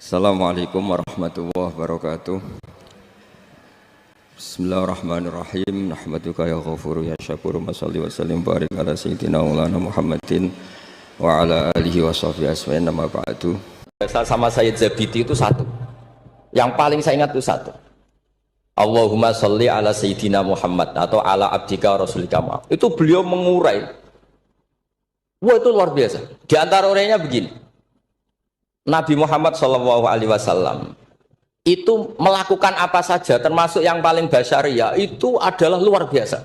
Assalamualaikum warahmatullahi wabarakatuh. Bismillahirrahmanirrahim. Nahmaduka ya ghafuru ya syakuru. Mashalli wa sallim barik ala sayyidina maulana Muhammadin wa ala alihi wa sahbihi asma'in nama ba'du. Sama Sayyid Zabidi itu satu. Yang paling saya ingat itu satu. Allahumma sholli ala sayyidina Muhammad atau ala abdika rasulika Muhammad. Itu beliau mengurai. Wah, itu luar biasa. Di antara urainya begini. Nabi Muhammad SAW itu melakukan apa saja termasuk yang paling basyariah itu adalah luar biasa.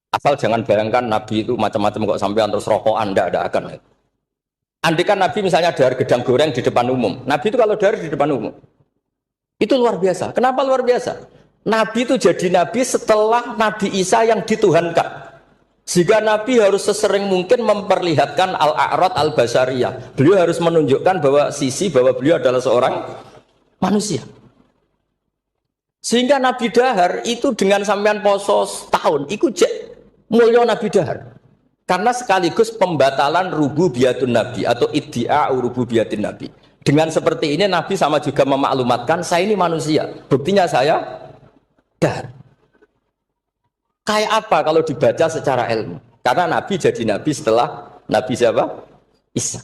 Asal jangan bayangkan Nabi itu macam-macam kok sampean terus rokokan, tidak akan. Andikan Nabi misalnya dahar gedang goreng di depan umum, Nabi itu kalau dahar di depan umum itu luar biasa. Kenapa luar biasa? Nabi itu jadi Nabi setelah Nabi Isa yang dituhankan. Jika Nabi harus sesering mungkin memperlihatkan al-a'rad al-basyariyah. Beliau harus menunjukkan bahwa beliau adalah seorang manusia. Sehingga Nabi dahar itu dengan sampean poso setahun, itu mulia Nabi dahar. Karena sekaligus pembatalan rububiyatun Nabi atau iddia'u rububiyatin Nabi. Dengan seperti ini Nabi sama juga memaklumatkan saya ini manusia. Buktinya saya dahar. Kayak apa kalau dibaca secara ilmu? Karena Nabi jadi Nabi setelah Nabi siapa? Isa.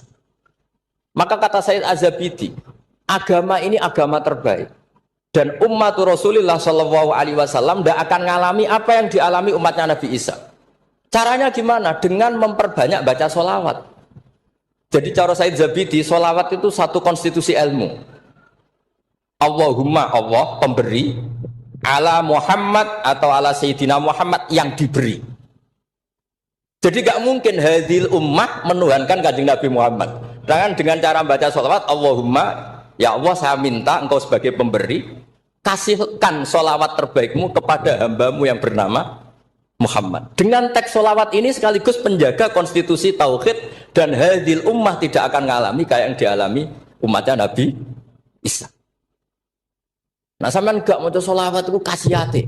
Maka kata Sayyid Az-Zabidi, agama ini agama terbaik. Dan umat Rasulullah SAW tidak akan mengalami apa yang dialami umatnya Nabi Isa. Caranya gimana? Dengan memperbanyak baca sholawat. Jadi cara Sayyid Zabidi, sholawat itu satu konstitusi ilmu. Allahumma Allah pemberi, ala Muhammad atau ala Sayyidina Muhammad yang diberi. Jadi gak mungkin hadil ummah menuhankan kanjeng Nabi Muhammad. Dengan cara membaca sholawat, Allahumma, ya Allah saya minta engkau sebagai pemberi, kasihkan sholawat terbaikmu kepada hambamu yang bernama Muhammad. Dengan teks sholawat ini sekaligus penjaga konstitusi tauhid dan hadil ummah tidak akan mengalami kayak yang dialami umatnya Nabi Isa. Nah sampean gak maca sholawat itu kasihate.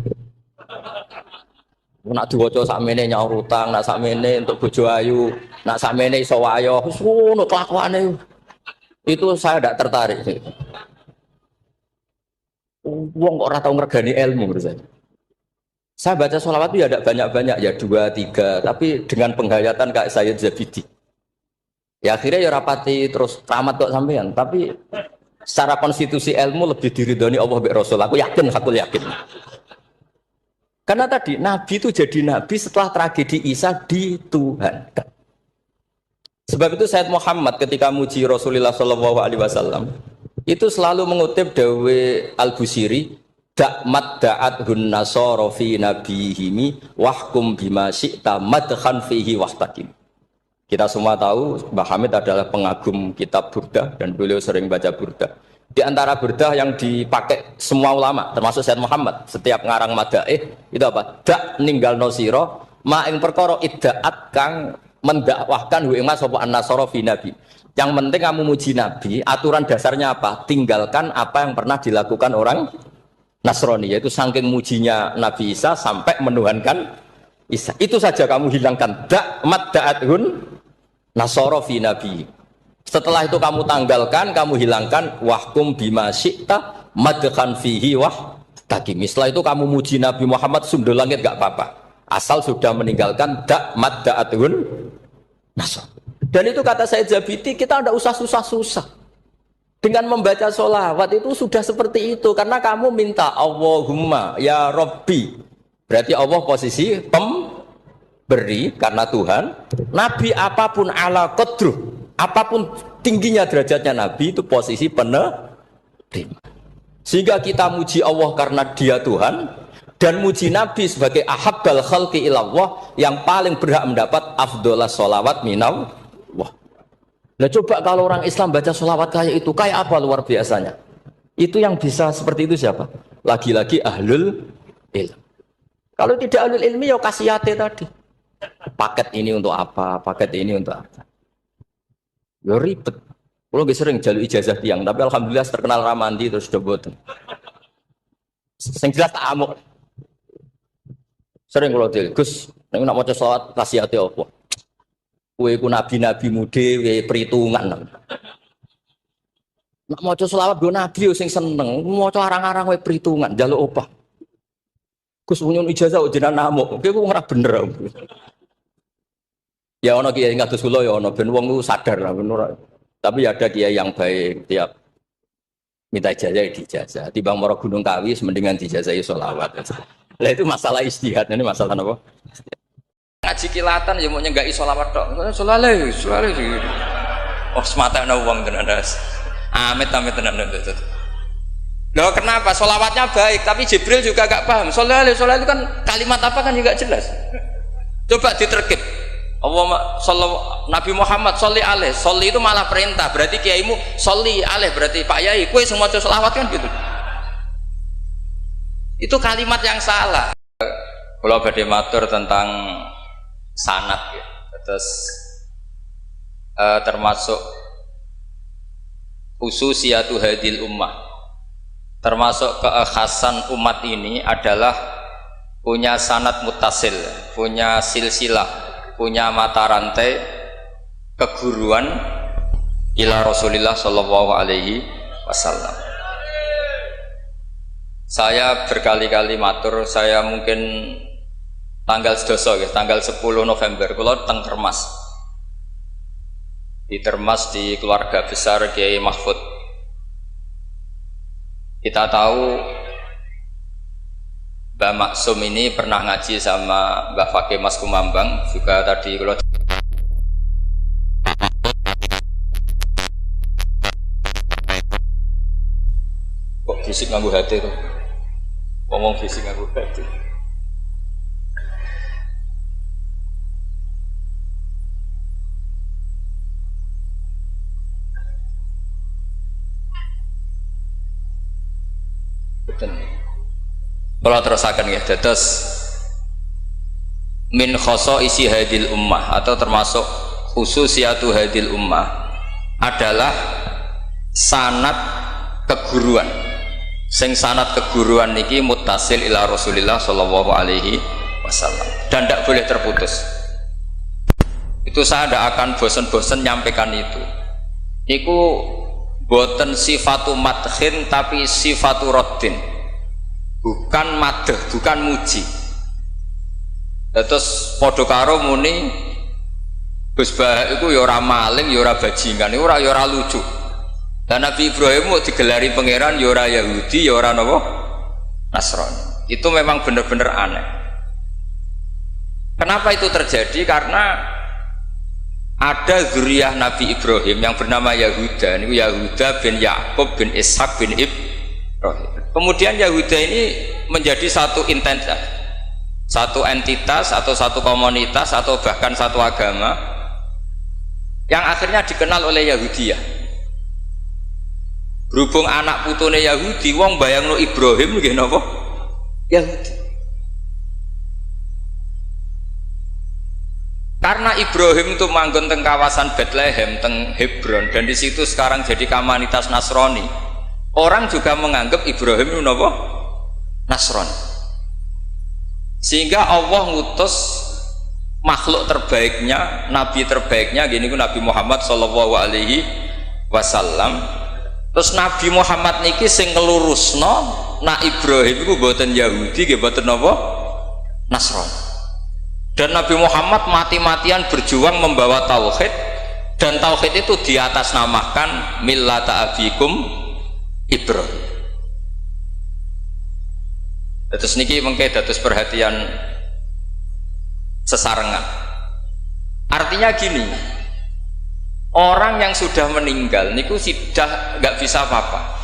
Nak diwaca sakmene nyaur utang, nak sakmene untuk bojo ayu, nak sakmene iso wayo, wis ngono kelakuane. Itu saya tidak tertarik. Wong kok ora tau ngregani ilmu menurut saya. Saya baca sholawat itu ya tidak banyak-banyak, ya 2, 3, tapi dengan penghayatan kayak Sayyid Zabidi. Ya akhirnya ya rapati terus tamat kok sampean, tapi secara konstitusi ilmu lebih diridhoni Allah mbek Rasul. Aku yakin. Karena tadi Nabi itu jadi Nabi setelah tragedi Isa dituhankan. Sebab itu Sayyid Muhammad ketika muji Rasulullah SAW itu selalu mengutip dawe Al-Busiri, da'mat da'athun nasara fi nabihimi wahkum bima syi'ta madkhan fihi wahtakim. Kita semua tahu Mbah Hamid adalah pengagum kitab Burdah dan beliau sering baca Burdah. Di antara Burdah yang dipakai semua ulama, termasuk Sayyid Muhammad, setiap ngarang madaih itu apa? Dak ninggal nosiro, ma ing perkara iddaat kang mendakwahkan hu ing mas sapa an-nasara fi nabi. Yang penting kamu muji Nabi, aturan dasarnya apa? Tinggalkan apa yang pernah dilakukan orang Nasrani, yaitu saking mujinya Nabi Isa sampai menuhankan Isa. Itu saja kamu hilangkan. Dak mat da'athun nasara fi nabi. Setelah itu kamu tanggalkan, kamu hilangkan wahkum bima syi'ta madkhan fihi wahtakim. Setelah itu kamu muji Nabi Muhammad sumber langit gak apa-apa. Asal sudah meninggalkan dak mat da'athun nasara. Dan itu kata Sayyid Zabidi, kita tidak usah susah-susah. Dengan membaca sholawat itu sudah seperti itu. Karena kamu minta Allahumma ya Rabbi. Berarti Allah posisi pemberi karena Tuhan. Nabi apapun ala qadruh, apapun tingginya derajatnya Nabi itu posisi penerima. Sehingga kita muji Allah karena Dia Tuhan dan muji Nabi sebagai ahabbal khalqi ilallah yang paling berhak mendapat afdholas sholawat minallah. Nah coba kalau orang Islam baca sholawat kayak itu, kayak apa luar biasanya? Itu yang bisa seperti itu siapa? Lagi-lagi ahlul ilm. Kalau tidak ahlul ilmi ya kasihate tadi. Paket ini untuk apa? Paket ini untuk apa? Ya ribet. Kalau gak sering jaluk ijazah tiang, tapi alhamdulillah terkenal ramandi terus sudah boten. Sing jelas tak amuk. Sering kalau dia, Gus, nek nak maca sholawat kasihate apa? Kowe iku nabi-nabimu dhewe perhitungan. Nak maca selawat go nabi yo sing seneng, maca arang-arang wae perhitungan njaluk opah. Gus nyun ijazah jenengan namuk, kowe ora bener. Ya ono kiai ngatus kula ya ono ben wong ku sadar lah bener. Tapi ada kiai yang baik tiap minta ijazah dijazah. Timbang moro Gunung Kawi mendingan dijazahi selawat. Lah itu masalah istihad, ini masalah apa? Ngaji kilatan ya mau nyenggaki selawat tok. Selale. Oh semata ana wong tenan. Amit tenan. Loh kenapa? Sholawatnya baik, tapi Jibril juga gak paham. Sholawat itu kan kalimat apa kan juga jelas. Coba diterkip. Nabi Muhammad sholli alaih. Sholli itu malah perintah. Berarti kiaimu sholli alaih. Berarti Pak Yai, kue semua sholawat kan gitu. Itu kalimat yang salah. Kalau badhe matur tentang sanad ya. Terus termasuk khususiyatu hadil ummah. Termasuk kekhasan umat ini adalah punya sanad mutasil, punya silsilah, punya mata rantai keguruan ila Rasulillah Shallallahu Alaihi Wasallam. Saya berkali-kali matur, saya mungkin tanggal sedoso, tanggal 10 November, kalau teng Termas, di Termas di keluarga besar Kiai Mahfud. Kita tahu Mbak Maksum ini pernah ngaji sama Mbak Fakih Mas Kumambang juga tadi kalau kok fisik nganggu hati tuh ngomong fisik nganggu hati kalau terusakan ya, terus min khoso isi hadil ummah atau termasuk khususiyatu hadil ummah adalah sanad keguruan. Sing sanad keguruan niki muttasil ila Rasulillah Shallallahu Alaihi Wasallam dan tidak boleh terputus. Itu saya tidak akan bosan-bosan nyampaikan itu. Iku boten sifatu madhin tapi sifatu raddin, bukan madah, bukan muji. Terus padha karo muni Gus Bah iku ya ora maling ya ora bajingan, ya ora lucu. Dan Nabi Ibrahim mau digelari pangeran ya ora Yahudi ya ora napa Nasrani. Itu memang benar-benar aneh. Kenapa itu terjadi? Karena ada zuriyah Nabi Ibrahim yang bernama Yahuda. Ini Yahuda bin Yakub bin Ishak bin Ibrahim. Kemudian Yahuda ini menjadi satu entitas, satu entitas atau satu komunitas atau bahkan satu agama yang akhirnya dikenal oleh Yahudiyah. Berhubung anak putune Yahudi, wong bayangno Ibrahim nggih napa? Yahudi. Karena Ibrahim itu manggon teng kawasan Bethlehem, teng Hebron, dan di situ sekarang jadi komunitas Nasrani. Orang juga menganggap Ibrahim itu napa? Nasrani. Sehingga Allah ngutus makhluk terbaiknya, nabi terbaiknya, gini ku Nabi Muhammad Shallallahu Alaihi Wasallam. Terus Nabi Muhammad niki sing ngelurusno, nak Ibrahim itu boten Yahudi, nggih boten napa? Nasrani. Dan Nabi Muhammad mati-matian berjuang membawa tauhid, dan tauhid itu diatasnamakan millata abikum Ibrahim. Terus niki mengke dados perhatian sesarengan. Artinya gini, orang yang sudah meninggal niku sudah nggak bisa apa-apa.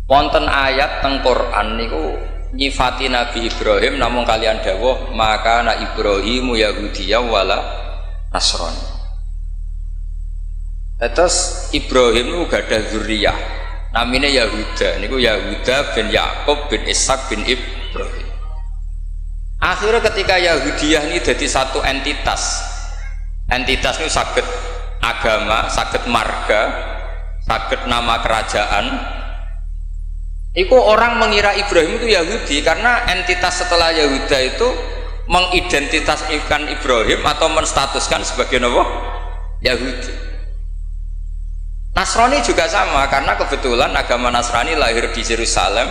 Wonten ayat teng Quran niku nyifati Nabi Ibrahim namun kalian dawuh maka na Ibrahimu Yahudiyya wala Nasrani. Terus Ibrahim itu gadah zuriyah namanya Yahuda, niku Yahuda bin Yakub bin Ishak bin Ibrahim. Akhirnya ketika Yahudiyah ini jadi satu entitas ini saged agama, saged marga, saged nama kerajaan. Itu orang mengira Ibrahim itu Yahudi karena entitas setelah Yahuda itu mengidentitaskan Ibrahim atau menstatuskan sebagai apa? Yahudi. Nasrani juga sama, karena kebetulan agama Nasrani lahir di Yerusalem,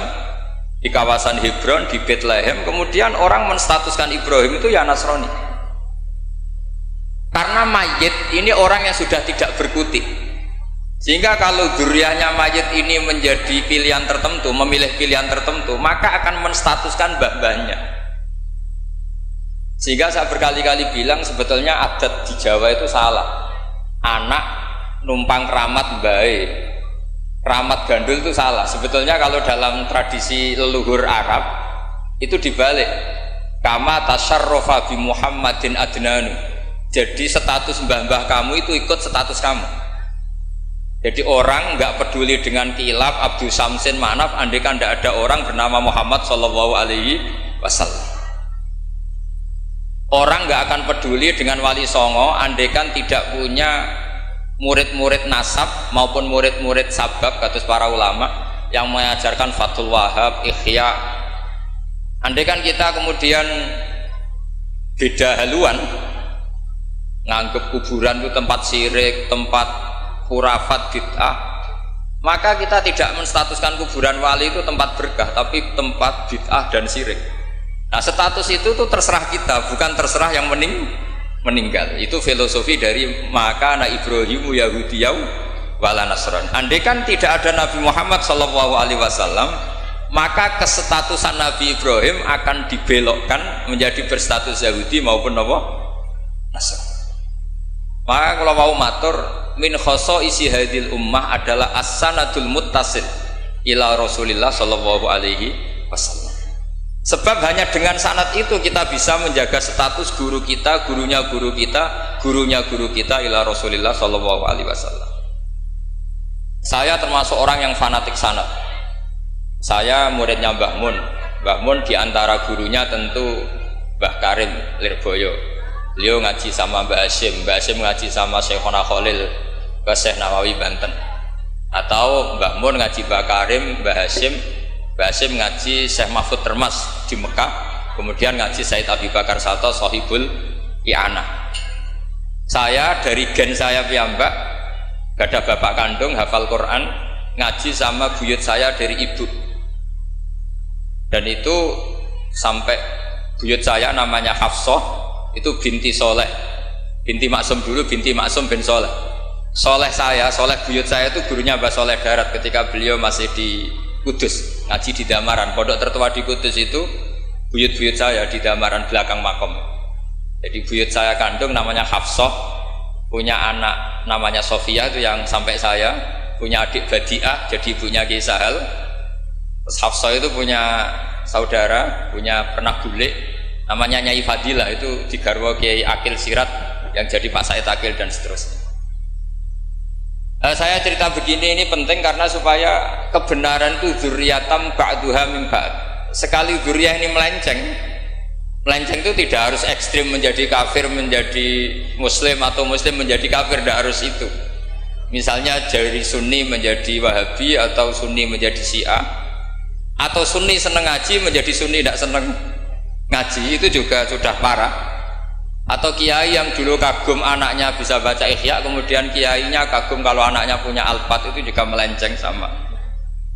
di kawasan Hebron, di Bethlehem. Kemudian orang menstatuskan Ibrahim itu ya Nasrani, karena mayit ini orang yang sudah tidak berkutik. Sehingga kalau dzurriyyahnya mayit ini menjadi pilihan tertentu, memilih pilihan tertentu, maka akan menstatuskan mbah-mbahnya. Sehingga saya berkali-kali bilang sebetulnya adat di Jawa itu salah. Anak numpang keramat baik, keramat gandul itu salah. Sebetulnya kalau dalam tradisi leluhur Arab itu dibalik, kama tasyarrafa bi Muhammadin adnanu. Jadi status mbah-mbah kamu itu ikut status kamu. Jadi orang nggak peduli dengan kilap Abdul Samsin Manaf, andai kan tidak ada orang bernama Muhammad Shallallahu Alaihi Wasallam. Orang nggak akan peduli dengan Wali Songo, andai kan tidak punya murid-murid nasab maupun murid-murid sabab, kata para ulama yang mengajarkan Fathul Wahab, Ihya. Andai kan kita kemudian beda haluan, nganggep kuburan itu tempat syirik, tempat khurafat, bid'ah, maka kita tidak menstatuskan kuburan wali itu tempat berkah, tapi tempat bid'ah dan syirik. Nah, status itu tuh terserah kita, bukan terserah yang meninggal. Itu filosofi dari maka na Ibrahimu Yahudiyau wala Nasran. Andai kan tidak ada Nabi Muhammad Shallallahu Alaihi Wasallam, maka kesestatusan Nabi Ibrahim akan dibelokkan menjadi berstatus Yahudi maupun apa? Nasran. Maka kalau mau matur, min khoso isi hadil ummah adalah as-sanadul muttasil ila Rasulillah Shallallahu Alaihi Wasallam. Sebab hanya dengan sanad itu kita bisa menjaga status guru kita, gurunya guru kita, gurunya guru kita ila Rasulillah Shallallahu Alaihi Wasallam. Saya termasuk orang yang fanatik sanad. Saya muridnya Mbah Mun. Mbah Mun diantara gurunya tentu Mbah Karim Lirboyo. Beliau ngaji sama Mbah Hashim ngaji sama Syekhona Khalil ke Syekh Nawawi Banten. Atau Mbah Mun ngaji Mbah Karim, Mbah Hashim ngaji Syekh Mahfud Termas di Mekah, kemudian ngaji Said Abi Bakar Sato Sohibul I'anah. Saya dari gen saya piyambak, gak ada bapak kandung, hafal Quran, ngaji sama buyut saya dari ibu. Dan itu sampai buyut saya namanya Hafsah, itu binti Soleh, binti Maksum dulu, binti Maksum bin Soleh. Soleh buyut saya itu gurunya Mbah Soleh Darat ketika beliau masih di Kudus, ngaji di Damaran. Pondok tertua di Kudus itu buyut-buyut saya di Damaran belakang makom. Jadi buyut saya kandung namanya Hafsah, punya anak namanya Sofia itu yang sampai saya, punya adik Badiah jadi ibunya Kiai Sahal. Terus Hafsah itu punya saudara, punya pernah bulik namanya Nyai Fadilah, itu di garwa Kiai Akil Sirat yang jadi Pak Said Akil dan seterusnya. Saya cerita begini ini penting karena supaya kebenaran itu dzurriyatam ba'duha min ba'd. Sekali dzurriyah ini melenceng itu tidak harus ekstrim menjadi kafir menjadi muslim atau muslim menjadi kafir, tidak harus itu. Misalnya dari Sunni menjadi Wahabi atau Sunni menjadi Syiah, atau Sunni seneng ngaji menjadi Sunni tidak seneng ngaji, itu juga sudah parah. Atau kiai yang dulu kagum anaknya bisa baca Ihya, kemudian kiainya kagum kalau anaknya punya Alfat, itu juga melenceng sama.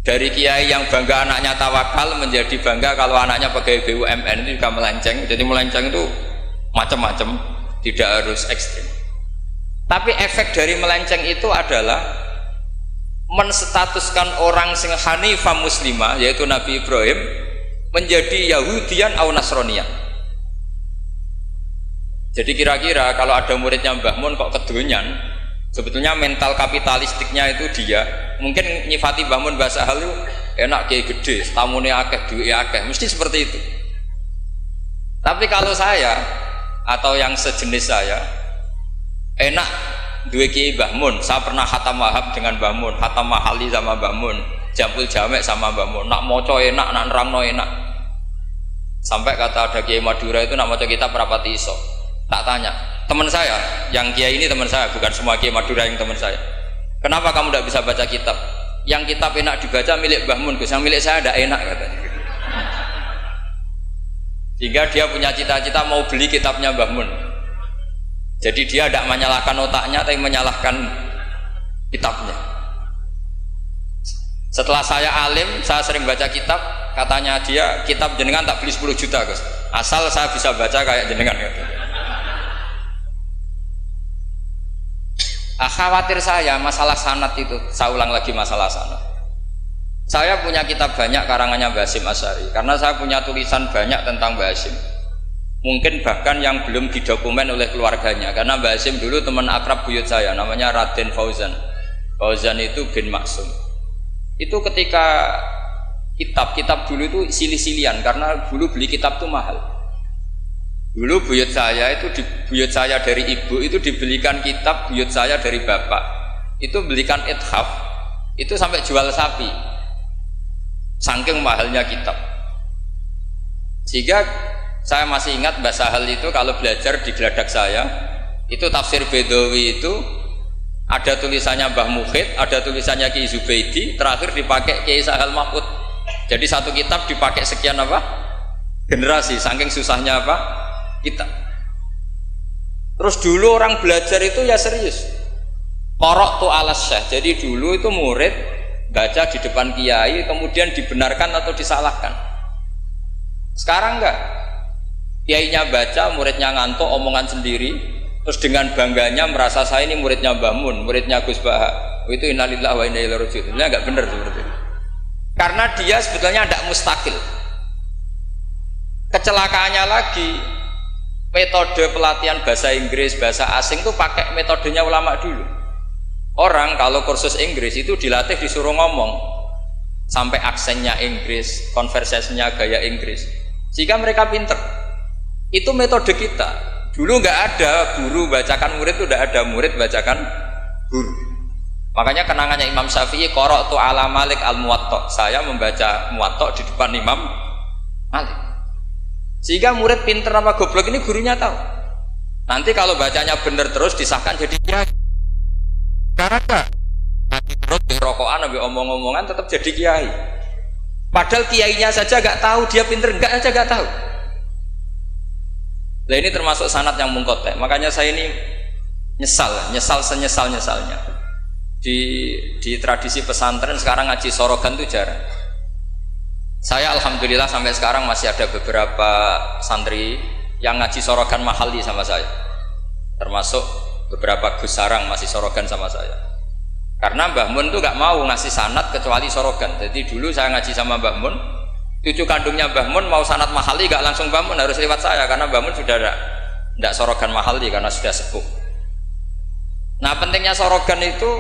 Dari kiai yang bangga anaknya tawakal menjadi bangga kalau anaknya pegawai BUMN, itu juga melenceng. Jadi melenceng itu macam-macam, tidak harus ekstrim. Tapi efek dari melenceng itu adalah menstatuskan orang sing hanifah muslimah, yaitu Nabi Ibrahim, menjadi Yahudian atau Nasronian. Jadi kira-kira kalau ada muridnya Mbah Mun kok kedonyan, sebetulnya mental kapitalistiknya itu dia mungkin nyifati Mbah Mun bahasa hal itu enak kayak gede, tamune akeh, duit akeh, mesti seperti itu. Tapi kalau saya atau yang sejenis saya enak duwe Kiai Mbah Mun, saya pernah khatam Wahab dengan Mbah Mun, khatam Mahali sama Mbah Mun, Jampul Jamek sama Mbah Mun, nak moco enak, nak nerangno enak. Sampai kata ada Kiai Madura itu nak moco kitab rapati iso. Tak tanya, teman saya, yang kiai ini teman saya, bukan semua Kiai Madura yang teman saya. Kenapa kamu tidak bisa baca kitab? Yang kitab enak dibaca milik Mbah Mun, yang milik saya tidak enak katanya. Sehingga dia punya cita-cita mau beli kitabnya Mbah Mun. Jadi dia tidak menyalahkan otaknya, tapi menyalahkan kitabnya. Setelah saya alim, saya sering baca kitab, katanya dia, kitab jenengan tak beli 10 juta Gus, asal saya bisa baca kayak jenengan gitu. Khawatir saya masalah sanad itu, saya ulang lagi masalah sanad. Saya punya kitab banyak karangannya Mbah Hasyim Asy'ari, karena saya punya tulisan banyak tentang Mbah Hasyim. Mungkin bahkan yang belum didokumen oleh keluarganya, karena Mbah Hasyim dulu teman akrab buyut saya, namanya Raden Fauzan. Fauzan itu bin Maksum. Itu ketika kitab dulu itu silih-silihan, karena dulu beli kitab itu mahal. Dulu buyut saya itu buyut saya dari ibu itu dibelikan kitab, buyut saya dari bapak itu belikan ithaf, itu sampai jual sapi, saking mahalnya kitab. Sehingga saya masih ingat Mbah Sahal itu kalau belajar di geladak saya, itu tafsir Bedawi itu ada tulisannya Mbah Mukhid, ada tulisannya Ki Zubaidi, terakhir dipakai Kiai Sahal Mahfud. Jadi satu kitab dipakai sekian apa? Generasi, saking susahnya apa? Kitab. Terus dulu orang belajar itu ya serius. Qara'tu ala syekh. Jadi dulu itu murid baca di depan kiai, kemudian dibenarkan atau disalahkan. Sekarang enggak. Kiainya baca, muridnya ngantuk omongan sendiri, terus dengan bangganya merasa saya ini muridnya Mbah Mun, muridnya Gus Baha. Itu innalillahi wa inna ilaihi raji'un. Ini enggak benar seperti itu. Karena dia sebetulnya tidak mustakil. Kecelakaannya lagi, metode pelatihan bahasa Inggris, bahasa asing itu pakai metodenya ulama dulu. Orang kalau kursus Inggris itu dilatih disuruh ngomong sampai aksennya Inggris, konversasinya gaya Inggris, sehingga mereka pinter. Itu metode kita. Dulu nggak ada guru bacakan murid, itu udah ada murid bacakan guru. Makanya kenangannya Imam Syafi'i, qara'tu ala Malik al-Muwatta, saya membaca Muwatta di depan Imam Malik. Sehingga murid pinter apa goblok ini gurunya tahu. Nanti kalau bacanya bener terus disahkan jadi kiai. Karena nanti terus rokokan ambil omong-omongan tetap jadi kiai. Padahal kiainya saja gak tahu dia pinter, enggak aja gak tahu. Nah ini termasuk sanad yang mungkotek. Makanya saya ini nyesal senyesal-nyesalnya. Di tradisi pesantren sekarang ngaji sorogan itu jarang. Saya alhamdulillah sampai sekarang masih ada beberapa santri yang ngaji sorogan mahali sama saya, termasuk beberapa Gus Sarang masih sorogan sama saya. Karena Mbah Mun tuh gak mau ngasih sanad kecuali sorogan. Jadi dulu saya ngaji sama Mbah Mun, cucu kandungnya Mbah Mun mau sanad mahali gak langsung Mbah Mun, harus lewat saya karena Mbah Mun sudah tidak sorogan mahali karena sudah sepuh. Nah pentingnya sorogan itu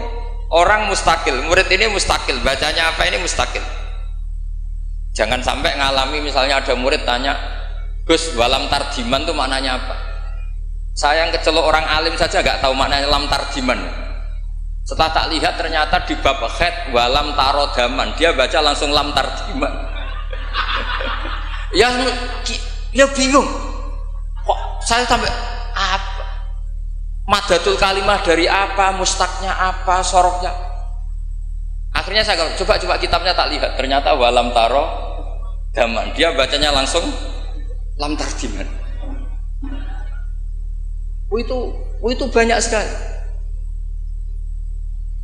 orang mustakil, murid ini mustakil, bacanya apa ini mustakil. Jangan sampai ngalami misalnya ada murid tanya, Gus walam tarjiman itu maknanya apa? Saya yang kecelok orang alim saja gak tahu maknanya lam tarjiman. Setelah tak lihat ternyata di bab khed walam tarodaman dia baca langsung lam tarjiman. ya bingung. Kok saya sampai apa? Madatul kalimah dari apa? Mustaknya apa? Soroknya? Akhirnya saya coba kitabnya tak lihat, ternyata walam taro daman dia bacanya langsung lam tarjiman. Itu banyak sekali.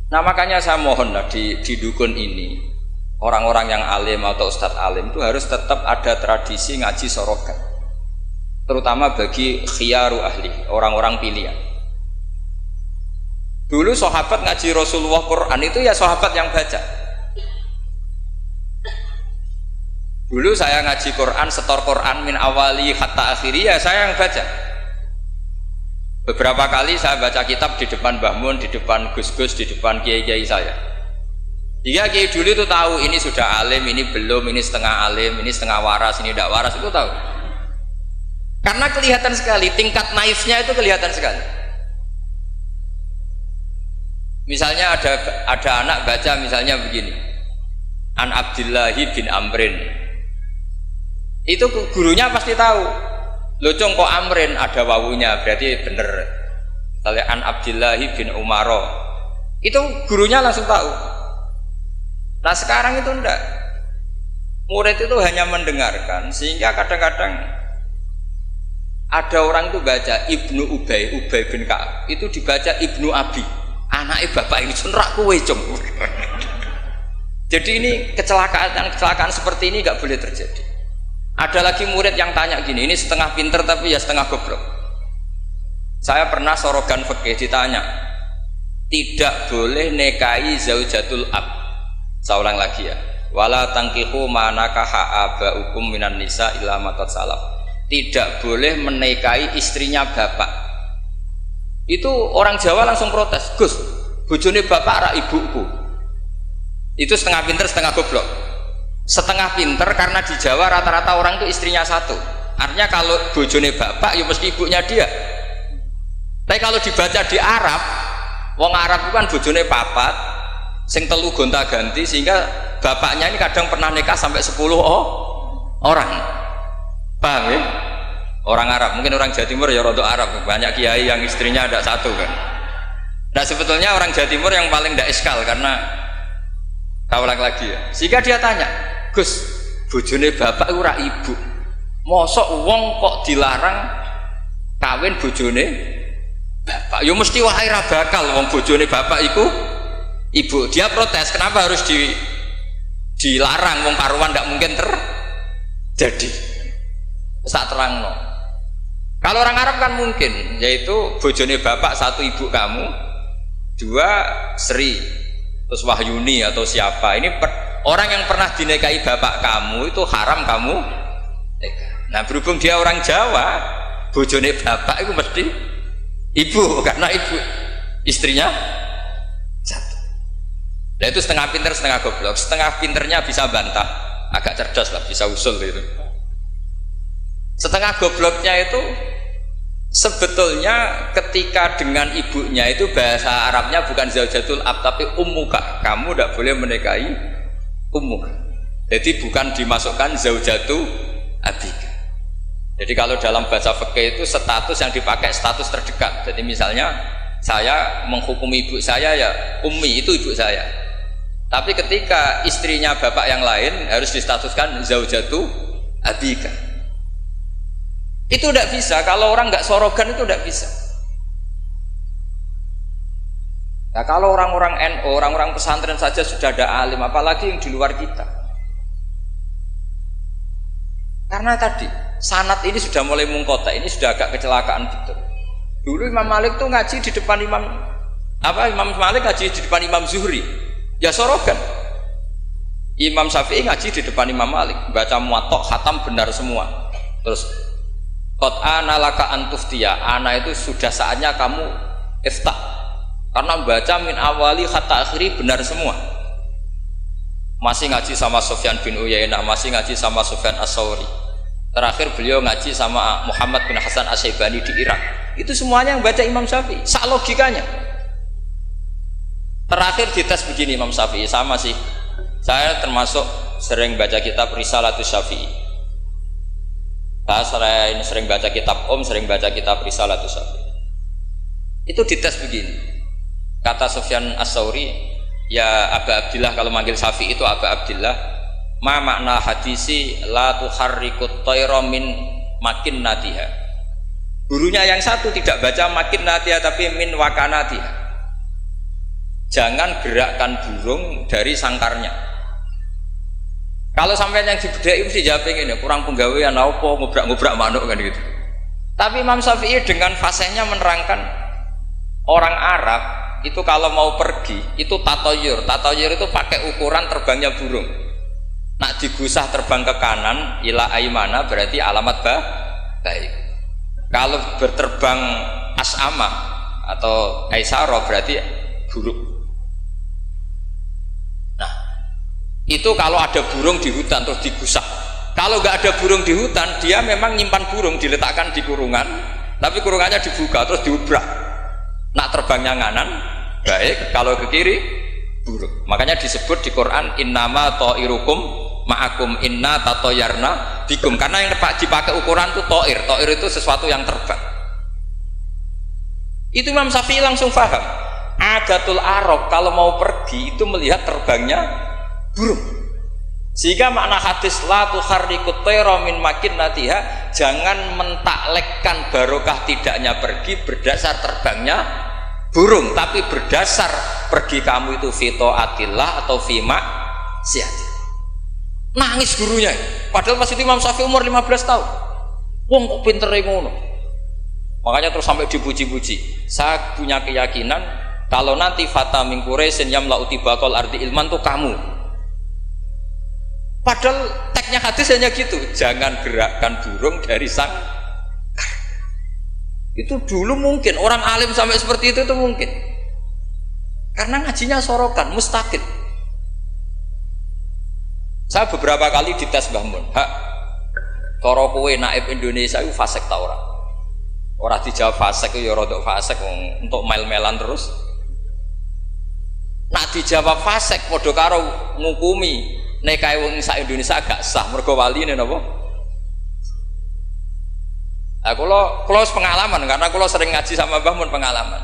Nah makanya saya mohon lah di dukun ini orang-orang yang alim atau ustadz alim itu harus tetap ada tradisi ngaji sorogan, terutama bagi khiyaru ahli, orang-orang pilihan. Dulu sahabat ngaji Rasulullah Quran itu ya sahabat yang baca. Dulu saya ngaji Quran, setor Quran min awali hatta akhiri, ya saya yang baca. Beberapa kali saya baca kitab di depan Mbah Mun, di depan Gus-Gus, di depan kiai-kiai saya. Jika kiai dulu itu tahu ini sudah alim, ini belum, ini setengah alim, ini setengah waras, ini tidak waras, itu tahu. Karena kelihatan sekali, tingkat naifnya itu kelihatan sekali. Misalnya ada anak baca misalnya begini, An Abdillahi bin Amrin, itu gurunya pasti tahu. Locong kok Amrin ada wawunya berarti bener. Misalnya An Abdillahi bin Umaro, itu gurunya langsung tahu. Nah sekarang itu enggak, murid itu hanya mendengarkan, sehingga kadang-kadang ada orang itu baca Ibnu Ubay bin Ka'ab, itu dibaca Ibnu Abi, anaknya bapak ini senrak kowe cung. Jadi ini kecelakaan seperti ini nggak boleh terjadi. Ada lagi murid yang tanya gini, ini setengah pinter tapi ya setengah goblok. Saya pernah sorogan fikih ditanya, tidak boleh nikahi zaujatul ab. Saya ulang lagi ya. Wala tangkihu manakaha abaukum minan nisa illa ma qad salaf. Tidak boleh menikahi istrinya bapak. Itu orang Jawa langsung protes, Gus, bojone bapak rak ibuku. Itu setengah pinter setengah goblok. Setengah pinter karena di Jawa rata-rata orang itu istrinya satu. Artinya kalau bojone bapak ya mesti ibunya dia. Tapi kalau dibaca di Arab, wong Arab itu kan bojone papat, sing telu gonta-ganti, sehingga bapaknya ini kadang pernah nikah sampai 10 orang. Paham ya? Orang Arab, mungkin orang Jawa Timur ya rodok Arab, banyak kiai yang istrinya ada satu kan. Nah sebetulnya orang Jawa Timur yang paling tidak iskal karena kaulang lagi ya. Sehingga dia tanya, Gus, bojone bapak ora ibu. Mosok wong kok dilarang kawin bojone bapak? Ya mesti wae ra bakal wong bojone bapak iku ibu. Dia protes, kenapa harus dilarang wong karuan nggak mungkin terjadi. Sak terangno. Kalau orang Arab kan mungkin, yaitu bojone bapak satu ibu kamu, dua Sri, terus Wahyuni atau siapa. Ini orang yang pernah dinikahi bapak kamu itu haram kamu nikah. Nah berhubung dia orang Jawa, bojone bapak itu mesti ibu, karena ibu istrinya satu. Nah itu setengah pinter setengah goblok. Setengah pinternya bisa bantah, agak cerdas lah, bisa usul gitu. Setengah gobloknya itu sebetulnya ketika dengan ibunya itu bahasa Arabnya bukan zaujatul ab tapi ummuka. Kamu tidak boleh menikahi ummuka. Jadi bukan dimasukkan zaujatu abika. Jadi kalau dalam bahasa fikih itu status yang dipakai status terdekat. Jadi misalnya saya menghukumi ibu saya ya ummi, itu ibu saya. Tapi ketika istrinya bapak yang lain harus distatuskan zaujatu abika. Itu tidak bisa, kalau orang nggak sorogan itu tidak bisa. Nah kalau orang-orang NU, orang-orang pesantren saja sudah ada alim, apalagi yang di luar kita. Karena tadi sanad ini sudah mulai mengkota, ini sudah agak kecelakaan betul. Dulu Imam Malik tuh ngaji di depan Imam Malik ngaji di depan Imam Zuhri, ya sorogan. Imam Syafi'i ngaji di depan Imam Malik, baca muwatta khatam benar semua. Terus qad ana laka antuftiya, ana itu sudah saatnya kamu iftah, karena baca min awali hatta akhiri benar semua. Masih ngaji sama Sufyan bin Uyainah, masih ngaji sama Sufyan As-Sauri, terakhir beliau ngaji sama Muhammad bin Hasan Asy-Syaibani di Irak. Itu semuanya yang baca Imam Syafi'i, sak logikanya. Terakhir dites begini Imam Syafi'i, sama sih, saya termasuk sering baca kitab Risalatus Syafi'i. Saya sering baca kitab sering baca kitab Risalatus Syafi'i. Itu dites begini. Kata Sufyan As-Sauri, ya Aba Abdillah, kalau manggil Syafi'i itu Aba Abdillah, ma makna hadisi la tuharrikut tayra min makinnatiha. Gurunya yang satu tidak baca makinnatiha tapi min wakanatiha. Jangan gerakkan burung dari sangkarnya. Kalau sampai yang dibedai mesti jawab ini, kurang penggawean apa ngobrak-ngobrak manuk kan gitu. Tapi Imam Syafi'i dengan fasihnya menerangkan orang Arab itu kalau mau pergi itu tatoyur itu pakai ukuran terbangnya burung. Nak digusah terbang ke kanan ila aimana berarti alamat baik. Kalau berterbang as'ama atau aisara berarti buruk. Itu kalau ada burung di hutan terus digusah. Kalau nggak ada burung di hutan, dia memang nyimpan burung diletakkan di kurungan, tapi kurungannya dibuka terus diubrak. Nak terbangnya nganan baik, kalau ke kiri buruk. Makanya disebut di Quran innama ta'irukum ma'akum inna tatoyarna bikum, karena yang dipakai ukuran itu ta'ir. Ta'ir itu sesuatu yang terbang. Itu Imam Syafi'i langsung paham. Adatul Arab kalau mau pergi itu melihat terbangnya burung. Sehingga makna hadis la tuharrikut tayra min makinnatiha, jangan mentaklekkan barokah tidaknya pergi berdasar terbangnya burung, tapi berdasar pergi kamu itu fi taatillah atau fi siati. Nangis gurunya. Padahal pas itu Imam Syafi'i umur 15 tahun. Wong kok pintere ngono. Makanya terus sampai dipuji-puji. Saya punya keyakinan kalau nanti fata min Quraisyin yamla'u tibaqal ardi ilman tuh kamu. Padahal teksnya hadis hanya gitu. Jangan gerakkan burung dari sang. Itu dulu mungkin orang alim sampai seperti itu mungkin. Karena ngajinya sorokan, mustaqil. Saya beberapa kali dites Mbah Mun. Hak, cara kowe naib Indonesia itu fasik ta ora? Ora dijawab fasik ya rodok fasik untuk mel-melan terus. Nak dijawab fasik padha karo ngukumi nek kae wong sak Indonesia agak sah mergo waline napa? Kula pengalaman karena kula sering ngaji sama Mbah Mun pengalaman.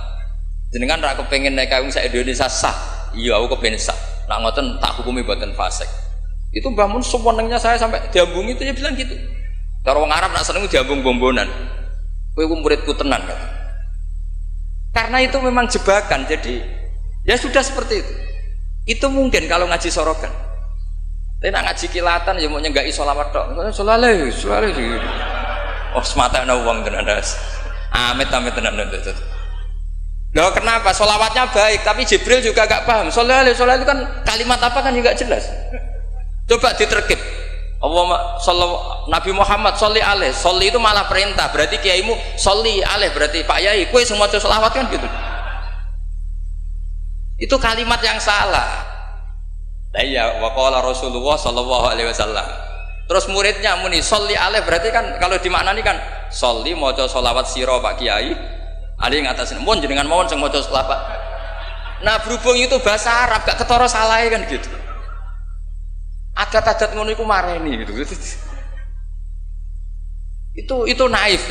Jenengan ra kepengin nek kae wong sak Indonesia sah. Iya aku kepengin sah. Nak ngoten tak hukumi mboten fasik. Itu Mbah Mun sewenengnya saya sampai diambung itu ya bilang gitu. Cara wong Arab nak seneng diambung bombonan. Kowe ku muridku tenan kan. Karena itu memang jebakan. Jadi ya sudah seperti itu. Itu mungkin kalau ngaji sorokan. Tapi nak ngaji kilatan ya mau nyenggai sholawat tok. Sholale. Oh semata ana wong tenan. Amit tenan. Loh kenapa? Sholawatnya baik, tapi Jibril juga gak paham. Sholale itu kan kalimat apa kan juga jelas. Coba diterkip. Nabi Muhammad sholli alaih. Sholli itu malah perintah. Berarti kiaimu sholli alaih. Berarti Pak Yai, kue semua sholawat kan gitu. Itu kalimat yang salah. Nah iya, wa qala Rasulullah sallallahu alaihi wasallam. Terus muridnya muni sholli alaih. Berarti kan kalau dimaknani kan sholli maca sholawat sira Pak Kiai. Ali ngatasin mun jenengan mawon sing maca sholawat. Nah berhubung itu bahasa Arab gak ketara salah kan gitu. Adat-adat ngono iku mareni gitu. Itu naif.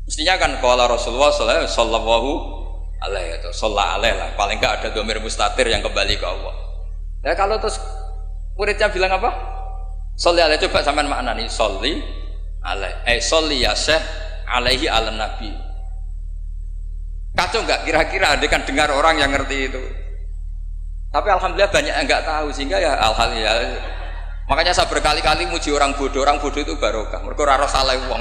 Mestinya kan qala Rasulullah sallallahu alaihi wasallam, sallallahu alaihi lah. Paling enggak ada dhamir mustatir yang kembali ke Allah. Nah kalau terus muridnya bilang apa? Sholli alaihi, coba sampean maknani sholli alaihi. Sholli ya Syekh alaihi ala nabi. Kacau enggak kira-kira ada kan dengar orang yang ngerti itu? Tapi alhamdulillah banyak yang nggak tahu sehingga ya alhamdulillah. Makanya saya berkali-kali muji orang bodoh itu barokah. Mereka ora salah wong.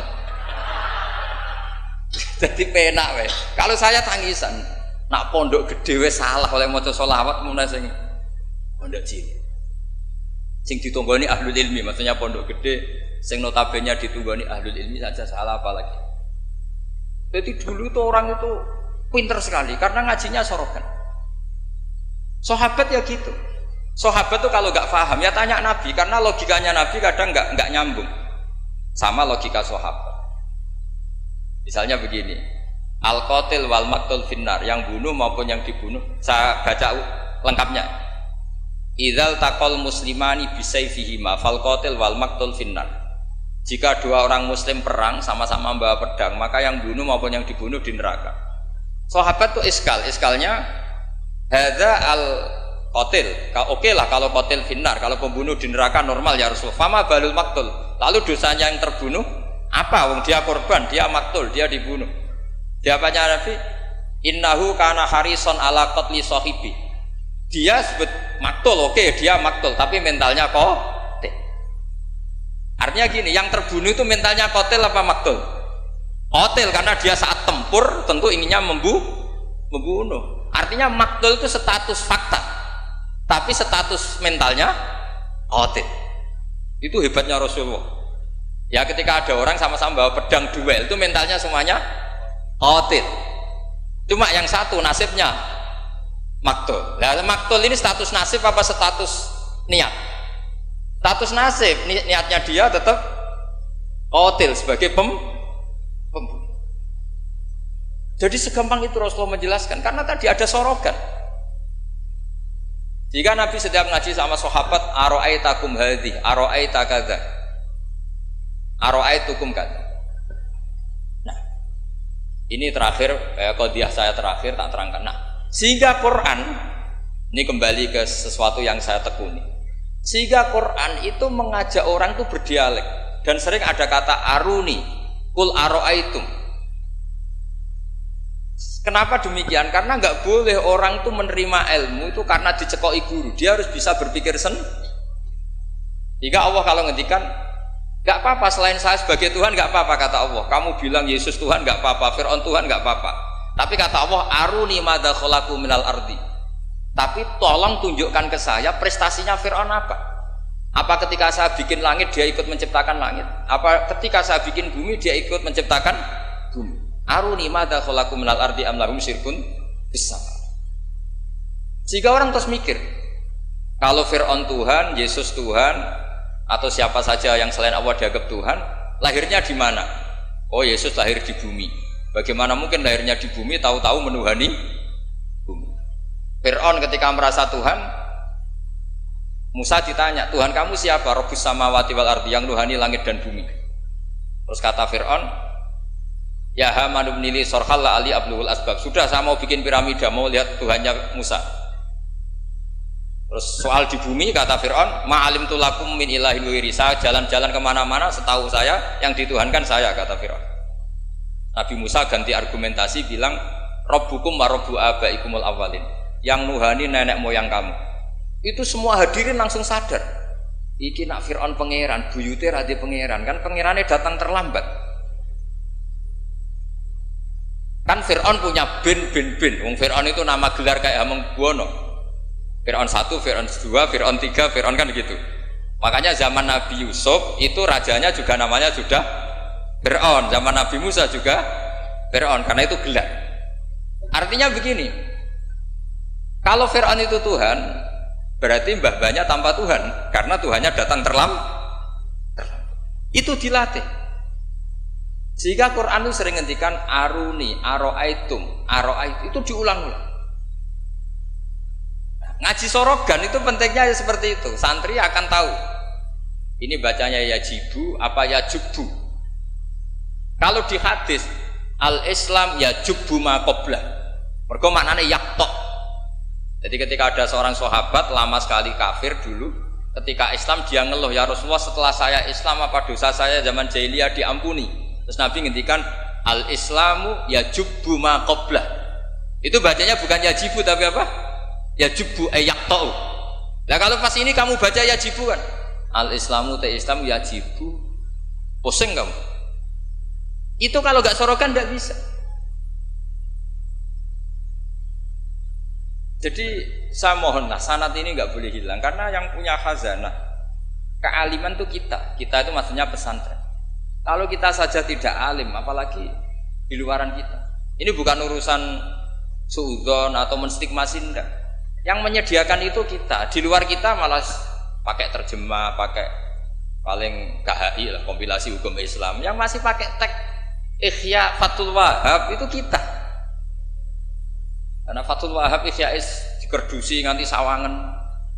Jadi penak weh. Kalau saya tangisan, nak pondok gede weh salah oleh maca sholawat mun sing pondok cilik. Sing ditunggoni ahlul ilmi, maksudnya pondok gede sing notabene ditunggoni ahlul ilmi saja salah apalagi. Jadi dulu tuh orang itu pinter sekali karena ngajinya sorokan. Sahabat ya gitu. Sahabat tuh kalau nggak paham ya tanya Nabi karena logikanya Nabi kadang nggak nyambung sama logika sahabat. Misalnya begini, al-qatil wal maqtul finnar, yang bunuh maupun yang dibunuh. Saya baca lengkapnya. Idzal taqal muslimani bisayfihima fal qatil wal maqtul finnar. Jika dua orang muslim perang sama-sama membawa pedang, maka yang bunuh maupun yang dibunuh di neraka. Sahabat tuh iskalnya hadza al qatil. Oke lah kalau qatil finnar, kalau pembunuh di neraka normal ya Rasul. Fama balul maktul. Lalu dosanya yang terbunuh apa? Wong dia korban, dia maktul, dia dibunuh. Jawabannya Nabi, innahu kana harison ala qatli sahibi. Dia sebut maktul, oke dia maktul, tapi mentalnya qatil. Artinya gini, yang terbunuh itu mentalnya qatil apa maktul? Qatil karena dia saat tempur tentu inginnya membunuh. Artinya maktul itu status fakta, tapi status mentalnya qatil. Itu hebatnya Rasulullah. Ya ketika ada orang sama-sama bawa pedang duel, itu mentalnya semuanya qatil. Cuma yang satu nasibnya maktul. Nah, maktul ini status nasib apa status niat? Status nasib, niatnya dia tetap qatil sebagai pembunuh. Jadi segampang itu Rasulullah menjelaskan karena tadi ada sorogan. Jika Nabi setiap ngaji sama sahabat, aro'aitakum hadhi, aro'aita kadza, aro'aitukum kadza. Nah, ini terakhir, qadiyah saya terakhir tak terangkan. Nah, sehingga Quran ini kembali ke sesuatu yang saya tekuni. Sehingga Quran itu mengajak orang itu berdialek dan sering ada kata aruni, kul aro'aitum. Kenapa demikian? Karena nggak boleh orang tuh menerima ilmu itu karena dicekoki guru. Dia harus bisa berpikir sendiri. Jika Allah kalau ngendikan, nggak apa-apa selain saya sebagai Tuhan nggak apa-apa kata Allah. Kamu bilang Yesus Tuhan nggak apa-apa, Fir'aun Tuhan nggak apa-apa. Tapi kata Allah, aruni madza khalaqu minal ardi. Tapi tolong tunjukkan ke saya prestasinya Fir'aun apa? Apa ketika saya bikin langit dia ikut menciptakan langit? Apa ketika saya bikin bumi dia ikut menciptakan bumi? Aruni madza khalaqu minal ardi am lahum syirkun fis sama. Jika orang terus mikir, kalau Fir'aun Tuhan, Yesus Tuhan, atau siapa saja yang selain Allah dianggap Tuhan, lahirnya di mana? Oh, Yesus lahir di bumi. Bagaimana mungkin lahirnya di bumi tahu-tahu menuhani bumi? Fir'aun ketika merasa Tuhan, Musa ditanya, Tuhan kamu siapa? Rabbus samawati wal ardi, yang nuhani langit dan bumi. Terus kata Fir'aun, ya Haman ibn li sorhal la ali ablul asbab. Sudah, saya mau bikin piramida, mau lihat Tuhannya Musa. Terus soal di bumi kata Fir'aun, ma'alim tulakum min ilahin wiri. Saya jalan-jalan kemana-mana, setahu saya yang dituhankan saya, kata Fir'aun. Nabi Musa ganti argumentasi bilang, Rabbukum wa rabbu abaikumul awalin, yang nuhani nenek moyang kamu. Itu semua hadirin langsung sadar, iki nak Fir'aun pangeran, buyute radi pangeran, kan pangerannya datang terlambat. Kan Fir'aun punya bin. Wong Fir'aun itu nama gelar kayak Hamengkubuwono. Fir'aun 1, Fir'aun 2, Fir'aun 3, Fir'aun kan gitu. Makanya zaman Nabi Yusuf itu rajanya juga namanya sudah Fir'aun. Zaman Nabi Musa juga Fir'aun, karena itu gelar. Artinya begini, kalau Fir'aun itu Tuhan, berarti mbah-mbahnya tanpa Tuhan, karena Tuhannya datang terlambat. Itu dilatih. Sehingga Quran itu sering ngendikan aruni, aroaitum, itu diulang-ulang. Ngaji sorogan itu pentingnya ya seperti itu. Santri akan tahu ini bacanya ya jibu apa ya jubbu. Kalau di hadis al-Islam ya jubbu ma qabla, mergo maknane yaktok. Jadi ketika ada seorang sahabat lama sekali kafir dulu, ketika Islam dia ngeluh, ya Rasulullah setelah saya Islam apa dosa saya zaman jahiliyah diampuni. Terus Nabi ngendikan al-Islamu ya jubbu ma qabla. Itu bacanya bukan ya jibu tapi apa? Ya jubu ayaktau. Nah kalau pas ini kamu baca ya jibu kan, al Islamu te Islam ya jibu, pusing kamu. Itu kalau nggak sorokan nggak bisa. Jadi saya mohonlah sanad ini nggak boleh hilang, karena yang punya khazanah kealiman tuh kita itu maksudnya pesantren. Kalau kita saja tidak alim, apalagi di luaran kita. Ini bukan urusan suudzon atau menstigmasi, enggak. Yang menyediakan itu kita, di luar kita malah pakai terjemah, pakai paling KHI lah, kompilasi hukum Islam. Yang masih pakai teks Ihya Fathul Wahab itu kita. Karena Fathul Wahab Ihya dikerdusi nganti sawangan.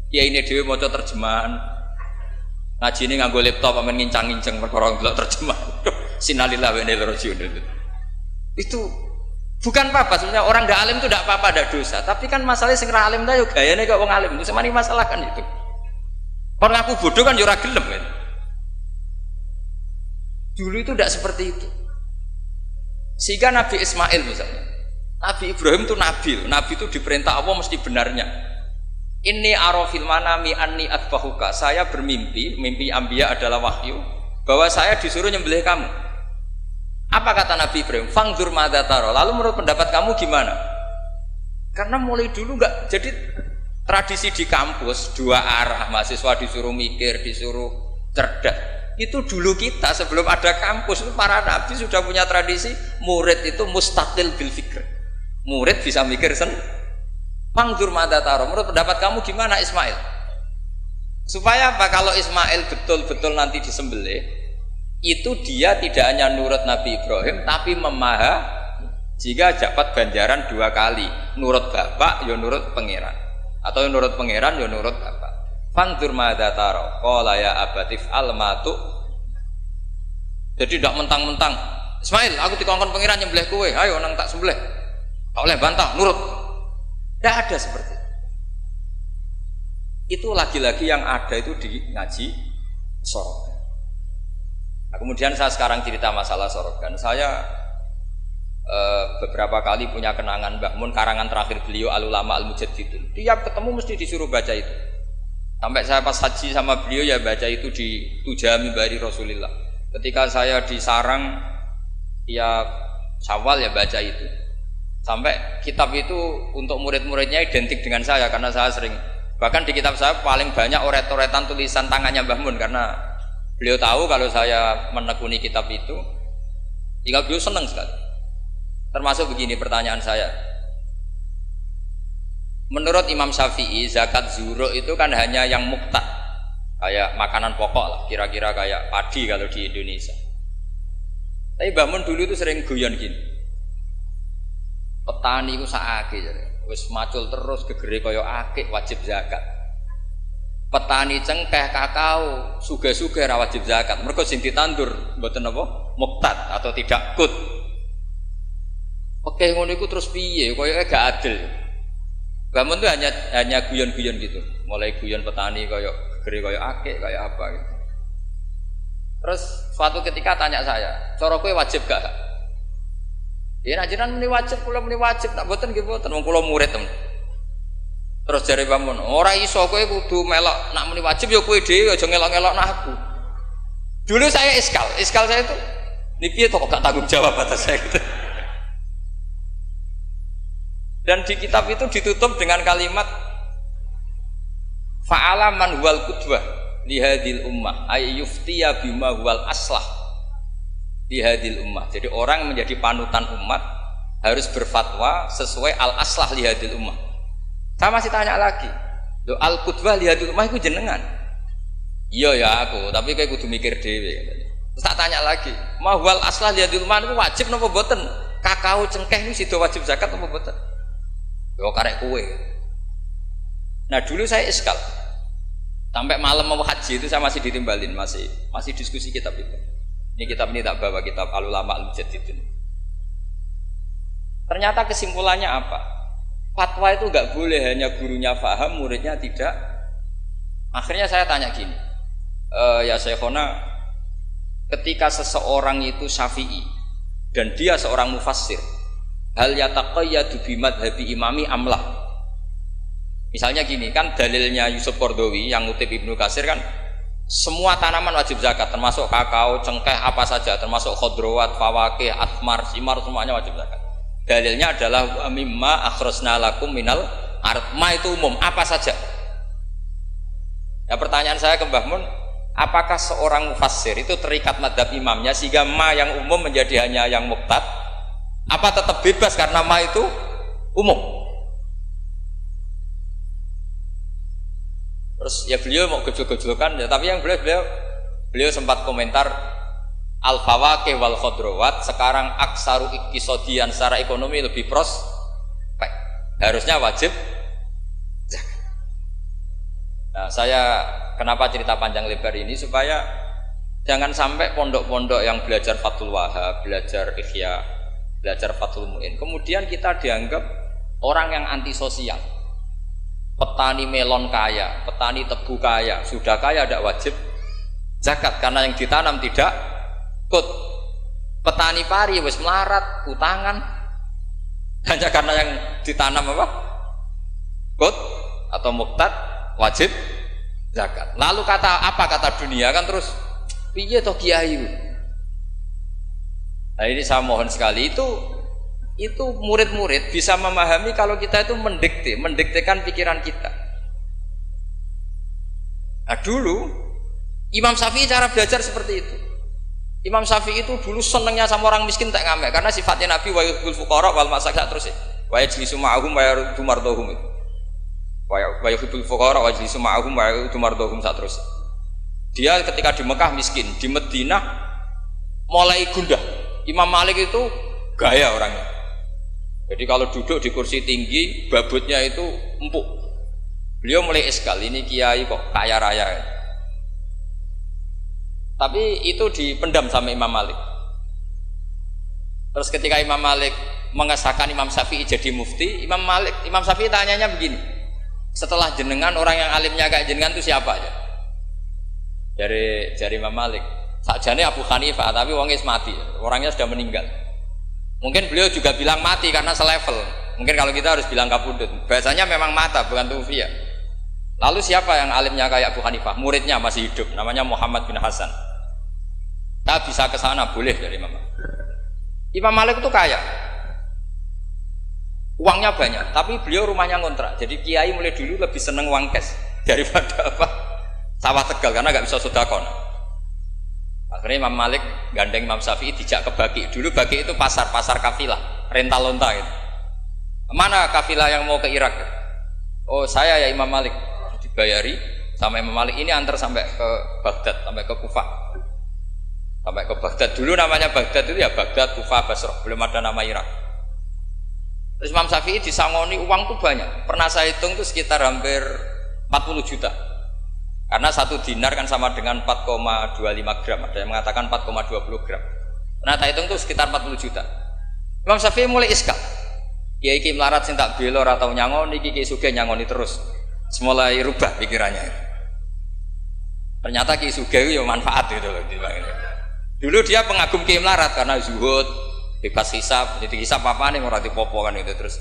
Ya ini dewe maca terjemahan. Ngaji ini nganggo laptop amen ngincang-ngincang perkara ndelok terjemahan. Sinalillah wa inna ilaihi raji'un. Itu bukan apa-apa, sebenarnya orang tidak alim itu tidak apa-apa, tidak dosa. Tapi kan masalahnya sing ra alim ta yo gayane kok wong alim itu semani masalah kan itu. Orang aku bodoh kan yo ora gelem kan. Dulu itu tidak seperti itu. Sehingga Nabi Ismail misalnya, Nabi Ibrahim itu nabi itu diperintah Allah mesti benarnya. Inni arafil manami anni atbahuka. Saya bermimpi, mimpi anbiya adalah wahyu, bahwa saya disuruh nyembelih kamu. Apa kata Nabi Ibrahim? Fangdur madza tara. Lalu menurut pendapat kamu gimana? Karena mulai dulu enggak, jadi tradisi di kampus dua arah, mahasiswa disuruh mikir, disuruh cerdas. Itu dulu kita sebelum ada kampus, para nabi sudah punya tradisi murid itu mustaqil bil fikr. Murid bisa mikir sendiri. Fangdur madza tara. Menurut pendapat kamu gimana Ismail? Supaya apa? Kalau Ismail betul-betul nanti disembelih, itu dia tidak hanya nurut Nabi Ibrahim tapi jika dapat ganjaran 2 kali, nurut bapak ya nurut pangeran, atau nurut pangeran ya nurut bapak. Fanzur madza tara qala ya abatif almatu. Jadi tidak mentang-mentang Ismail aku dikongkon pangeran nyembelih kowe, ayo nang tak sembelih, tak oleh bantah nurut. Tidak ada seperti itu. Lagi-lagi yang ada itu di ngaji sorogan. Nah, kemudian saya sekarang cerita masalah sorogan. Saya beberapa kali punya kenangan Mbah Mun, karangan terakhir beliau Al-Ulama Al-Mujaddidun. Tiap ketemu mesti disuruh baca itu. Sampai saya pas haji sama beliau ya baca itu di Tujami Bari Rasulillah. Ketika saya di Sarang ya Syawal ya baca itu. Sampai kitab itu untuk murid-muridnya identik dengan saya karena saya sering, bahkan di kitab saya paling banyak oret-oretan tulisan tangannya Mbah Mun karena beliau tahu kalau saya menekuni kitab itu, tinggal beliau senang sekali. Termasuk begini pertanyaan saya. Menurut Imam Syafi'i, zakat zuhur itu kan hanya yang muqtad, kayak makanan pokok lah, kira-kira kayak padi kalau di Indonesia. Tapi Mbah Mun dulu itu sering guyon gini. Petani itu saake, wis macul terus gegere kaya akik wajib zakat. Petani cengkeh kakao suge-suge ra wajib zakat. Mergo sing ditandur mboten apa? Muqtad atau tidak kut. Oke, ngono iku terus piye? Koyoke gak adil. Mbah Mun tuh hanya guyon-guyon gitu. Mulai guyon petani kaya gegere kaya akik, kaya apa gitu. Terus suatu ketika tanya saya, "Cara kowe wajib gak?" Ya nek jenengan muni wajib, kula muni wajib, nek mboten nggih mboten, wong kula murid temen. Terus jare Mbah Mun, "Ora iso kowe kudu melok nek muni wajib ya kowe dhewe aja ngelok-ngelokno aku." Dulu saya iskal saya itu niki kok gak tanggung jawab atas saya gitu. Dan di kitab itu ditutup dengan kalimat fa'ala man huwal qudwah li hadhil ummah ay yuftiya bima huwal aslah li hadhil ummah. Jadi orang menjadi panutan umat harus berfatwa sesuai al aslah li hadhil ummah. Saya masih tanya lagi, "Lho al qudwah li hadhil ummah iku jenengan?" "Iya ya aku, tapi kayak kudu mikir dhewe." Terus tak tanya lagi, "Ma huwal aslah li hadhil ummah iku wajib napa mboten? Kakao cengkeh niku sida wajib zakat napa mboten?" Yo karek kue. Nah dulu saya iskal. Sampai malam mau haji itu saya masih ditimbalin, masih diskusi kitab itu. Ini kitab ini tak bawa, kitab Al-Ulama Al-Mujaddidun. Ternyata kesimpulannya apa? Fatwa itu nggak boleh hanya gurunya paham, muridnya tidak. Akhirnya saya tanya gini, ya Syekhona, ketika seseorang itu syafi'i dan dia seorang mufassir, hal yataqayyadu bi madhabi imami amlah. Misalnya gini, kan dalilnya Yusuf Qardawi yang ngutip Ibnu Katsir kan semua tanaman wajib zakat, termasuk kakao, cengkeh, apa saja, termasuk khodrowat, fawakih, athmar, simar, semuanya wajib zakat. Dalilnya adalah mimma akhrajna lakum minal ard. Ma itu umum, apa saja. Ya pertanyaan saya ke Mbah Mun, apakah seorang mufassir itu terikat madhab imamnya sehingga ma yang umum menjadi hanya yang muqtad? Apa tetap bebas karena ma itu umum? Terus ya beliau mau gejol-gejolkan ya, tapi yang beliau sempat komentar al-fawakih wal khodrowat sekarang aksaru iktisodian secara ekonomi lebih prospek, harusnya wajib zakat. Nah saya kenapa cerita panjang lebar ini supaya jangan sampai pondok-pondok yang belajar Fathul Wahab, belajar Ihya, belajar Fathul Mu'in, kemudian kita dianggap orang yang antisosial. Petani melon kaya, petani tebu kaya, sudah kaya tidak wajib zakat karena yang ditanam tidak kut. Petani pari wis melarat, utangan hanya karena yang ditanam apa? Kut atau muqtad wajib zakat. Lalu kata dunia kan terus piye toh kiai? Nah ini saya mohon sekali itu murid-murid bisa memahami kalau kita itu mendiktekan pikiran kita. Nah dulu Imam Syafi'i cara belajar seperti itu. Imam Syafi'i itu dulu senengnya sama orang miskin tak ngamek karena sifatnya Nabi wa yuhibbul fuqara wal masakin terus ya. Wa yajlisu ma'ahum wa yaruddu mardahum. Wa yuhibbul fuqara wa yajlisu ma'ahum wa yaruddu mardahum terus. Dia ketika di Mekah miskin, di Madinah mulai gundah. Imam Malik itu gaya orangnya. Jadi kalau duduk di kursi tinggi, babutnya itu empuk. Beliau mulai iskal, ini kiai kok kaya raya. Tapi itu dipendam sama Imam Malik. Terus ketika Imam Malik mengesahkan Imam Syafi'i jadi mufti, Imam Syafi'i tanyanya begini, setelah jenengan orang yang alimnya kayak jenengan itu siapa aja? Dari Imam Malik, sakjane Abu Hanifah, tapi wongnya mati, orangnya sudah meninggal. Mungkin beliau juga bilang mati karena selevel. Mungkin kalau kita harus bilang kapundut. Bahasanya memang mata, bukan tufiya. Lalu siapa yang alimnya kayak Abu Hanifah? Muridnya masih hidup, namanya Muhammad bin Hasan. Kita bisa ke sana, boleh dari Imam Malik. Imam Malik itu kaya, uangnya banyak, tapi beliau rumahnya ngontrak. Jadi kiai mulai dulu lebih seneng uang cash daripada apa sawah Tegal karena nggak bisa sodakon. Akhirnya Imam Malik gandeng Imam Syafi'i dijak ke Baki. Dulu Baki itu pasar kafilah, rental lonta gitu. Mana kafilah yang mau ke Irak? Oh saya ya Imam Malik, dibayari sama Imam Malik ini antar sampai ke Baghdad, sampai ke Kufah. Sampai ke Baghdad, dulu namanya Baghdad itu ya Baghdad, Kufah, Basrah, belum ada nama Irak. Terus Imam Syafi'i disangoni uang tuh banyak, pernah saya hitung tuh sekitar hampir 40 juta. Karena satu dinar kan sama dengan 4,25 gram, ada yang mengatakan 4,20 gram. Nah, tak hitung tuh sekitar 40 juta. Imam Syafi'i mulai iskal. Kiai Ki melarat sing tak belor atau nyangoni, Kiai Sugih nyangoni terus. Mulai rubah pikirannya. Ternyata Kiai Sugih ya manfaat gitu loh. Dulu dia pengagum Kiai melarat karena zuhud, bebas hisab, jadi hisab apa nih orang dipopo kan gitu terus.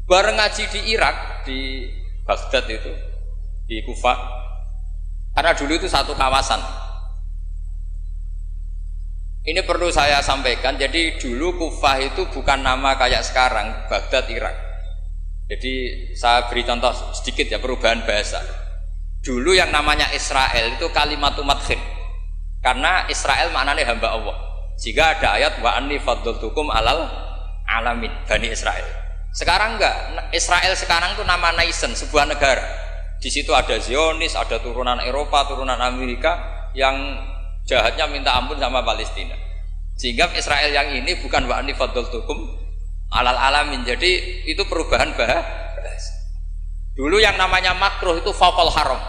Bareng ngaji di Irak, di Baghdad itu, di Kufah. Karena dulu itu satu kawasan. Ini perlu saya sampaikan. Jadi dulu Kufah itu bukan nama kayak sekarang, Baghdad Irak. Jadi saya beri contoh sedikit ya perubahan bahasa. Dulu yang namanya Israel itu kalimatun madkhin. Karena Israel maknanya hamba Allah. Jika ada ayat wa anni faddaltukum alal alamin Bani Israel. Sekarang enggak. Israel sekarang itu nama nation, sebuah negara. Di situ ada Zionis, ada turunan Eropa, turunan Amerika yang jahatnya minta ampun sama Palestina. Sehingga Israel yang ini bukan wa anni faddaltukum alal alamin. Jadi itu perubahan bahasa. Dulu yang namanya makruh itu faqal haram.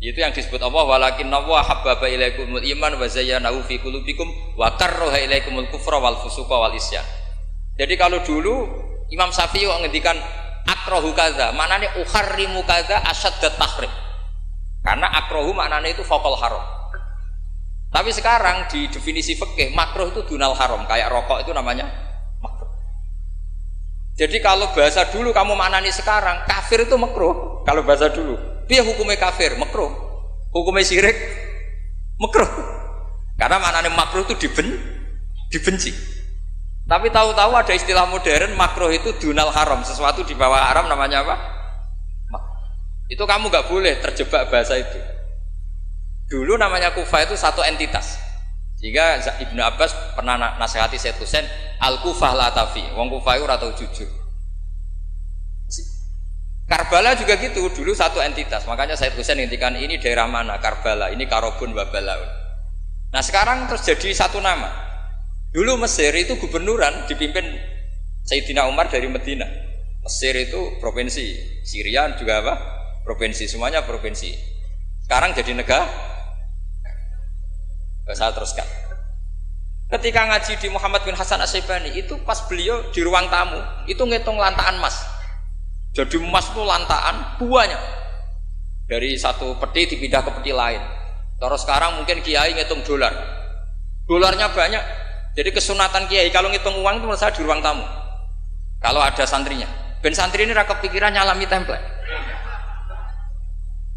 Itu yang disebut Allah walakinna wa habbaba ilaikumul iman wa zayyanahu fi qulubikum wa karraha ilaikumul kufra wal fusuqa wal isyan. Jadi kalau dulu Imam Syafi'i ngendikan akrahu kadza, maknanya uharrimu kadza asyaddat tahrim. Karena akrahu maknanya itu faqal haram. Tapi sekarang di definisi fikih makruh itu dunal haram, kayak rokok itu namanya makruh. Jadi kalau bahasa dulu kamu maknani sekarang, kafir itu makruh. Kalau bahasa dulu, dia hukumnya kafir, makruh. Hukumnya syirik, makruh. Karena maknanya makruh itu dibenci. Tapi tahu-tahu ada istilah modern, makruh itu dunal haram, sesuatu di bawah haram namanya apa? Itu kamu nggak boleh terjebak bahasa itu. Dulu namanya Kufah itu satu entitas. Jika Ibnu Abbas pernah nasihati Said Husain, Al-Kufah la tafi, wong Kufah itu ora tau jujur. Karbala juga gitu, dulu satu entitas. Makanya Said Husain ngintikan ini daerah mana? Karbala, ini Karobun wa Balaun. Nah sekarang terus jadi satu nama. Dulu Mesir itu gubernuran dipimpin Sayyidina Umar dari Medina. Mesir itu provinsi, Syria juga apa? Provinsi, semuanya provinsi. Sekarang jadi negara. Saya teruskan. Ketika ngaji di Muhammad bin Hasan As-Syaibani itu pas beliau di ruang tamu itu ngitung lantaan emas. Jadi emas itu lantaan banyak. Dari satu peti dipindah ke peti lain. Terus sekarang mungkin kiai ngitung dolar. Dolarnya banyak. Jadi kesunatan kiai kalau ngitung uang itu saya di ruang tamu. Kalau ada santrinya, ben santri ini raka pikiran nyalami template.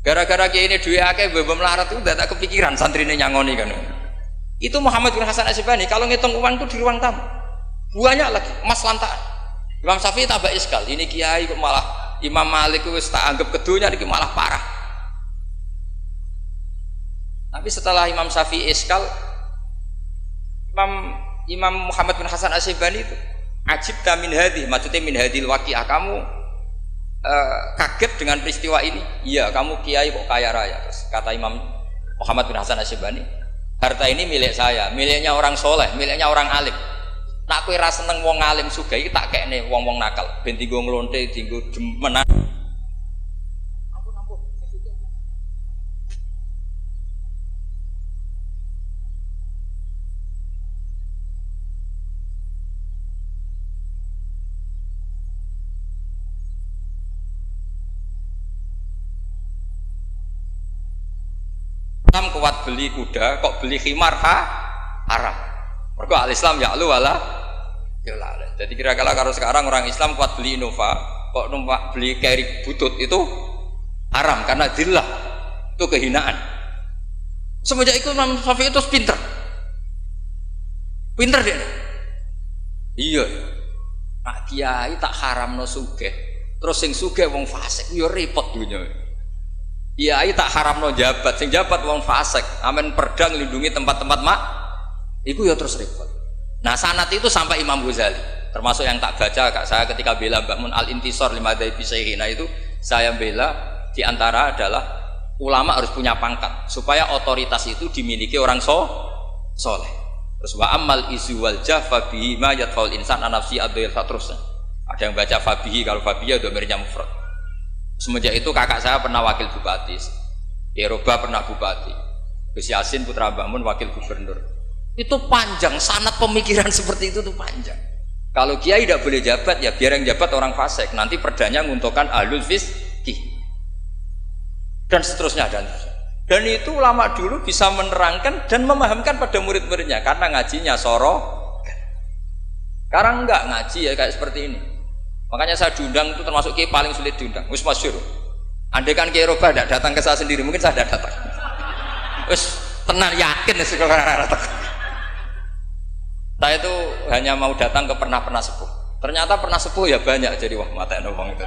Gara-gara kiai ini duit akeh bebem melarat itu udah tak kepikiran santri ini nyangoni kan. Itu Muhammad bin Hasan As-Syaibani kalau ngitung uang itu di ruang tamu. Banyak lagi emas lantaan. Imam Syafi'i tambah iskal. Ini kiai kok malah Imam Malik wis tak anggap kedunya iki malah parah. Tapi setelah Imam Syafi'i iskal, Imam Muhammad bin Hasan As-Syaibani itu ajibta min hadhi, maksudnya min hadhil waqi'ah, kamu kaget dengan peristiwa ini. Iya, kamu kiai kok kaya raya. Terus kata Imam Muhammad bin Hasan As-Syaibani, harta ini milik saya, miliknya orang soleh, miliknya orang alim. Nak kowe ra seneng wong alim sugih iki tak kekne wong-wong nakal, ben dienggo nglonte, dienggo demenan. Kuat beli kuda, kok beli khimar haram. Mergo al-Islam ya'lu wala ya'la. Jadi kira-kira kalau sekarang orang Islam kuat beli Innova, kok numpak beli carry butut itu haram karena dzillah. Itu kehinaan. Semenjak itu Imam Syafi'i itu pinter. Pinter dia. Iya. Nak kiai tak haramno sugih. Terus sing sugih wong fasik yo repot dunya. Kiai tak haramno jabat, sing jabat wong fasik. Amen perda nglindungi tempat-tempat mak. Iku ya terus repot. Nah, sanad itu sampai Imam Ghazali. Termasuk yang tak baca Kak saya ketika bela Mbah Mun Al-Intisar lima dzaibi Syaihina itu saya bela di antara adalah ulama harus punya pangkat supaya otoritas itu dimiliki orang soleh. Terus wa amal izu wal jafa bihi ma yadfaul insan anafsi adil terusnya. Ada yang baca fabihi, kalau fabiya domirnya mufrad. Semenjak itu kakak saya pernah wakil bupati, Eropa pernah bupati, Gus Yasin putra Mbah Mun wakil gubernur. Itu panjang, sanad pemikiran seperti itu tuh panjang. Kalau kiai tidak boleh jabat ya biar yang jabat orang fasik. Nanti perdanya menguntungkan ahlul fiqih dan seterusnya dan seterusnya. Dan itu ulama dulu bisa menerangkan dan memahamkan pada murid-muridnya karena ngajinya soro. Sekarang enggak ngaji ya kayak seperti ini. Makanya saya diundang itu termasuk kiai paling sulit diundang. Wis masyhur. Andai kan kiai Roba tidak datang ke saya sendiri mungkin saya tidak datang. Wis tenang yakin sekolah datang. Saya itu hanya mau datang ke pernah sepuh. Ternyata pernah sepuh ya banyak jadi wah mata wong itu.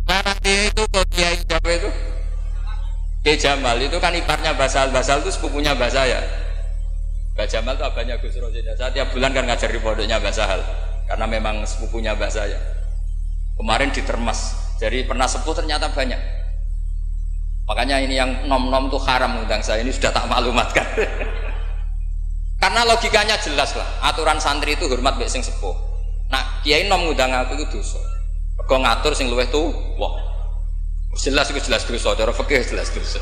Nah nanti itu ke Kiai siapa itu? Kiai Jamal itu kan iparnya Basal itu sepupunya Mbah saya. Mbah Jamal itu abahnya Gus Rosin. Saya tiap bulan kan ngajar di pondoknya Basal karena memang sepupunya Mbah saya. Kemarin di Termas, jadi pernah sepuh ternyata banyak. Makanya ini yang nom-nom tuh haram undang saya ini sudah tak maklumatkan. Karena logikanya jelas lah, aturan santri itu hormat mbek sing sepuh. Nah, kiai nom ngundang aku itu dosa. Mergo ngatur sing luwih tuh, wah. Jelas iku jelas dosa, cara fikih jelas dosa.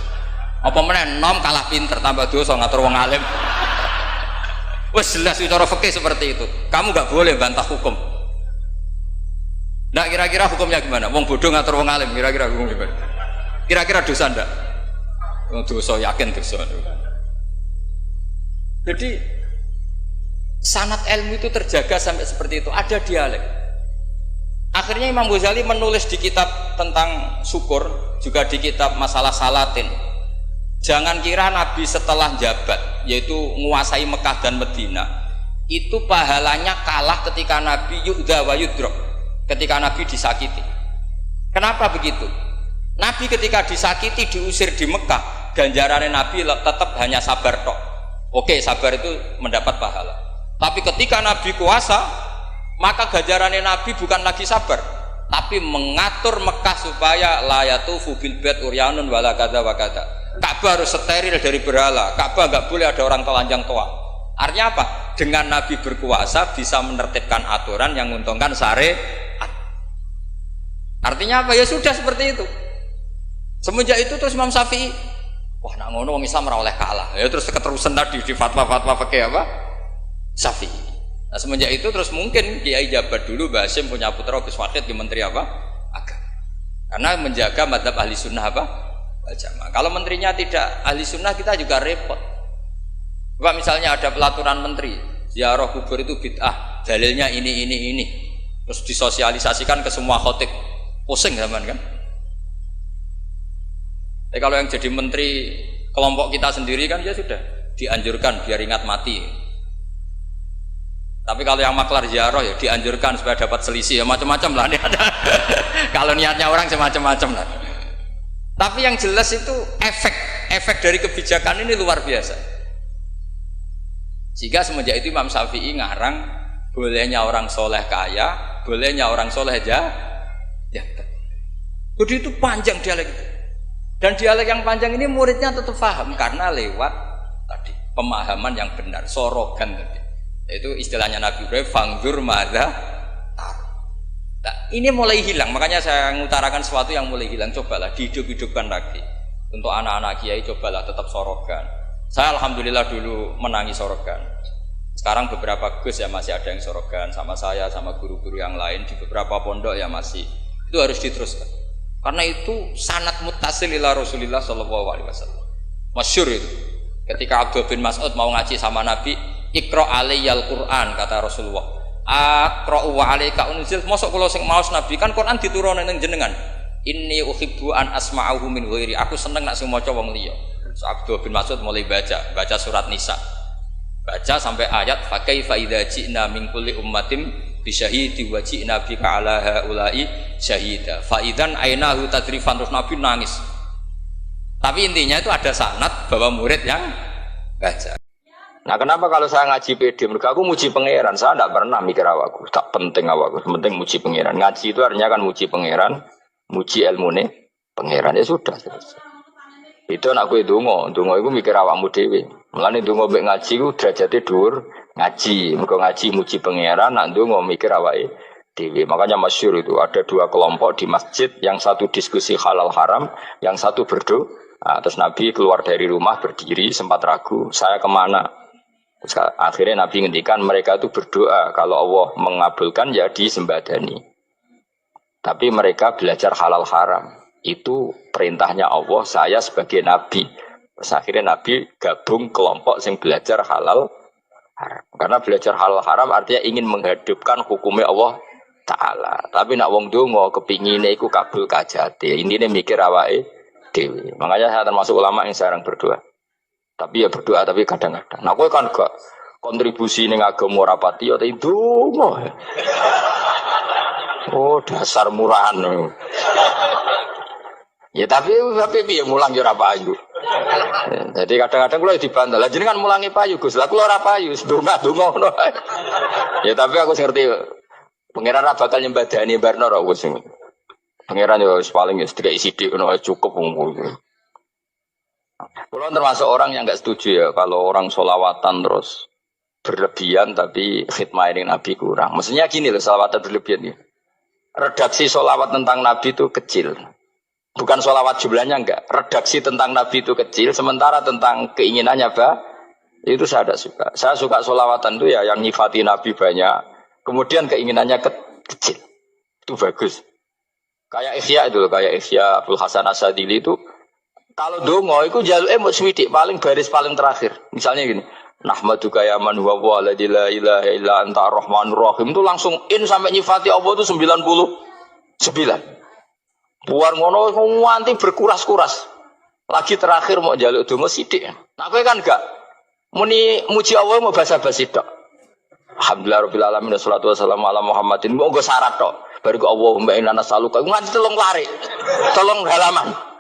Apa meneh nom kalah pinter tambah dosa ngatur wong alim. Wes jelas itu cara fikih seperti itu. Kamu enggak boleh bantah hukum. Nah, kira-kira hukumnya gimana? Wong bodoh ngatur wong alim, kira-kira hukum gimana? Kira-kira dosa ndak? Dosa, yakin dosa. Jadi sanad ilmu itu terjaga sampai seperti itu, ada dialek. Akhirnya Imam Ghazali menulis di kitab tentang syukur, juga di kitab masalah salatin. Jangan kira Nabi setelah jabat, yaitu menguasai Mekah dan Medina, itu pahalanya kalah ketika Nabi yu'dha wa yudrok, ketika Nabi disakiti. Kenapa begitu? Nabi ketika disakiti, diusir di Mekah, ganjarannya Nabi tetap hanya sabar tok. Oke, sabar itu mendapat pahala. Tapi ketika Nabi kuasa, maka ganjarannya Nabi bukan lagi sabar, tapi mengatur Mekah supaya la yatufu bil bait uryanun wala kadza wa kadza. Ka'bah harus steril dari berhala. Ka'bah enggak boleh ada orang telanjang toa. Artinya apa? Dengan Nabi berkuasa bisa menertibkan aturan yang menguntungkan syariat. Artinya apa? Ya sudah seperti itu. Semenjak itu terus Imam Syafi'i, wah nak ngono wong Islam ora oleh kalah. Ya terus keterusan tadi di fatwa-fatwa fikih apa? Syafi'i. Nah semenjak itu terus mungkin Kiai jabat dulu Mbah Hasyim punya putra Gus Wahid di menteri apa? Agama. Karena menjaga madzhab ahli sunnah apa? Jamaah. Kalau menterinya tidak ahli sunnah kita juga repot. Coba misalnya ada pelaturan menteri, ziarah kubur itu bid'ah, dalilnya ini. Terus disosialisasikan ke semua khotib. Pusing zaman kan? Tapi kalau yang jadi menteri kelompok kita sendiri kan ya sudah dianjurkan biar ingat mati. Tapi kalau yang maklar ziarah ya dianjurkan supaya dapat selisih ya macam-macam lah. Kalau niatnya orang semacam-macam lah. Tapi yang jelas itu efek dari kebijakan ini luar biasa. Sehingga semenjak itu Imam Syafi'i ngarang bolehnya orang soleh kaya, bolehnya orang soleh ya. Jadi itu panjang dialek itu. Dan dialek yang panjang ini muridnya tetap paham karena lewat tadi pemahaman yang benar, sorogan tadi. Itu istilahnya Nabi Ibrahim, fangdur madza tar. Nah, ini mulai hilang, makanya saya mengutarakan sesuatu yang mulai hilang. Cobalah dihidup-hidupkan lagi. Untuk anak-anak kiai cobalah tetap sorogan. Saya alhamdulillah dulu menangi sorogan. Sekarang beberapa gus ya masih ada yang sorogan sama saya, sama guru-guru yang lain di beberapa pondok ya masih. Itu harus diteruskan. Karena itu sanad muttasil ila Rasulillah sallallahu alaihi wasallam. Masyhur itu. Ketika Abdul bin Mas'ud mau ngaji sama Nabi, Iqra alayyal Qur'an, kata Rasulullah. Aqra wa alaika unzil. Mosok kula sing maos Nabi, kan Quran diturunke ning jenengan. Inni uhibbu an asma'ahu min ghairi. Aku seneng nak sing maca wong liya. So, Abdul bin Mas'ud mulai baca surat Nisa. Baca sampai ayat fa kaifa idza ji'na min kulli ummatin bisyahidi wa ji'na bika ala haula'i syahida. Fa idzan ainahu tadrifan, terus Nabi nangis. Tapi intinya itu ada sanad bahwa murid yang baca. Nah, kenapa kalau saya ngaji PD? Mereka aku muji pangeran, saya tidak pernah mikir awakku, tak penting awakku, penting muji pangeran. Ngaji itu artinya kan muji pangeran, muji ilmune pangeran, ya sudah selesai. Itu anakku itu dongo itu mikir awakmu dewe. Mulane dongo mbek ngaji ku derajate dhuwur ngaji, mergo ngaji muji pangeran, nak dongo mikir awake dewe. Makanya masyhur itu ada dua kelompok di masjid, yang satu diskusi halal haram, yang satu berdoa. Nah, terus Nabi keluar dari rumah berdiri, sempat ragu, saya kemana? Terus akhirnya Nabi ngendikan mereka itu berdoa kalau Allah mengabulkan ya disembadani. Tapi mereka belajar halal haram. Itu perintahnya Allah, saya sebagai Nabi. Terus akhirnya Nabi gabung kelompok yang belajar halal haram. Karena belajar halal haram artinya ingin menghidupkan hukumnya Allah Ta'ala. Tapi nak wong dongo kepingine iku kabul kajate. Intine mikir awake dhewe. Makanya saya termasuk ulama yang jarang berdoa. Tapi ya berdoa, tapi kadang-kadang. Nah, kowe kan gak kontribusi ning agama ora pati ya ndonga. Oh, dasar murahan. Ya tapi piye mulang ya ora payu. Jadi kadang-kadang kula dibantah. Lah jenengan mulangi payu, Gus. Lah kula ora payu, ndonga-ndonga ngono. Ya tapi aku ngerti pangeran ora bakal nyembadani barno ora wis. Pangeran ya paling ya sedikit sithik ngono cukup wong. Kalau termasuk orang yang nggak setuju ya kalau orang sholawatan terus berlebihan tapi khidmah ini Nabi kurang. Maksudnya gini loh, sholawatan berlebihan ya. Redaksi sholawat tentang Nabi itu kecil. Bukan sholawat jumlahnya enggak. Redaksi tentang Nabi itu kecil. Sementara tentang keinginannya itu saya tidak suka. Saya suka sholawatan itu ya yang nyifati Nabi banyak. Kemudian keinginannya kecil. Itu bagus. Kayak Ihya itu loh. Kayak Ihya Abdul Hasan Asadili itu. Kalau dongo itu jaluke mau swidik paling baris paling terakhir. Misalnya gini, nahmaduka ya man huwa la ilaha illa anta arrahmanur rahim itu langsung in sampai nyifati Allah itu 99. Buar ngono nganti berkuras-kuras. Lagi terakhir mau jaluk dongo sithik. Nah kowe kan enggak muni muji Allah mau basa-basi tok. Alhamdulillahirabbil alamin wassalatu wassalamu ala Muhammadin. Monggo syarat tok. Baru Allahumma inna nas'aluka nganti telung lari. Telung halaman.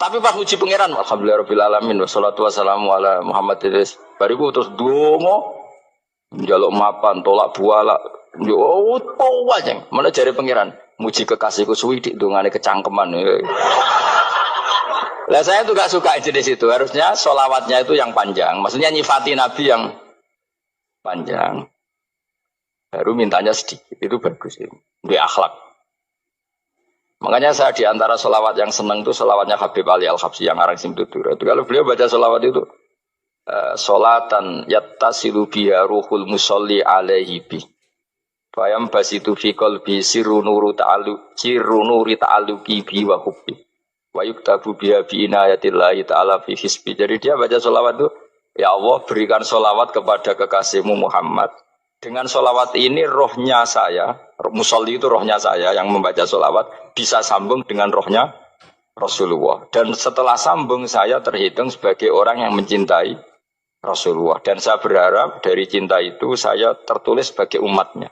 Tapi pas uji pangeran, alhamdulillahirabbil alamin wassalatu wassalamu ala Muhammadin. Bariku terus dongo njaluk mapan, tolak buala. Yo wajeng. Mana jare pangeran? Muji kekasihku suwi dik dongane kecangkeman. Lah saya tuh gak suka jenis itu. Harusnya sholawatnya itu yang panjang. Maksudnya nyifati Nabi yang panjang. Baru mintanya sedikit. Itu bagus ini. Dia akhlak. Makanya saya di antara sholawat yang senang itu sholawatnya Habib Ali Al-Habsyi yang arang Simtutur. Itu kalau beliau baca sholawat itu sholatan yattasilu biha ruhul musolli alaihi bi. Fayam basitu fi qalbi sirru nuri ta'alluqi bi wa hubbi. Wa yuktabu biha bi inayatillahi ta'ala fi hisbi. Jadi dia baca sholawat itu, ya Allah berikan sholawat kepada kekasihmu Muhammad. Dengan sholawat ini rohnya saya, musolli itu rohnya saya yang membaca sholawat, bisa sambung dengan rohnya Rasulullah. Dan setelah sambung saya terhitung sebagai orang yang mencintai Rasulullah. Dan saya berharap dari cinta itu saya tertulis sebagai umatnya.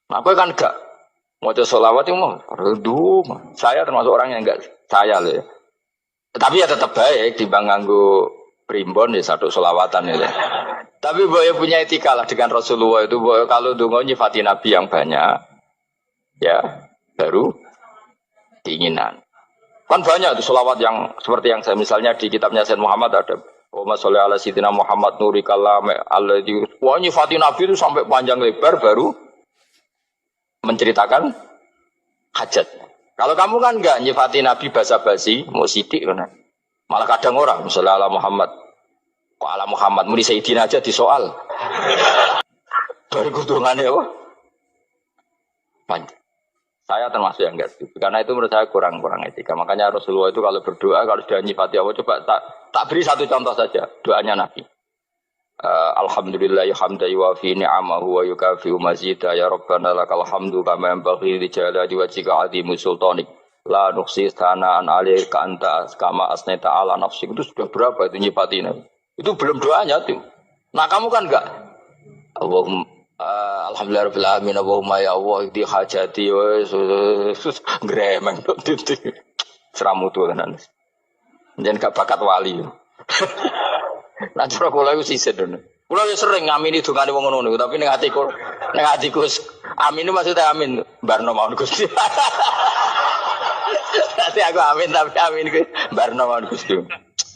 Nah, aku kan enggak mau sholawat itu mau saya termasuk orang yang enggak saya loh ya. Tapi ya tetap baik dibanding nganggo primbon ya satu sholawatan ya. Tapi boleh punya etika lah dengan Rasulullah itu. Boleh kalau dongo nyifati Nabi yang banyak, ya baru keinginan. Kan banyak itu sholawat yang seperti yang saya misalnya di kitabnya Sayyid Muhammad ada. Allahumma sholli ala sayyidina Muhammad nuri kalam alladzi. Wah nyifati Nabi itu sampai panjang lebar baru menceritakan hajat. Kalau kamu kan enggak nyifati Nabi basa-basi, mau sidik kan. Malah kadang orang misalnya ala Muhammad. Kok ala Muhammad muni Sayyidina aja disoal. Baru kudungannya apa? Panjang. Saya termasuk yang enggak setuju. Karena itu menurut saya kurang etika. Makanya Rasulullah itu kalau berdoa, kalau sudah nyifati Allah, coba tak beri satu contoh saja. Doanya Nabi. Alhamdulillah hamda yuwafi ni'amahu wa yukafi'u mazida ya Rabbana lakal hamdu kama yanbaghi li jalali wajhika 'azimi sultanik la nuqsi thana'an 'alaika anta kama asnaita 'ala nafsik. Itu sudah berapa itu nyifatin? Itu belum doanya tuh. Nah, kamu kan enggak Allahumma alhamdulillah rabbil alamin Allahumma ya Allah di hajati wes gremeng tok titik. Seramutu tenan. Jangan gak bakat wali. Nah, cara kula iku sisih dene. Kula wis sering ngamini dongane wong ngono niku, tapi ning atiku amin itu maksudnya amin barno mawon Gusti. Nanti aku amin tapi amin ku barno mawon Gusti.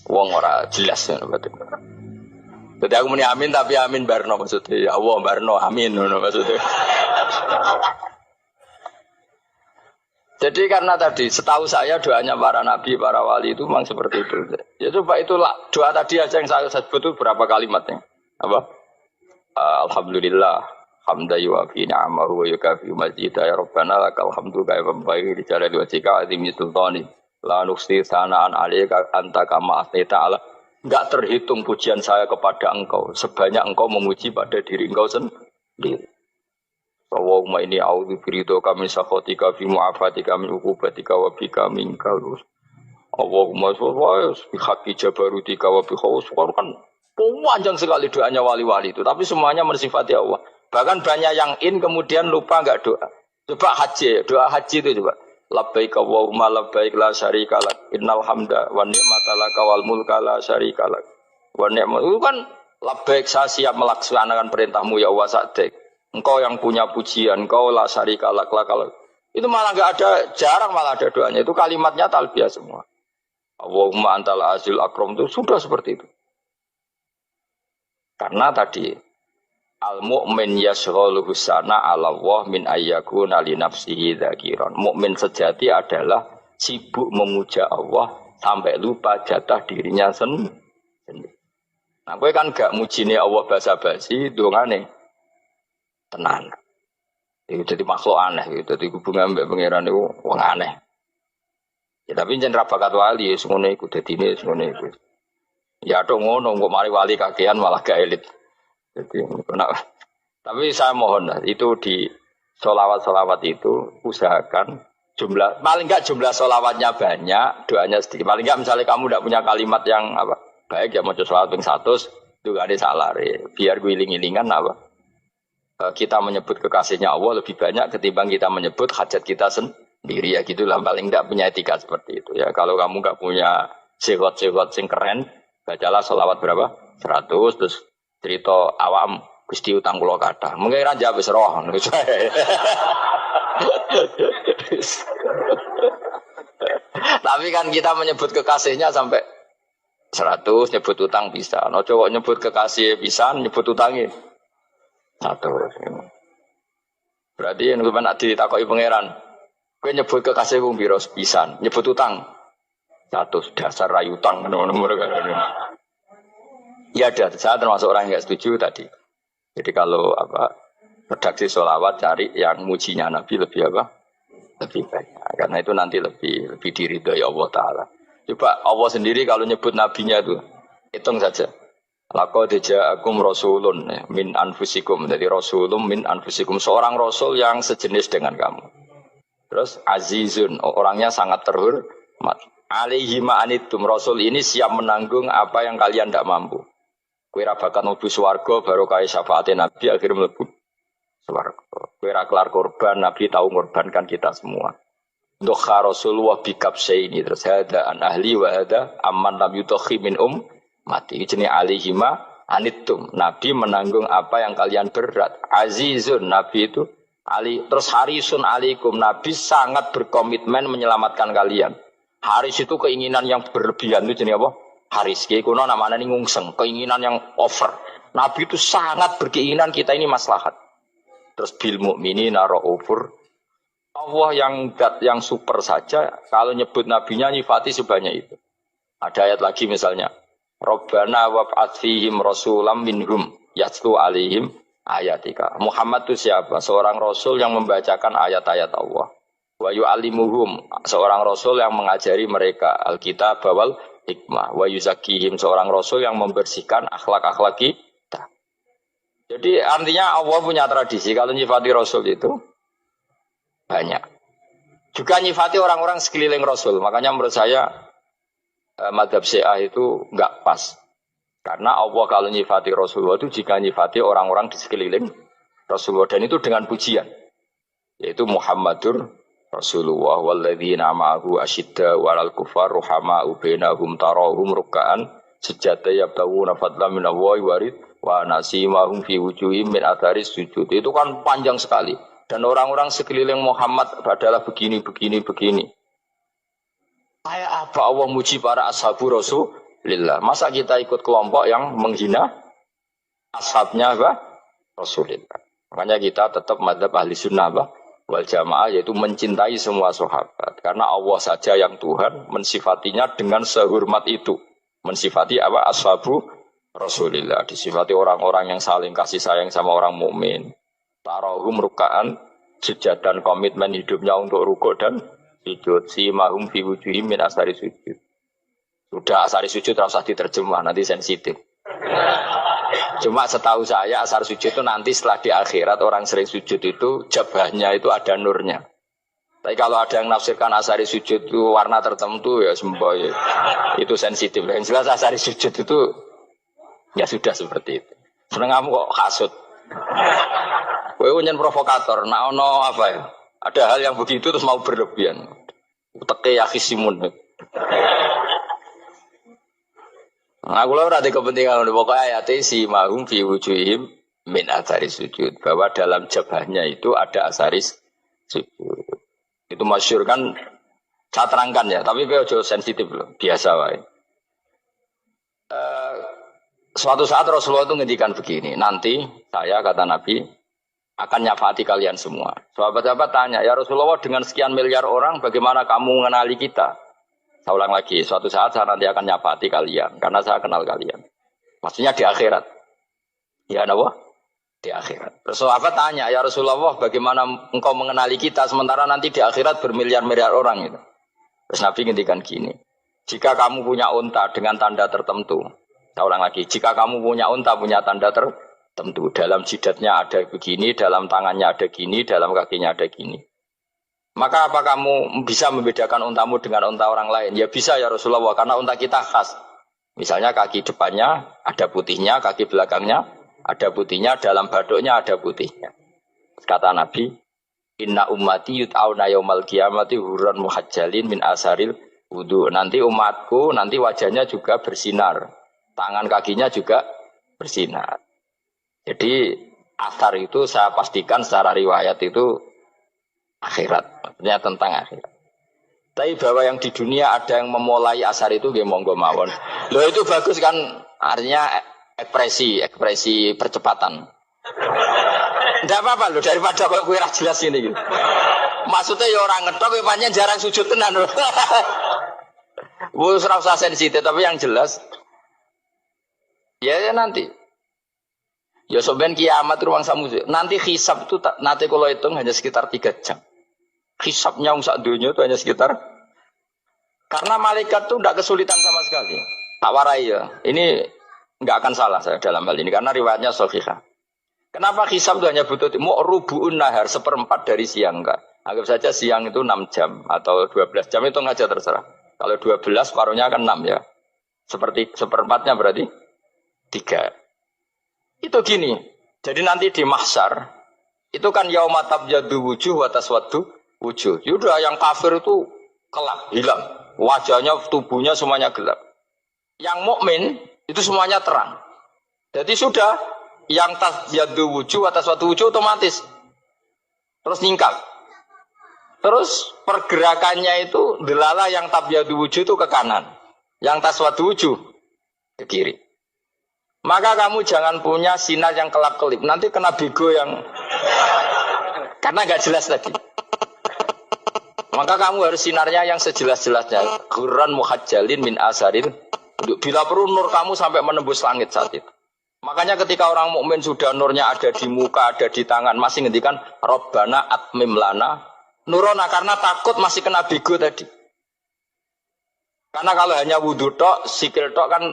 Wong ora jelas ngono berarti. Jadi aku muni amin tapi amin barno maksudnya. Ya Allah barno amin ngono maksudnya. Jadi karena tadi setahu saya doanya para nabi, para wali itu memang seperti itu. Ya coba itulah doa tadi aja yang saya sebut itu berapa kalimatnya? Apa? Alhamdulillah, hamda yuwafi ni'amahu wa yukafi mazida ya Rabbana lakal hamdu kaya pembaik di jalali wajhika azimi sultani la nuqsi sana'an 'alaika anta kama asnaita 'ala. Enggak terhitung pujian saya kepada engkau sebanyak engkau memuji pada diri engkau sendiri. Allahumma inni a'udzu biridhoka min sakhatika fi mu'afatika min uqubatika wa bika minka. Allahumma sholli bi haqqi jabarutika wa bi khawsika. Kan panjang sekali doanya wali-wali itu, tapi semuanya mensifati Allah. Bahkan banyak yang kemudian lupa enggak doa. Coba haji, doa haji itu coba. Labbaik Allahumma labbaik la syarika lak innal hamda wa ni'mata laka wal mulka la syarika lak. Wa ni'mat itu kan labbaik saya siap melaksanakan perintahmu ya Allah sa'dik. Engkau yang punya pujian, engkau la syarika lak. Itu malah enggak ada, jarang malah ada doanya. Itu kalimatnya talbiyah semua. Allahumma antal azil akram itu sudah seperti itu. Karena tadi al-mu'min yashghaluhu sana 'ala Allah min ayyakuna li nafsihi dzakiran. Mukmin sejati adalah sibuk memuja Allah sampai lupa jatah dirinya sendiri. Nah, kowe kan gak mujine Allah basa-basi, dongane tenan. Itu jadi makhluk aneh gitu. Jadi hubungan mbek pangeran itu wong aneh. Ya tapi jen ra bakat wali ngono iku dadine ngono iku. Ya tok ngono kok mari wali kakean malah gak elit. Jadi tapi saya mohon itu di sholawat itu usahakan jumlah paling enggak jumlah sholawatnya banyak, doanya sedikit. Paling enggak misalnya kamu tidak punya kalimat yang apa baik ya mau sholawat ping 100 itu gak ada salah biar gue iling-ilingan apa. Kita menyebut kekasihnya Allah lebih banyak ketimbang kita menyebut hajat kita sendiri ya gitulah paling enggak punya etika seperti itu ya. Kalau kamu enggak punya segot-segot sing keren, bacalah sholawat berapa? 100 terus cerita awam Gusti utang kula kathah. Mungkin ra jawab wis roh. Tapi kan kita menyebut kekasihnya sampai 100 nyebut utang bisa. No cowok nyebut kekasih pisan nyebut utangnya 100. Berarti yang sampeyan nak ditakoki pangeran, kowe nyebut kekasih wong pira pisan, nyebut utang 100 dasar ra utang ngono-ngono kan. Ya ada, saya termasuk orang yang enggak setuju tadi. Jadi kalau apa redaksi sholawat cari yang mujinya Nabi lebih apa? Lebih banyak. Karena itu nanti lebih diridhoi Allah Ta'ala. Coba Allah sendiri kalau nyebut nabinya itu hitung saja. Laqad ja'akum rasulun min anfusikum. Jadi rasulun min anfusikum. Seorang rasul yang sejenis dengan kamu. Terus azizun, orangnya sangat terhormat. Alaihi ma'anitum, rasul ini siap menanggung apa yang kalian tidak mampu. Kowe ra bakat mlebu swarga baru kaya syafaate Nabi akhir mlebu swarga. Kowe ra kelar korban, Nabi tahu ngorbankan kita semua. Dokha Rasulullah bikabsaini terus hada an ahli wa hada amman lam yudakhi min mati. Jenenge alihima anittum. Nabi menanggung apa yang kalian berat. Azizun, Nabi itu ali terus harisun alaikum. Nabi sangat berkomitmen menyelamatkan kalian. Haris itu keinginan yang berlebihan itu jenenge apa? Haris, kiai kuno namanya ini ngungseng, keinginan yang over. Nabi itu sangat berkeinginan kita ini maslahat. Terus bil mukminina raufur. Allah yang super saja kalau nyebut nabinya nyifati sebanyak itu. Ada ayat lagi misalnya, Rabbana wab'ats fihim rasulam minhum yatlu alaihim ayatika. Muhammad itu siapa? Seorang rasul yang membacakan ayat-ayat Allah. Wa yu'allimuhum, seorang rasul yang mengajari mereka alkitab wal hikmah. Wa yuzakkihim, seorang rasul yang membersihkan akhlak-akhlak kita. Jadi artinya Allah punya tradisi kalau nyifati rasul itu banyak. Juga nyifati orang-orang sekeliling rasul. Makanya menurut saya madhab Syiah itu enggak pas. Karena Allah kalau nyifati Rasulullah itu jika nyifati orang-orang di sekeliling Rasulullah, dan itu dengan pujian, yaitu Muhammadur Rasulullah walladzina ma'ahu asyidda walal kufar ruhama'u bainahum tarahum ruk'an sujada yabtaguna fadlan minallahi warid wa nasimahum fi wujuhim min atharis sujud. Itu kan panjang sekali, dan orang-orang sekeliling Muhammad adalah begini. Kayak apa Allah muji para ashabu Rasulillah? Masa kita ikut kelompok yang menghina ashabnya Rasulillah? Makanya kita tetap madzhab ahli sunnah wal jamaah, yaitu mencintai semua sahabat. Karena Allah saja yang Tuhan mensifatinya dengan sehormat itu. Mensifati ashabu Rasulillah. Disifati orang-orang yang saling kasih sayang sama orang mukmin. Tarahum ruka'an, sujud dan komitmen hidupnya untuk rukuk dan sujud. Simahum fi wujuhim min asari sujud. Sudah asari sujud harus diterjemah, nanti sensitif. Cuma setahu saya asar sujud itu nanti setelah di akhirat orang sering sujud itu jabahnya itu ada nurnya. Tapi kalau ada yang nafsirkan asari sujud itu warna tertentu ya semboy. Itu sensitif. Yang jelas asari sujud itu ya sudah seperti itu. Seneng kamu kok kasut. Kowe nyen provokator, nak ono apa ya? Ada hal yang begitu terus mau berlebihan. Teke ya khisimun. Aku ora ada kepentingan pokoknya ayat si mahum fi wujuhim min asaris sujud, bahwa dalam jabahnya itu ada asaris sujud. Itu masyhur kan, saya terangkan ya, tapi gue jauh sensitif loh, biasa wae. Suatu saat Rasulullah itu ngendikan begini, nanti saya kata Nabi akan nyafati kalian semua. Sahabat-sahabat tanya, ya Rasulullah dengan sekian miliar orang bagaimana kamu mengenali kita? Saya ulang lagi, suatu saat saya nanti akan nyafati kalian, karena saya kenal kalian. Maksudnya di akhirat. Ya Allah, di akhirat. Terus sahabat tanya, ya Rasulullah bagaimana engkau mengenali kita, sementara nanti di akhirat bermiliar-miliar orang itu. Terus Nabi ngendikan gini, jika kamu punya unta dengan tanda tertentu, saya ulang lagi, jika kamu punya unta punya tanda tertentu, dalam jidatnya ada begini, dalam tangannya ada gini, dalam kakinya ada gini. Maka apa kamu bisa membedakan untamu dengan unta orang lain? Ya bisa ya Rasulullah, karena unta kita khas. Misalnya kaki depannya ada putihnya, kaki belakangnya ada putihnya, dalam baduknya ada putihnya. Kata Nabi, inna ummati yut'auna yaumal qiyamati hurran muhajjalin min asaril wudu. Nanti umatku, nanti wajahnya juga bersinar. Tangan kakinya juga bersinar. Jadi asar itu saya pastikan secara riwayat itu akhirat. Maksudnya tentang akhirat. Tapi bahwa yang di dunia ada yang memulai asar itu nggih monggo mawon. Loh itu bagus kan, artinya ekspresi percepatan. Enggak apa-apa loh, daripada kok kowe ra jelas ini gitu. Maksudnya ya orang ngetok kowe pancen jarang sujud tenan lho. Wis ora usah sensitif, tapi yang jelas ya nanti. Ya soben kiamat ruang samu. Nanti hisab itu nanti kalau hitung hanya sekitar 3 jam. Hisabnya sak dunia itu hanya sekitar, karena malaikat itu tidak kesulitan sama sekali. Tak warai ya. Ini enggak akan salah saya dalam hal ini karena riwayatnya sahihah. Kenapa hisab itu hanya butuh rubu'un nahar, 1/4 dari siang enggak? Anggap saja siang itu 6 jam atau 12 jam itu aja terserah. Kalau 12 paruhnya kan 6 ya. Seperti 1/4-nya berarti 3. Itu gini. Jadi nanti di mahsyar itu kan yauma tabyaddu wujuh wa taswaddu wujuh. Yaudah yang kafir itu kelap, hilang. Wajahnya, tubuhnya semuanya gelap. Yang mukmin itu semuanya terang. Jadi sudah yang tabyaddu wujuh wa taswaddu wujuh otomatis terus nyingkap. Terus pergerakannya itu delala yang tabyaddu wujuh itu ke kanan. Yang taswaddu wujuh ke kiri. Maka kamu jangan punya sinar yang kelap-kelip. Nanti kena bego yang karena nggak jelas tadi. Maka kamu harus sinarnya yang sejelas-jelasnya. Ghurran muhajjalin min asarin. Bila perlu nur kamu sampai menembus langit saat itu. Makanya ketika orang mukmin sudah nurnya ada di muka, ada di tangan, masih ngendikan Rabbana atmim lana Nurona karena takut masih kena bigo tadi. Karena kalau hanya wudhu tok, sikil tok kan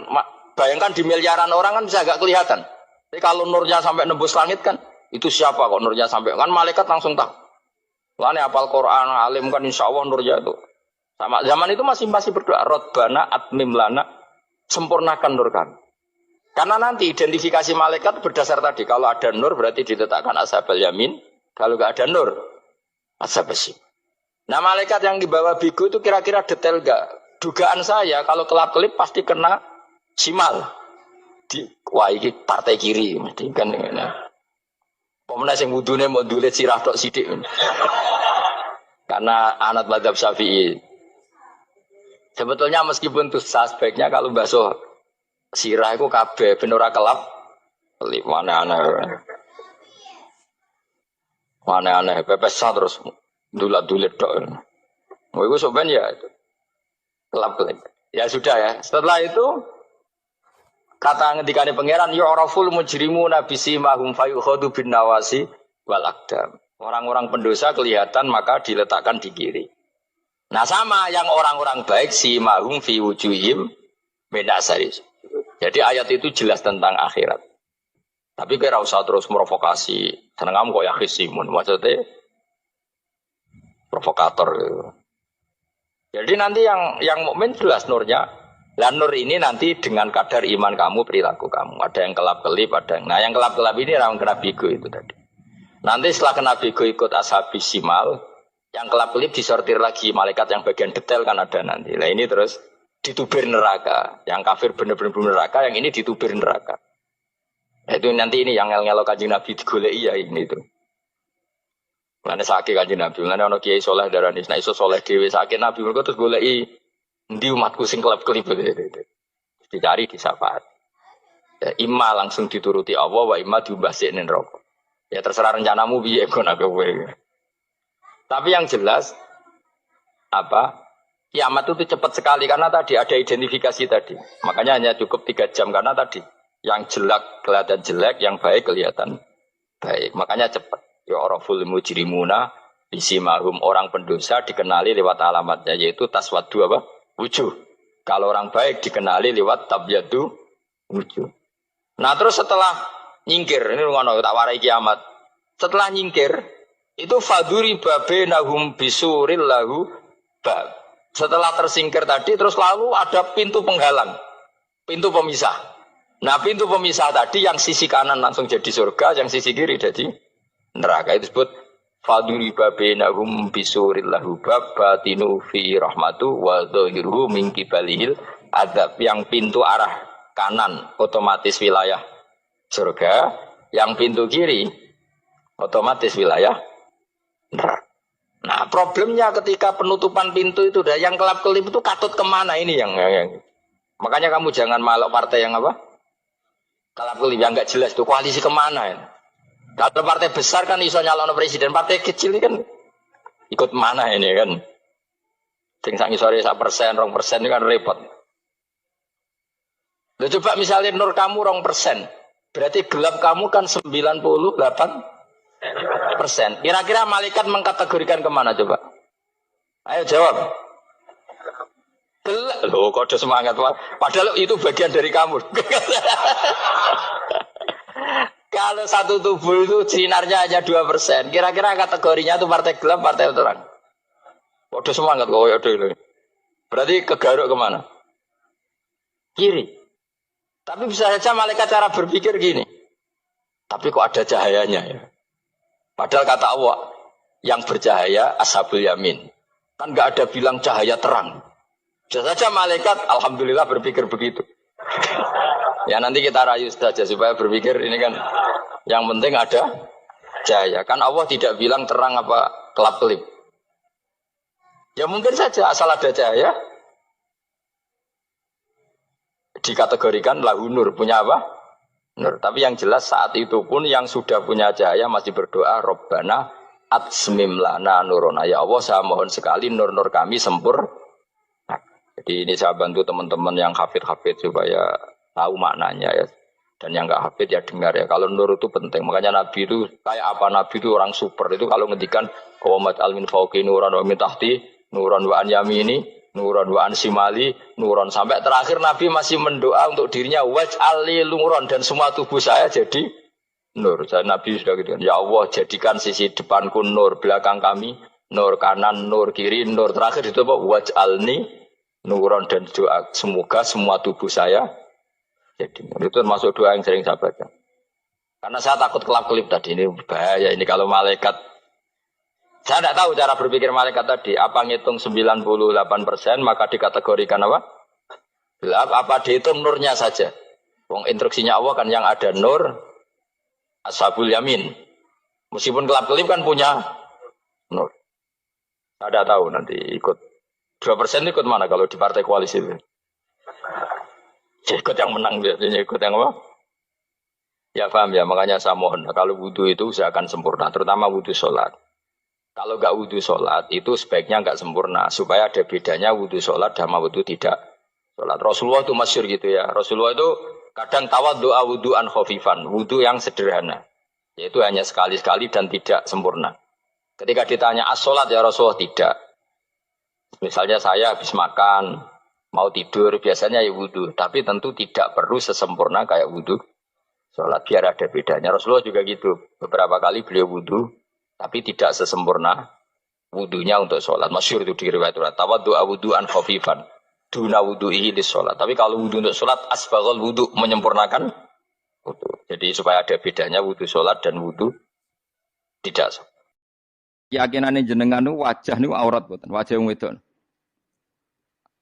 bayangkan di miliaran orang kan bisa agak kelihatan. Tapi kalau nurnya sampai nembus langit kan itu siapa kok nurnya sampai kan malaikat langsung tahu. Lane hafal Quran, alim kan insya Allah nurnya itu. Sama zaman itu masih berdoa Rabbana atmim lana, sempurnakan nur kami. Karena nanti identifikasi malaikat berdasar tadi kalau ada nur berarti diletakkan ashabul yamin, kalau enggak ada nur ashabul shimal. Nah malaikat yang dibawa bigu itu kira-kira detail enggak? Dugaan saya kalau kelap-kelip pasti kena simal. Wah ini partai kiri mesti kan ngene. Pemenang sing wudune mau dulit sirah tok sithik. Karena anak mazhab Syafi'i. Sebetulnya meskipun itu sebaiknya kalau basuh sirah itu kabeh ben ora kelap. Mana aneh pepesah terus dulat-dulit tok. Oh iku soben ya itu. Kelap-kelip. Ya sudah ya. Setelah itu kata ngendikane pangeran yu'raful mujrimuna bisimahum fayukhadu bin nawasi wal aqdam. Orang-orang pendosa kelihatan maka diletakkan di kiri. Nah sama yang orang-orang baik simahum fi wujuhim min asari. Jadi ayat itu jelas tentang akhirat. Tapi kira usah terus provokasi. Seneng kamu kok ya khisimun maksudnya provokator gitu. Jadi nanti yang mukmin jelas nurnya. Lah nur ini nanti dengan kadar iman kamu, perilaku kamu. Ada yang kelap-kelip, ada yang... Nah yang kelap-kelip ini orang kena bigo itu tadi. Nanti setelah kena bigo ikut ashabis simal, yang kelap-kelip disortir lagi, malaikat yang bagian detail kan ada nanti. Nah ini terus ditubir neraka. Yang kafir benar-benar neraka, yang ini ditubir neraka. Nah, itu nanti ini yang ngel-ngelo kanjeng Nabi digoleki ya ini itu. Lane sakit kanjeng Nabi, lane ana kiai saleh darani nek iso saleh dhewe sakit Nabi mergo terus goleki ndi umatku sing kelap-kelip dicari di syafaat. Ya, imma langsung dituruti Allah wa imma diumbasik ning neraka. Ya terserah rencanamu piye kon aku kowe. Tapi yang jelas apa? Kiamat itu cepat sekali karena tadi ada identifikasi tadi. Makanya hanya cukup 3 jam karena tadi yang jelek kelihatan jelek, yang baik kelihatan baik. Makanya cepat. Ya araful mujrimuna bisimahum, orang pendosa dikenali lewat alamatnya yaitu taswaddu apa? Wujuh. Kalau orang baik dikenali lewat tabyadu wujuh. Nah terus setelah nyingkir, ini ngono tak warai kiamat. Setelah nyingkir, itu faduri babenahum bisuril lahu bab. Setelah tersingkir tadi, terus lalu ada pintu penghalang, pintu pemisah. Nah pintu pemisah tadi yang sisi kanan langsung jadi surga, yang sisi kiri jadi neraka. Itu disebut faduri babenahum bisuril lahu bab batinu fi rahmatu wa dhahiruhu min kibalihil adab. Yang pintu arah kanan otomatis wilayah surga, yang pintu kiri otomatis wilayah neraka. Nah problemnya ketika penutupan pintu itu dah yang kelap-kelip itu katut kemana ini yang makanya kamu jangan malok partai yang apa kelap-kelip yang nggak jelas itu koalisi kemana ya. Kalau partai besar kan iso nyalon presiden, partai kecil ini kan ikut mana ini kan? Sing sangi sore 1%, 2% ini kan repot. Loh, coba misalnya nur kamu 2%, berarti gelap kamu kan 98%. Kira-kira malaikat mengkategorikan kemana coba? Ayo jawab. Gelap. Loh, kode semangat Pak. Padahal itu bagian dari kamu. Kalau satu tubuh itu sinarnya hanya 2%, kira-kira kategorinya itu partai gelap, partai terang. Waduh semangat kok ya dulu. Berarti kegaruk kemana? Kiri. Tapi bisa saja malaikat cara berpikir gini. Tapi kok ada cahayanya ya? Padahal kata Allah, yang bercahaya ashabul yamin. Kan nggak ada bilang cahaya terang. Bisa saja malaikat, alhamdulillah berpikir begitu. Ya nanti kita rayu saja supaya berpikir ini kan yang penting ada cahaya. Kan Allah tidak bilang terang apa kelap-kelip. Ya mungkin saja asal ada cahaya dikategorikan lahu nur, punya apa? Nur. Tapi yang jelas saat itu pun yang sudah punya cahaya masih berdoa Rabbana atsmim lana nurona. Ya Allah saya mohon sekali nur-nur kami sempurna. Jadi ini saya bantu teman-teman yang hafid-hafid supaya tahu maknanya ya. Dan yang nggak hafid ya dengar ya. Kalau nur itu penting. Makanya Nabi itu kayak apa? Nabi itu orang super. Itu kalau ngendikan qawamat al min fauqi nuran wa min tahti nuran wa an yamini nuran wa an simali nuran, sampai terakhir Nabi masih mendoa untuk dirinya waj'al li nuran, dan semua tubuh saya jadi nur. Nabi sudah gitu kan. Ya Allah, jadikan sisi depanku nur, belakang kami nur, kanan nur, kiri nur. Terakhir itu apa? Waj'alni nuran, dan doa semoga semua tubuh saya jadi nur. Itu termasuk doa yang sering saya baca. Karena saya takut kelap-kelip tadi, ini bahaya ini kalau malaikat. Saya tidak tahu cara berpikir malaikat tadi. Apa ngitung 98% maka dikategorikan apa? Gelap. Apa dihitung nurnya saja? Wong instruksinya Allah kan yang ada nur ashabul yamin. Meskipun kelap-kelip kan punya nur. Saya tidak tahu nanti ikut 2% ikut mana kalau di partai koalisi itu. Ikut yang menang biasanya, ikut yang apa? Ya paham ya, makanya saya mohon. Kalau wudhu itu usahakan sempurna, terutama wudhu sholat. Kalau nggak wudhu sholat, itu sebaiknya nggak sempurna. Supaya ada bedanya wudhu sholat sama wudhu tidak sholat. Rasulullah itu masyhur gitu ya. Rasulullah itu kadang tawad doa wudhu'an khafifan. Wudhu yang sederhana. Yaitu hanya sekali-sekali dan tidak sempurna. Ketika ditanya as-sholat ya Rasulullah, tidak. Misalnya saya habis makan, mau tidur, biasanya ya wudhu. Tapi tentu tidak perlu sesempurna kayak wudhu sholat. Biar ada bedanya. Rasulullah juga gitu. Beberapa kali beliau wudhu, tapi tidak sesempurna wudhunya untuk sholat. Masyhur itu di riwayat itu. Tawaddu'a wudhu'an khafifan duna wudhu'ihi lis sholat. Tapi kalau wudhu untuk sholat, asbaghal wudhu, menyempurnakan wudhu. Jadi supaya ada bedanya wudhu sholat dan wudhu tidak sholat. Keyakinane jenengan itu wajah niku aurat boten, wajah wong wedok.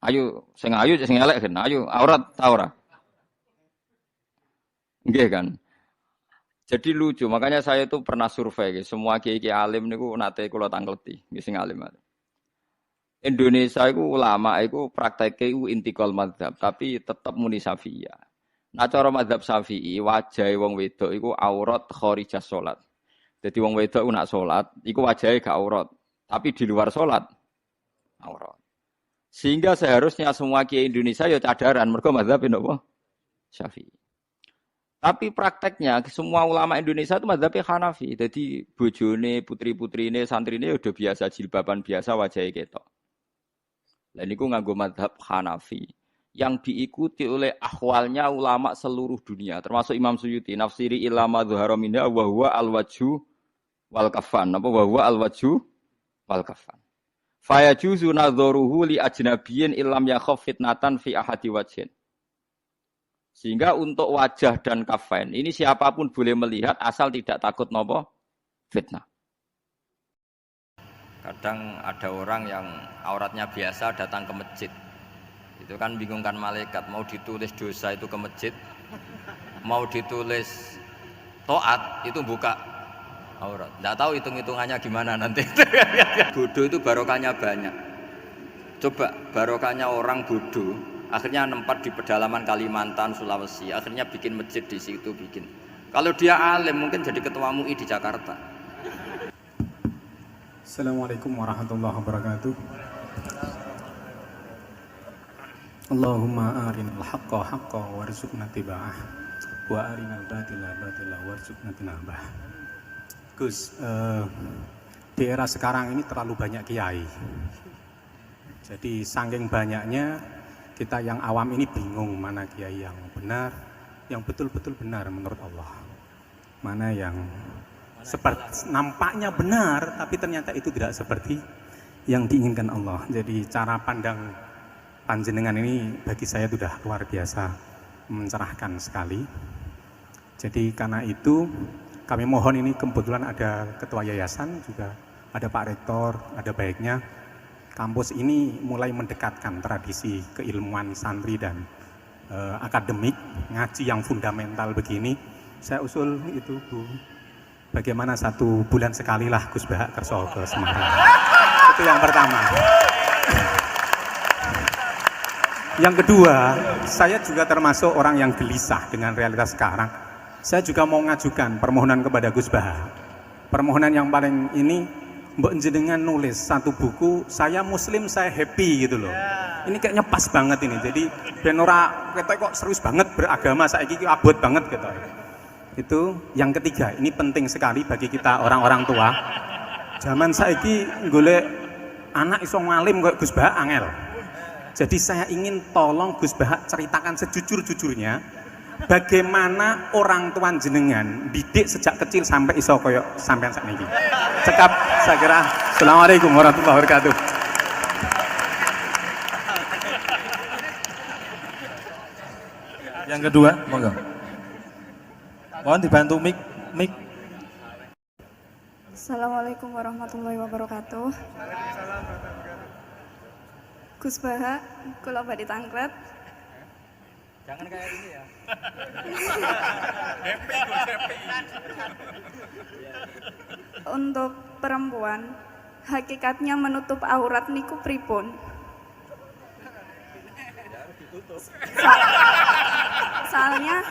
Ayo, sing ayu sing elek kan. Ayo, aurat ta ora? Nggih kan. Jadi lucu, makanya saya itu pernah survei semua kiai-kiai alim niku nate kula tangkleti, nggih sing alim. Indonesia iku ulama iku prakteke iku intikal madzhab, tapi tetep muni Syafi'iyah. Nah cara madzhab Syafi'i, wajahe wong wedok iku aurat kharijah salat. Jadi wong wedok nak salat iku wajahe gak aurat, tapi di luar salat aurat. Sehingga seharusnya semua kiai Indonesia ya cadaran mergo mazhab napa? Syafi'i. Tapi prakteknya semua ulama Indonesia itu mazhabnya Hanafi. Jadi bojone, putri-putrine, santrine ya udah biasa jilbaban biasa wajahnya ketok. Lah niku nganggo mazhab Hanafi yang diikuti oleh ahwalnya ulama seluruh dunia, termasuk Imam Suyuti, nafsiri ilama dhuhara minha wa huwa al-wajhu wal kafan. Apa wa huwa al-wajhu wal kafan. Fayajuzu nadharuhu li ajnabiyyin illam yakhaf fitnatan fi ahadi wajhin. Sehingga untuk wajah dan kafain ini siapapun boleh melihat asal tidak takut nopo fitnah. Kadang ada orang yang auratnya biasa datang ke masjid. Itu kan bingungkan malaikat, mau ditulis dosa itu ke masjid, mau ditulis taat itu buka aurat. Enggak tahu hitung-hitungannya gimana nanti. Bodoh itu barokahnya banyak. Coba barokahnya orang bodoh, akhirnya nempat di pedalaman Kalimantan, Sulawesi, akhirnya bikin masjid di situ bikin. Kalau dia alim mungkin jadi ketua MUI di Jakarta. Assalamualaikum warahmatullahi wabarakatuh. Allahumma arinal haqqa haqqa warzuqna tiba'ah wa arinal batila batila warzuqna tinabah. Gus, di era sekarang ini terlalu banyak kiai. Jadi saking banyaknya kita yang awam ini bingung mana kiai yang benar, yang betul-betul benar menurut Allah. Mana yang seperti nampaknya benar tapi ternyata itu tidak seperti yang diinginkan Allah. Jadi cara pandang panjenengan ini bagi saya sudah luar biasa mencerahkan sekali. Jadi karena itu kami mohon, ini kebetulan ada ketua yayasan juga, ada Pak Rektor, ada baiknya kampus ini mulai mendekatkan tradisi keilmuan santri dan akademik, ngaji yang fundamental begini. Saya usul itu Bu, bagaimana 1 bulan sekali lah Gus Bahak kerso ke Semarang. Itu yang pertama. Yang kedua, saya juga termasuk orang yang gelisah dengan realitas sekarang. Saya juga mau ngajukan permohonan kepada Gus Bahak. Permohonan yang paling ini, mbok jenengan nulis satu buku, saya muslim saya happy gitu loh. Ini kayaknya pas banget ini. Jadi ben ora ketok kok serius banget beragama saiki iki abot banget gitu. Itu yang ketiga, ini penting sekali bagi kita orang-orang tua. Zaman saiki golek anak iso ngalim kok Gus Bahak angel. Jadi saya ingin tolong Gus Bahak ceritakan sejujur-jujurnya bagaimana orang tua jenengan didik sejak kecil sampai iso koyo sampean sakniki. Cekap saya kira. Assalamualaikum warahmatullahi wabarakatuh. Yang kedua, monggo. Mohon dibantu mic. Assalamualaikum warahmatullahi wabarakatuh. Gus Bahak, kula badhe tangklet. Jangan kayak ini ya. Untuk perempuan, hakikatnya menutup aurat niku pripun? Soalnya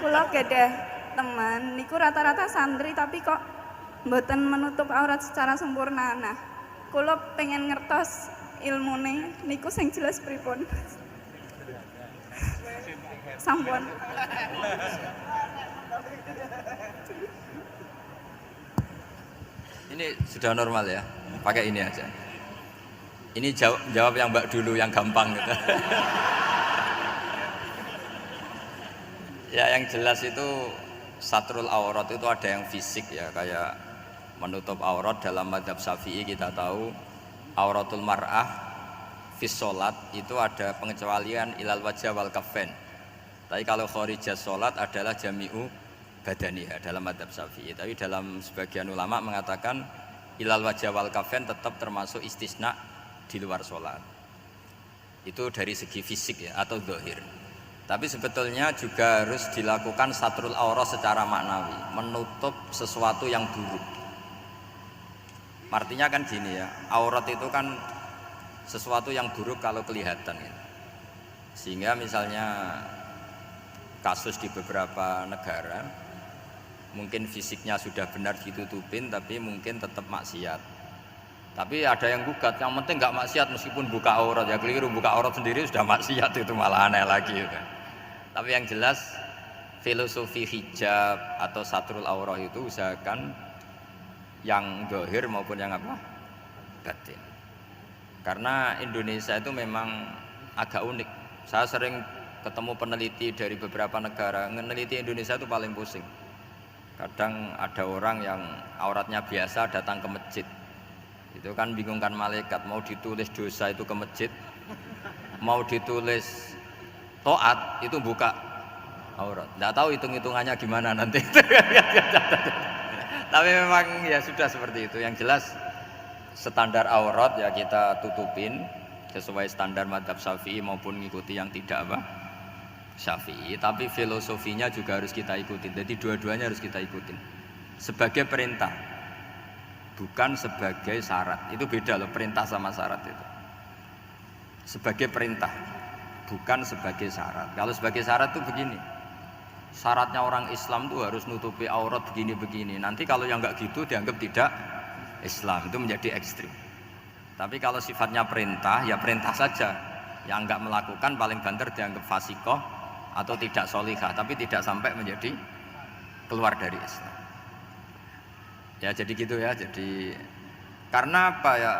kula gadah teman niku rata-rata santri tapi kok mboten menutup aurat secara sempurna. Nah, kula pengen ngertos ilmune niku sing jelas pripun. Sampun. Ini sudah normal ya, pakai ini aja. Ini jawab yang Mbak dulu yang gampang gitu. Ya yang jelas itu satrul aurat itu ada yang fisik ya, kayak menutup aurat dalam mazhab Syafi'i kita tahu auratul mar'ah fis sholat itu ada pengecualian ilal wajah wal kafen. Tapi kalau kharijah sholat adalah jami'u badaniha dalam mazhab Syafi'i. Tapi dalam sebagian ulama mengatakan ilal wajah wal kafen tetap termasuk istisna di luar sholat. Itu dari segi fisik ya atau zahir. Tapi sebetulnya juga harus dilakukan satrul aurat secara maknawi, menutup sesuatu yang buruk. Artinya kan gini ya, aurat itu kan sesuatu yang buruk kalau kelihatan ya. Sehingga misalnya kasus di beberapa negara mungkin fisiknya sudah benar ditutupin tapi mungkin tetap maksiat. Tapi ada yang gugat, yang penting nggak maksiat meskipun buka aurat. Ya keliru, buka aurat sendiri sudah maksiat, itu malah aneh lagi gitu. Tapi yang jelas filosofi hijab atau satrul aurat itu usahakan yang zahir maupun yang apa? Batin. Karena Indonesia itu memang agak unik. Saya sering ketemu peneliti dari beberapa negara, meneliti Indonesia itu paling pusing. Kadang ada orang yang auratnya biasa datang ke masjid, itu kan bingungkan malaikat, mau ditulis dosa itu ke masjid, mau ditulis toat itu buka aurat. Nggak tahu hitung-hitungannya gimana nanti. Tapi memang ya sudah seperti itu. Yang jelas standar aurat ya kita tutupin sesuai standar mazhab Syafi'i maupun mengikuti yang tidak apa Syafi'i. Tapi filosofinya juga harus kita ikutin. Jadi dua-duanya harus kita ikutin sebagai perintah, bukan sebagai syarat. Itu beda loh, perintah sama syarat itu. Sebagai perintah, bukan sebagai syarat. Kalau sebagai syarat itu begini, syaratnya orang Islam tuh harus nutupi aurat begini-begini. Nanti kalau yang enggak gitu dianggap tidak Islam, itu menjadi ekstrim. Tapi kalau sifatnya perintah, ya perintah saja. Yang enggak melakukan paling banter dianggap fasikoh atau tidak solihah, tapi tidak sampai menjadi keluar dari Islam. Ya jadi gitu ya. Jadi karena apa ya?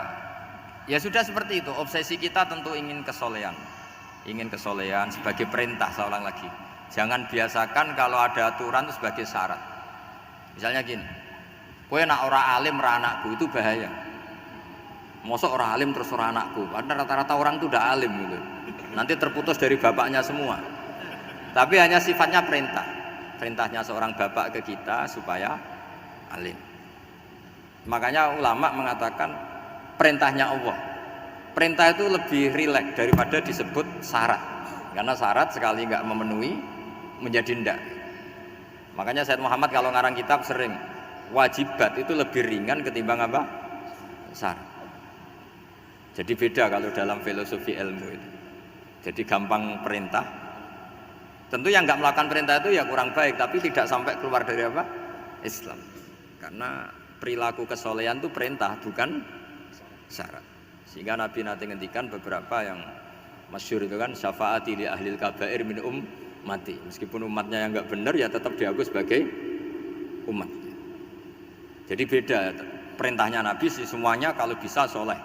Ya sudah seperti itu. Obsesi kita tentu ingin kesolehan. Ingin kesolehan sebagai perintah. Saya ulang lagi. Jangan biasakan kalau ada aturan itu sebagai syarat. Misalnya gini, kowe nak ora alim ora anakku, itu bahaya. Mosok ora alim terus ora anakku. Karena rata-rata orang itu udah alim gitu. Nanti terputus dari bapaknya semua. Tapi hanya sifatnya perintah. Perintahnya seorang bapak ke kita supaya alim. Makanya ulama mengatakan perintahnya Allah. Perintah itu lebih rileks daripada disebut syarat. Karena syarat sekali nggak memenuhi menjadi ndak. Makanya Said Muhammad kalau ngarang kitab sering wajibat itu lebih ringan ketimbang apa? Syarat. Jadi beda kalau dalam filosofi ilmu itu. Jadi gampang perintah. Tentu yang nggak melakukan perintah itu ya kurang baik, tapi tidak sampai keluar dari apa? Islam. Karena perilaku kesolehan itu perintah, bukan syarat. Sehingga Nabi nanti ngendikan beberapa yang masyhur itu kan, syafaati li ahlil kabair min ummati. Meskipun umatnya yang enggak benar ya tetap diakui sebagai umat. Jadi beda perintahnya Nabi sih, semuanya kalau bisa soleh,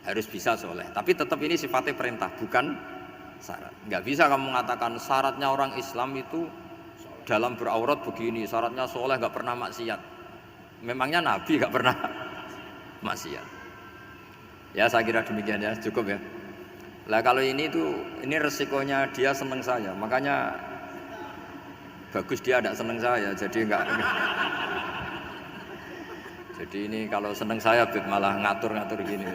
harus bisa soleh. Tapi tetap ini sifatnya perintah, bukan syarat. Enggak bisa kamu mengatakan syaratnya orang Islam itu dalam beraurat begini, syaratnya soleh enggak pernah maksiat. Memangnya Nabi enggak pernah maksiat? Ya saya kira demikian ya, cukup ya. Lah kalau ini resikonya dia seneng saya, makanya bagus dia tidak seneng saya, jadi enggak. Jadi ini kalau seneng saya malah ngatur-ngatur gini.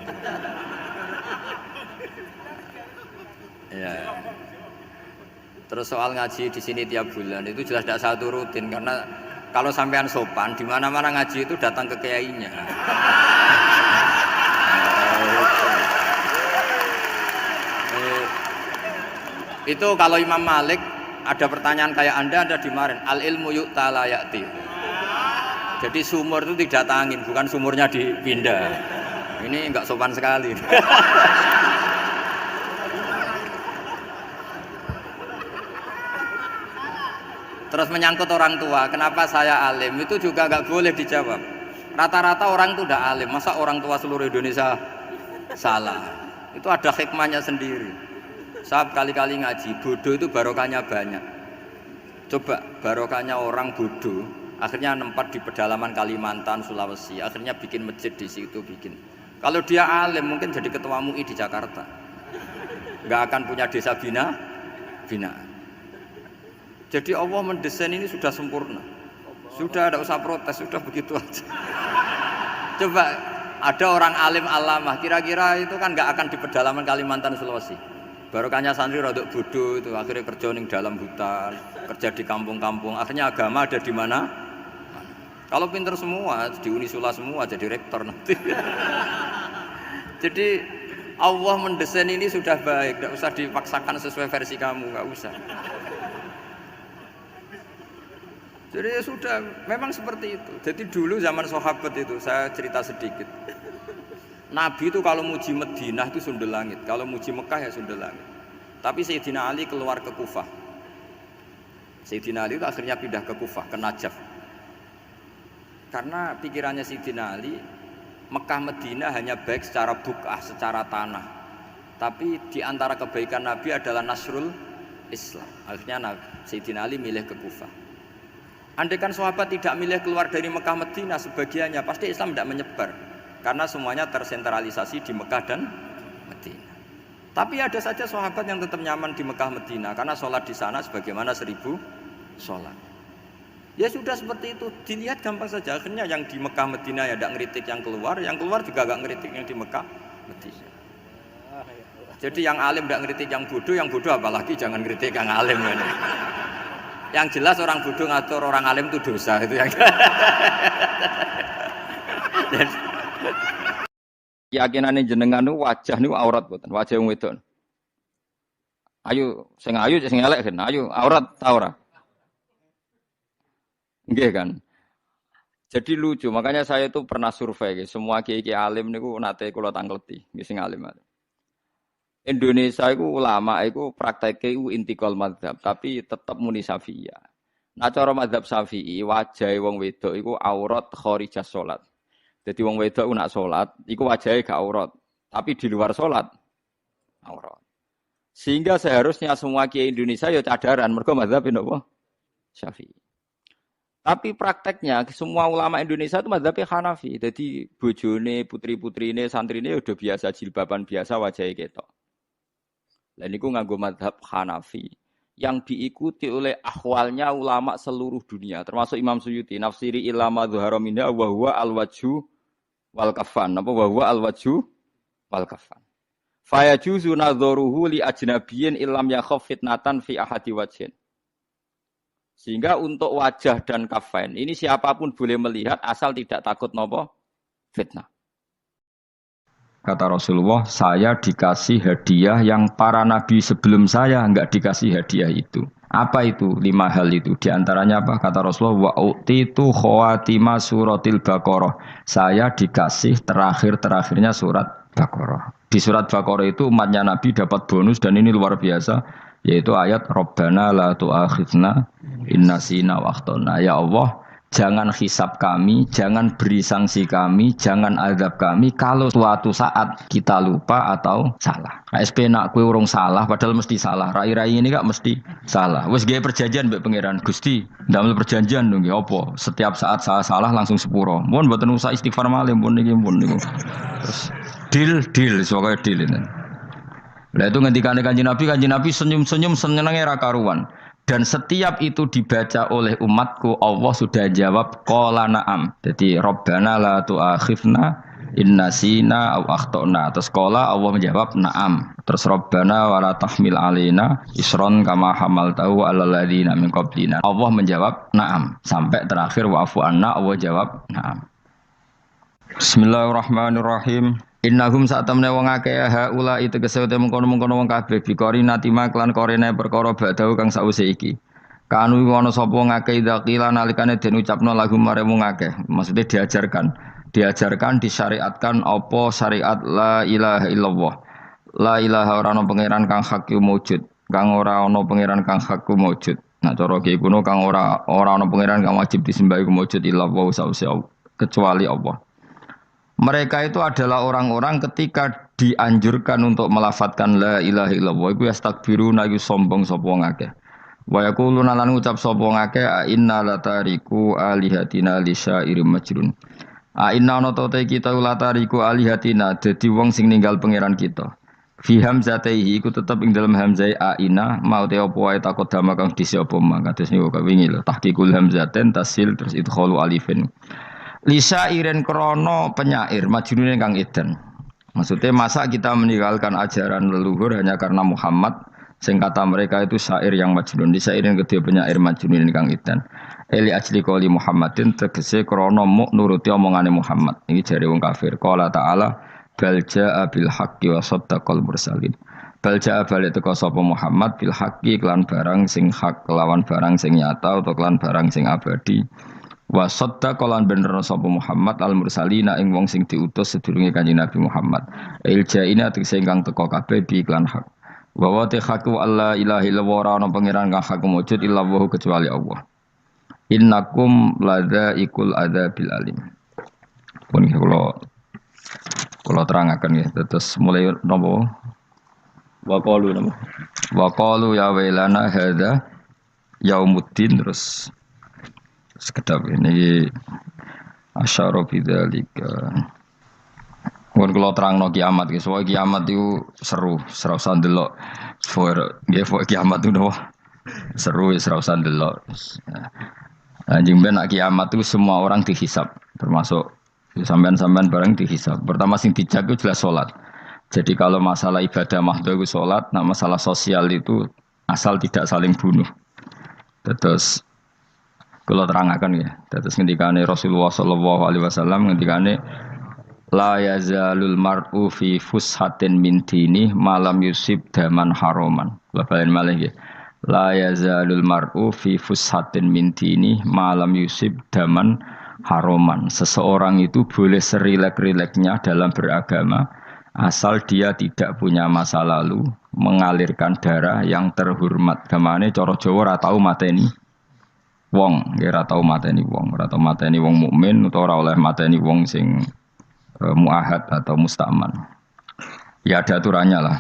Ya. Terus soal ngaji di sini tiap bulan itu jelas tidak satu rutin, karena kalau sampean sopan di mana-mana ngaji itu datang ke kiainya. Itu kalau Imam Malik ada pertanyaan kayak Anda dimarahin, al ilmu yu'ta la ya'ti. Jadi sumur itu didatangin, bukan sumurnya dipindah. Ini enggak sopan sekali. Terus menyangkut orang tua, kenapa saya alim, itu juga enggak boleh dijawab. Rata-rata orang itu udah alim, masa orang tua seluruh Indonesia salah? Itu ada hikmahnya sendiri. Saya kali-kali ngaji, bodoh itu barokahnya banyak. Coba barokahnya orang bodoh, akhirnya nempat di pedalaman Kalimantan, Sulawesi, akhirnya bikin masjid di situ bikin. Kalau dia alim mungkin jadi ketua MUI di Jakarta, nggak akan punya desa binaan. Jadi Allah mendesain ini sudah sempurna, sudah tidak usah protes, sudah begitu aja. Coba ada orang alim alamah, kira-kira itu kan nggak akan di pedalaman Kalimantan, Sulawesi. Barokahnya santri rodok bodoh itu akhirnya kerja di dalam hutan, kerja di kampung-kampung, akhirnya agama ada di mana? Kalau pinter semua, di Unisula semua jadi rektor nanti. Jadi Allah mendesain ini sudah baik, tidak usah dipaksakan sesuai versi kamu, nggak usah. Jadi ya sudah, memang seperti itu. Jadi dulu zaman sahabat itu, saya cerita sedikit. Nabi itu kalau muji Madinah itu sundel langit, kalau muji Mekah ya sundel langit. Tapi Sayyidina Ali keluar ke Kufah. Sayyidina Ali itu akhirnya pindah ke Kufah, ke Najaf. Karena pikirannya Sayyidina Ali, Mekah Madinah hanya baik secara bukah, secara tanah. Tapi di antara kebaikan Nabi adalah nasrul Islam. Akhirnya Sayyidina Ali milih ke Kufah. Andai kan sahabat tidak milih keluar dari Mekah Madinah sebagiannya, pasti Islam tidak menyebar. Karena semuanya tersentralisasi di Mekah dan Madinah. Tapi ada saja sahabat yang tetap nyaman di Mekah Madinah karena sholat di sana sebagaimana 1000 sholat. Ya sudah seperti itu, dilihat gampang saja. Akhirnya yang di Mekah Madinah ya tidak ngeritik yang keluar juga gak ngeritik yang di Mekah Madinah. Jadi yang alim tidak ngeritik yang bodoh apalagi jangan ngeritik yang alim. Yang jelas orang bodoh ngatur orang alim itu dosa itu yang. Keyakinane jenengan niku wajah niku aurat mboten, wajah wong wedok. Ayo sing elek kan, ayo aurat ta ora? Nggih kan. Jadi lucu, makanya saya itu pernah survei semua kiai alim niku nate kula tangkleti, nggih sing alim. Indonesia iku ulama iku prakteke iku intikal madzhab, tapi tetep muni Syafi'iyah. Nah cara madzhab Syafi'i wajahe wong wedok iku aurat kharijah salat. Jadi wong wedok nak sholat, iku wajahnya gak aurat, tapi di luar sholat aurat. Sehingga seharusnya semua kiai Indonesia ya cadaran, mergo mazhab napa? Syafi'i. Tapi prakteknya semua ulama Indonesia itu mazhabnya Hanafi. Jadi bojone, putri-putrine, santrine udah biasa jilbaban biasa wajahnya ketok. Lah niku nganggo mazhab Hanafi yang diikuti oleh ahwalnya ulama seluruh dunia, termasuk Imam Suyuti, nafsiri ilama dhuhara minha wa huwa al-wajhu wal kafan, apa wa al-wajhu wal kafan. Fa yajuzu nadharuhu li ajnabiyyin illam yakhaf fitnatan fi ahadi wajhin. Sehingga untuk wajah dan kafain ini siapapun boleh melihat asal tidak takut napa fitnah. Kata Rasulullah, saya dikasih hadiah yang para nabi sebelum saya enggak dikasih hadiah itu. Apa itu 5 hal itu? Di antaranya apa? Kata Rasulullah, wa utitu khawatima suratil Baqarah. Saya dikasih terakhir-terakhirnya surat Baqarah. Di surat Baqarah itu umatnya Nabi dapat bonus dan ini luar biasa, yaitu ayat Rabbana la tu'akhidna inna sina wa akhtana. Ya Allah, jangan hisab kami, jangan beri sanksi kami, jangan azab kami kalau suatu saat kita lupa atau salah. KSP nak kue urung salah, padahal mesti salah. Rai-rai ini gak mesti salah. Wes gaya perjanjian mbek pangeran Gusti, ndamel perjanjian dong, apa? Setiap saat saya salah langsung sepuro. Mohon mboten usah istighfar malih, pun niku. Terus deal, soalnya deal ini. Lah itu ngendikane Kanjeng Nabi senyum-senyum senenge ra karuan. Dan setiap itu dibaca oleh umatku, Allah sudah jawab qala na'am. Jadi Rabbana la tu'akhifna inna sina aw akhtana. Terus qala Allah menjawab na'am. Terus Rabbana wa la tahmil alaina isron kama hamaltahu 'alal ladzina min qablina. Allah menjawab na'am sampai terakhir wa'fu anna, Allah jawab na'am. Bismillahirrahmanirrahim. Innahum sa'tamne wong akeh haula itu kesete mengkono-mengkono wong kabeh bikori natima klan korene perkara badau kang sause iki. Kanu ana sapa ngakeh dzakila nalikane den ucapno lagu mare wong akeh. Maksudnya diajarkan disyariatkan apa syariat la ilaha illallah. La ilaha ora ana pangeran kang hak wujud, kang ora ana pangeran kang hak wujud. Nah cara iki kuno kang ora ana pangeran kang wajib disembah iku wujud illallah sause kecuali Allah. Mereka itu adalah orang-orang ketika dianjurkan untuk melafadzkan la ilaha illallah iku yastakbiruna iku sombong sapa ngakeh. Wa yaquluna lan ngucap sapa ngakeh inna latariku alihatina lisyairim majrun. Inna ana te kita latariku alihatina dadi wong sing ninggal pangeran kita. Fi hamzatihi iku tetep ing dalam hamzai aina mau te apa wae takut dama kang disi apa mangka terus niku kawingi lho tahqiqul hamzaten tasil terus idkhalu alifin. Lisa iren krono penyair majnun kang edan. Maksudnya masa kita meninggalkan ajaran leluhur hanya karena Muhammad, sing kata mereka itu syair yang majnun. Lisa iren kedua penyair majnun kang edan. Eli ajli qoli Muhammadin tegese krono muk nuruti omongane Muhammad. Ini jare wong kafir. Qala ta'ala bal jaa bil haqqi wa saddaqal mursalin. Bal jaa balik teko sapa Muhammad bil haqqi kelan barang sing hak kelawan barang sing nyata utawa kelan barang sing abadi. Wa saddaqa lan bener sapa Muhammad al mursalina ing wong sing diutus sedurunge Kanjeng Nabi Muhammad. Iljaina tegese ingkang teka kabeh bi iklan hak. Wa wa ta haqqu alla ilaha illallah ana pangeran kang hak wujud illallah kecuali Allah. Innakum ladzaiqul adzabil alim. Pun kula terangaken ya terus mulai napa wa qalu ya wailana hadza yaumuddin terus sekedap ini asyara bidzalika. Mun kula terangno kiamat iki, soal kiamat itu seru, ora usah ndelok. Nggih, kiamat itu seru, ora usah ndelok. Anjing ben kiamat itu semua orang dihisab, termasuk sampean-sampean bareng dihisab. Pertama sing dijaga jelas salat. Jadi kalau masalah ibadah mahdhah itu salat, nah masalah sosial itu asal tidak saling bunuh. Terus kalau terangkan ya, terus ngendikane Rasulullah sallallahu alaihi wasallam ngendikane la yazalul mar'u fi fushatin min dini malam yusib daman haroman. Bapak malih ya. La yazalul mar'u fi fushatin min dini malam yusib daman haroman. Seseorang itu boleh serilek-rileknya dalam beragama asal dia tidak punya masa lalu mengalirkan darah yang terhormat. Gamane cara Jawa ora tau mateni wong, ora tau mateni wong mukmin utawa ora oleh mateni wong sing muahad atau mustaman. Ya ada aturannya lah.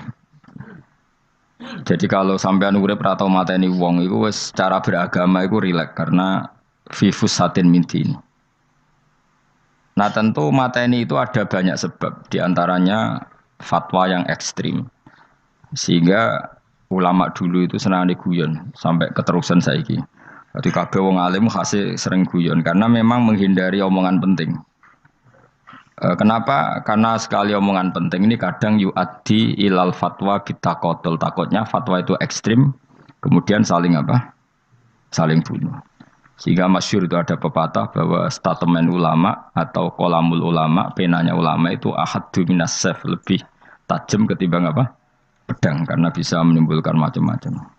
Jadi kalau sampean urip ora tau mateni wong iku wis cara beragama iku rileks karena fifus satin mintin. Nah tentu mateni itu ada banyak sebab, diantaranya fatwa yang ekstrim. Sehingga ulama dulu itu senang diguyon sampai keterusan saiki. Jadi kabeh wong alim khase sering guyon karena memang menghindari omongan penting. Kenapa? Karena sekali omongan penting ini kadang yu'addi ilal fatwa bitaqatul. Takutnya fatwa itu ekstrim, kemudian saling apa? Saling bunuh. Sehingga masyhur itu ada pepatah bahwa statement ulama atau kolamul ulama, penanya ulama itu ahaddu minas sayf, lebih tajam ketimbang apa? Pedang, karena bisa menimbulkan macam-macam.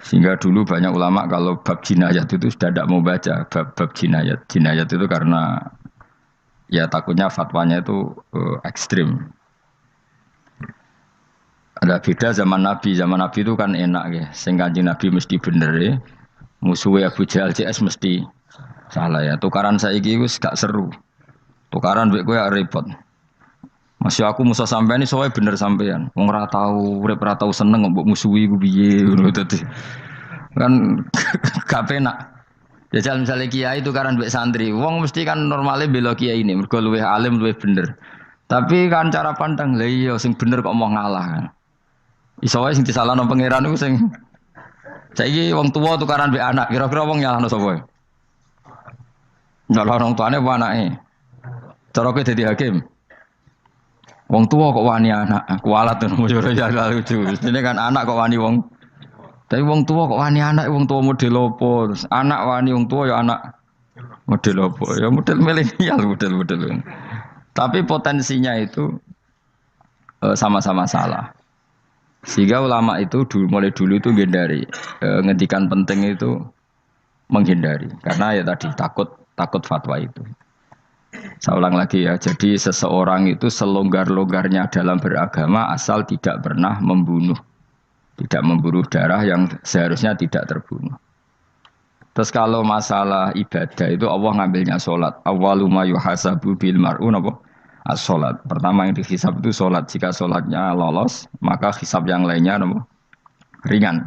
Sehingga dulu banyak ulama kalau bab jinayat itu sudah tidak mau baca bab jinayat. Jinayat itu karena ya takutnya fatwanya itu ekstrim. Ada beda zaman Nabi. Zaman Nabi itu kan enak ya. Sing Kanjeng Nabi mesti bener ya. Musuhnya Abu Jahal CS mesti salah ya. Tukaran saiki wis gak seru. Tukaran mbek kowe repot. Masih aku musuh sampean ini soalnya bener sampean. Wong ora tau urip ora tau seneng mbok musuhi ku piye ngono dadi. Kan gak penak. Ya jal misalnya kiai tukaran mbek santri, wong mesti kan normalnya bela kiai ini mergo luwih alim luwih bener. Tapi kan cara pandang lha iya sing bener kok mau ngalah kan. Iso wae sing disalahno pangeran iku sing saiki wong tuwa tukaran mbek anak, kira-kira wong nyalahno sapa? Nyalahno wong tuane apa anake? Cara kowe dadi hakim. Wong tuwa kok wani anak, kualat ngono ya lucu. Ini kan anak kok wani wong. Tapi wong tua kok wani anak, wong tua model opo? Terus anak wani wong tua ya anak model opo? Ya model milenial model. Tapi potensinya itu sama-sama salah. Sehingga ulama itu mulai dulu itu menghindari ngendikan penting itu menghindari karena ya tadi takut fatwa itu. Saya ulang lagi ya. Jadi seseorang itu selonggar-longgarnya dalam beragama asal tidak pernah membunuh. Tidak memburu darah yang seharusnya tidak terbunuh. Terus kalau masalah ibadah itu Allah ngambilnya sholat. Awwalu ma yuhasabu bil mar'u napa? As-sholat. Pertama yang dihisab itu sholat. Jika sholatnya lolos, maka hisab yang lainnya napa? Ringan.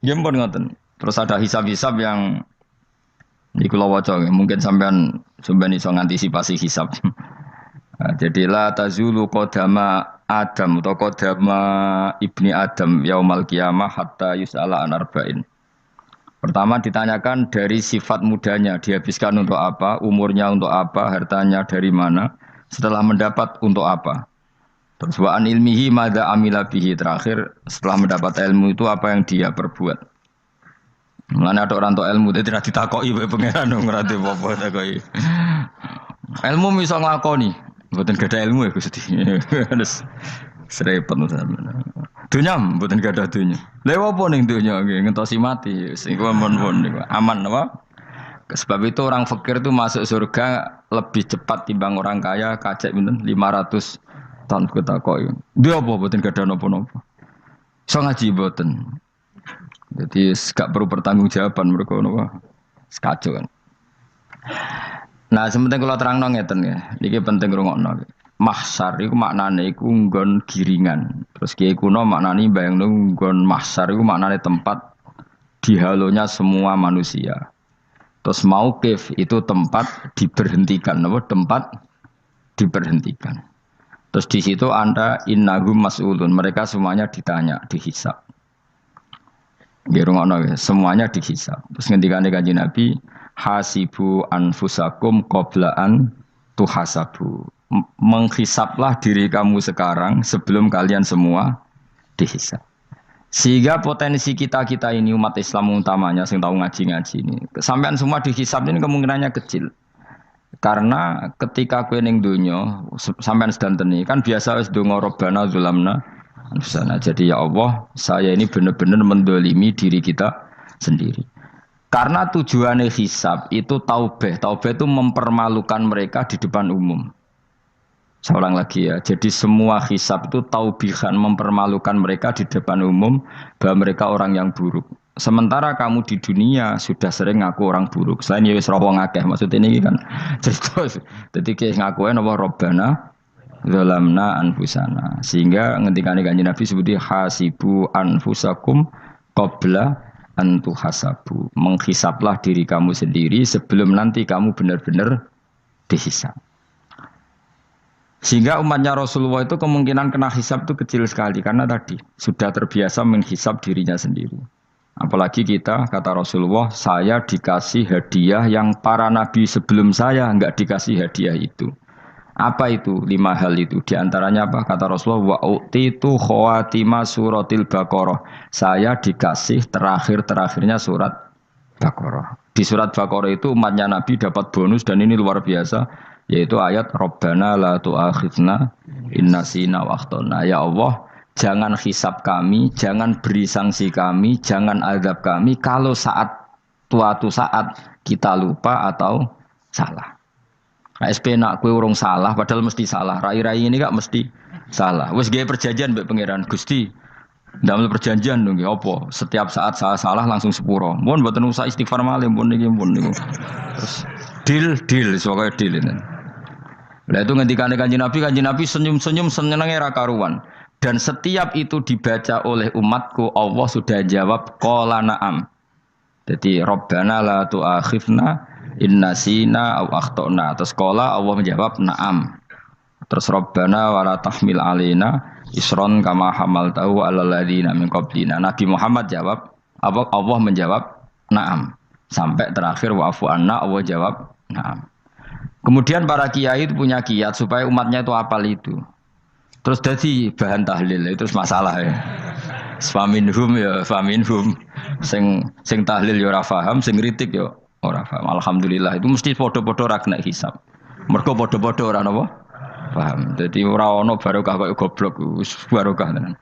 Ya pun ngoten. Terus ada hisab-hisab yang di kula waca mungkin sampean iso ngantisipasi hisab. Nah, jadilah tazulu qadama Adam atau qadama ibni Adam yaumal qiyamah hatta yus'ala an arba'in. Pertama ditanyakan dari sifat mudanya, dihabiskan untuk apa, umurnya untuk apa, hartanya dari mana, setelah mendapat untuk apa. Terus wa an ilmihi madza amila bihi, terakhir setelah mendapat ilmu itu apa yang dia perbuat. Mulane ada orang tok ilmu tidak ditakoki wae pangeran ora apa takoki. Ilmu iso nglakoni, mboten gadah ilmu ya Gusti. Terus serepet sampeyan. Dunya mboten gadah dunya. Lha apa ning dunya nggih ngentosi mati sing mon-mon niku aman apa? Sebab itu orang fakir itu masuk surga lebih cepat timbang orang kaya kacek pinten 500 tahun ketakoki. Dia apa mboten gadah napa-napa. Iso ngaji mboten. Jadi gak perlu pertanggungjawaban mereka napa sekacau kan. Nah, sementing kalau terangno ngeten ya. Iki penting rungokno. Mahsyar iku maknane iku nggon giringan. Terus kiai kuno maknane bayangno nggon mahsyar iku maknane tempat dihalonya semua manusia. Terus mauqif itu tempat diberhentikan, napa? Tempat diberhentikan. Terus di situ Anda innahum mas'ulun, mereka semuanya ditanya, dihisab. Semuanya dihisab. Terus ngendikane Kanjeng Nabi, hasibu anfusakum qabla an tuhasabu. Menghisablah diri kamu sekarang sebelum kalian semua dihisab. Sehingga potensi kita ini umat Islam utamanya sing tahu ngaji-ngaji ini, sampean semua dihisab ini kemungkinannya kecil. Karena ketika kowe ning donya sampean sedanteni kan biasa wis donga robbana zulamna anfusana. Jadi ya Allah, saya ini benar-benar mendolimi diri kita sendiri. Karena tujuannya hisab itu taubah. Taubah itu mempermalukan mereka di depan umum. Saya ulang lagi ya. Jadi semua hisab itu taubihan, mempermalukan mereka di depan umum bahwa mereka orang yang buruk. Sementara kamu di dunia sudah sering ngaku orang buruk. Selain ya wis wong akeh, maksud ini kan cerita. Jadi kayak ngakuin apa Robbana zalamna anfusana. Sehingga ngendikane Kanjeng Nabi sebuti hasibu anfusakum qabla an tuhasabu. Menghisablah diri kamu sendiri sebelum nanti kamu benar-benar dihisab. Sehingga umatnya Rasulullah itu kemungkinan kena hisab itu kecil sekali karena tadi sudah terbiasa menghisab dirinya sendiri. Apalagi kita, kata Rasulullah, saya dikasih hadiah yang para nabi sebelum saya enggak dikasih hadiah itu. Apa itu? 5 hal itu. Di antaranya apa? Kata Rasulullah, wa utitu khawatima suratil Baqarah. Saya dikasih terakhir-terakhirnya surat Baqarah. Di surat Baqarah itu umatnya Nabi dapat bonus dan ini luar biasa, yaitu ayat Rabbana la tu'akhidna in nasina wa akhtana. Ya Allah, jangan hisab kami, jangan beri sanksi kami, jangan azab kami kalau suatu saat kita lupa atau salah. KSP nak kue urung salah, padahal mesti salah. Rai-rai ini gak mesti salah. Wes gaya perjanjian mbek pangeran Gusti. Dalam perjanjian dong, apa? Setiap saat saya salah langsung sepuro. Mohon buatan usah istighfar malih, mohon niki, mohon niku. Terus deal, soalnya deal ini. Lah itu ngendikan Kanjeng Nabi senyum-senyum senengnya ra karuan. Dan setiap itu dibaca oleh umatku, Allah sudah jawab qala na'am. Jadi Rabbana la tu'akhifna in nasina aw akhtana. Terus qala Allah menjawab na'am. Terus Rabbana wa la tahmil alaina isron kama hamaltahu 'alal ladzina min qablina. Nabi Muhammad jawab, Allah menjawab na'am. Sampai terakhir wa'fu anna, Allah jawab na'am. Kemudian para kiai itu punya kiat supaya umatnya itu hafal itu. Terus jadi bahan tahlil itu masalah ya. Faminhum ya faminhum. Sing tahlil ya ora paham, sing kritik ya ora paham. Alhamdulillah itu mesti padha-padha ra kena hisab. Mergo padha-padha ora napa? Paham. Jadi ora ono barokah kok goblok wis barokah tenan.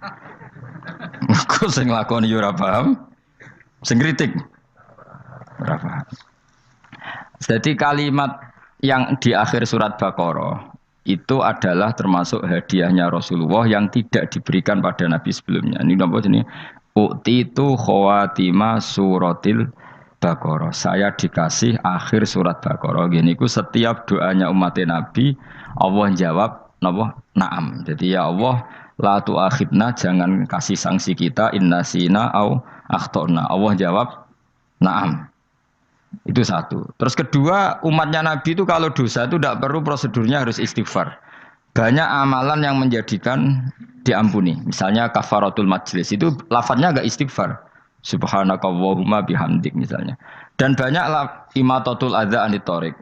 Mergo sing lakoni ya ora paham, sing kritik ora paham. Jadi kalimat yang di akhir surat Baqarah itu adalah termasuk hadiahnya Rasulullah yang tidak diberikan pada Nabi sebelumnya. Ini apa jenis? U'titu khawatima suratil Baqarah. Saya dikasih akhir surat Baqarah. Gini ku setiap doanya umat Nabi Allah jawab napa? Na'am. Jadi ya Allah la tu'akhidna, jangan kasih sanksi kita innasina au akhtona. Allah jawab na'am. Itu satu. Terus kedua, umatnya Nabi itu kalau dosa itu tidak perlu prosedurnya harus istighfar. Banyak amalan yang menjadikan diampuni. Misalnya kafaratul majlis itu lafadznya agak istighfar. Subhanakallahumma bihamdik misalnya. Dan banyak imatatul adza anit thoriq.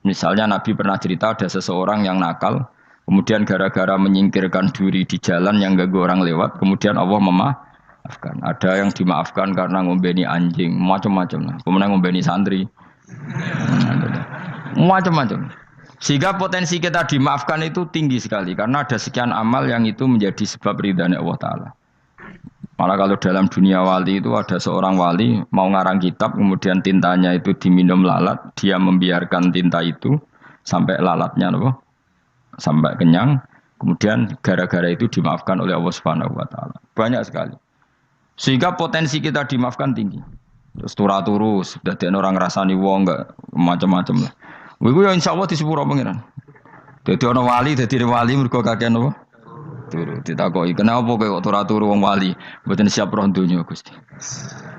Misalnya Nabi pernah cerita ada seseorang yang nakal, kemudian gara-gara menyingkirkan duri di jalan yang ganggu orang lewat, kemudian Allah memaafkan. Ada yang dimaafkan karena ngombeni anjing, macam-macam. Kemudian ngombeni santri, macam-macam. Sehingga potensi kita dimaafkan itu tinggi sekali karena ada sekian amal yang itu menjadi sebab ridhanya Allah Taala. Malah kalau dalam dunia wali itu ada seorang wali mau ngarang kitab, kemudian tintanya itu diminum lalat, dia membiarkan tinta itu sampai lalatnya sampai kenyang, kemudian gara-gara itu dimaafkan oleh Allah Subhanahu Wa Taala. Banyak sekali. Sehingga potensi kita dimaafkan tinggi. Terus turu sudah ada orang rasani wong enggak macam-macam lah. Wiku ya insya Allah di sepuro pengiran. Jadi orang wali, jadi wali mereka kakean apa? Turu. Ditakoki, kenapa kok turu wong wali? Mboten siap roh donya Gusti.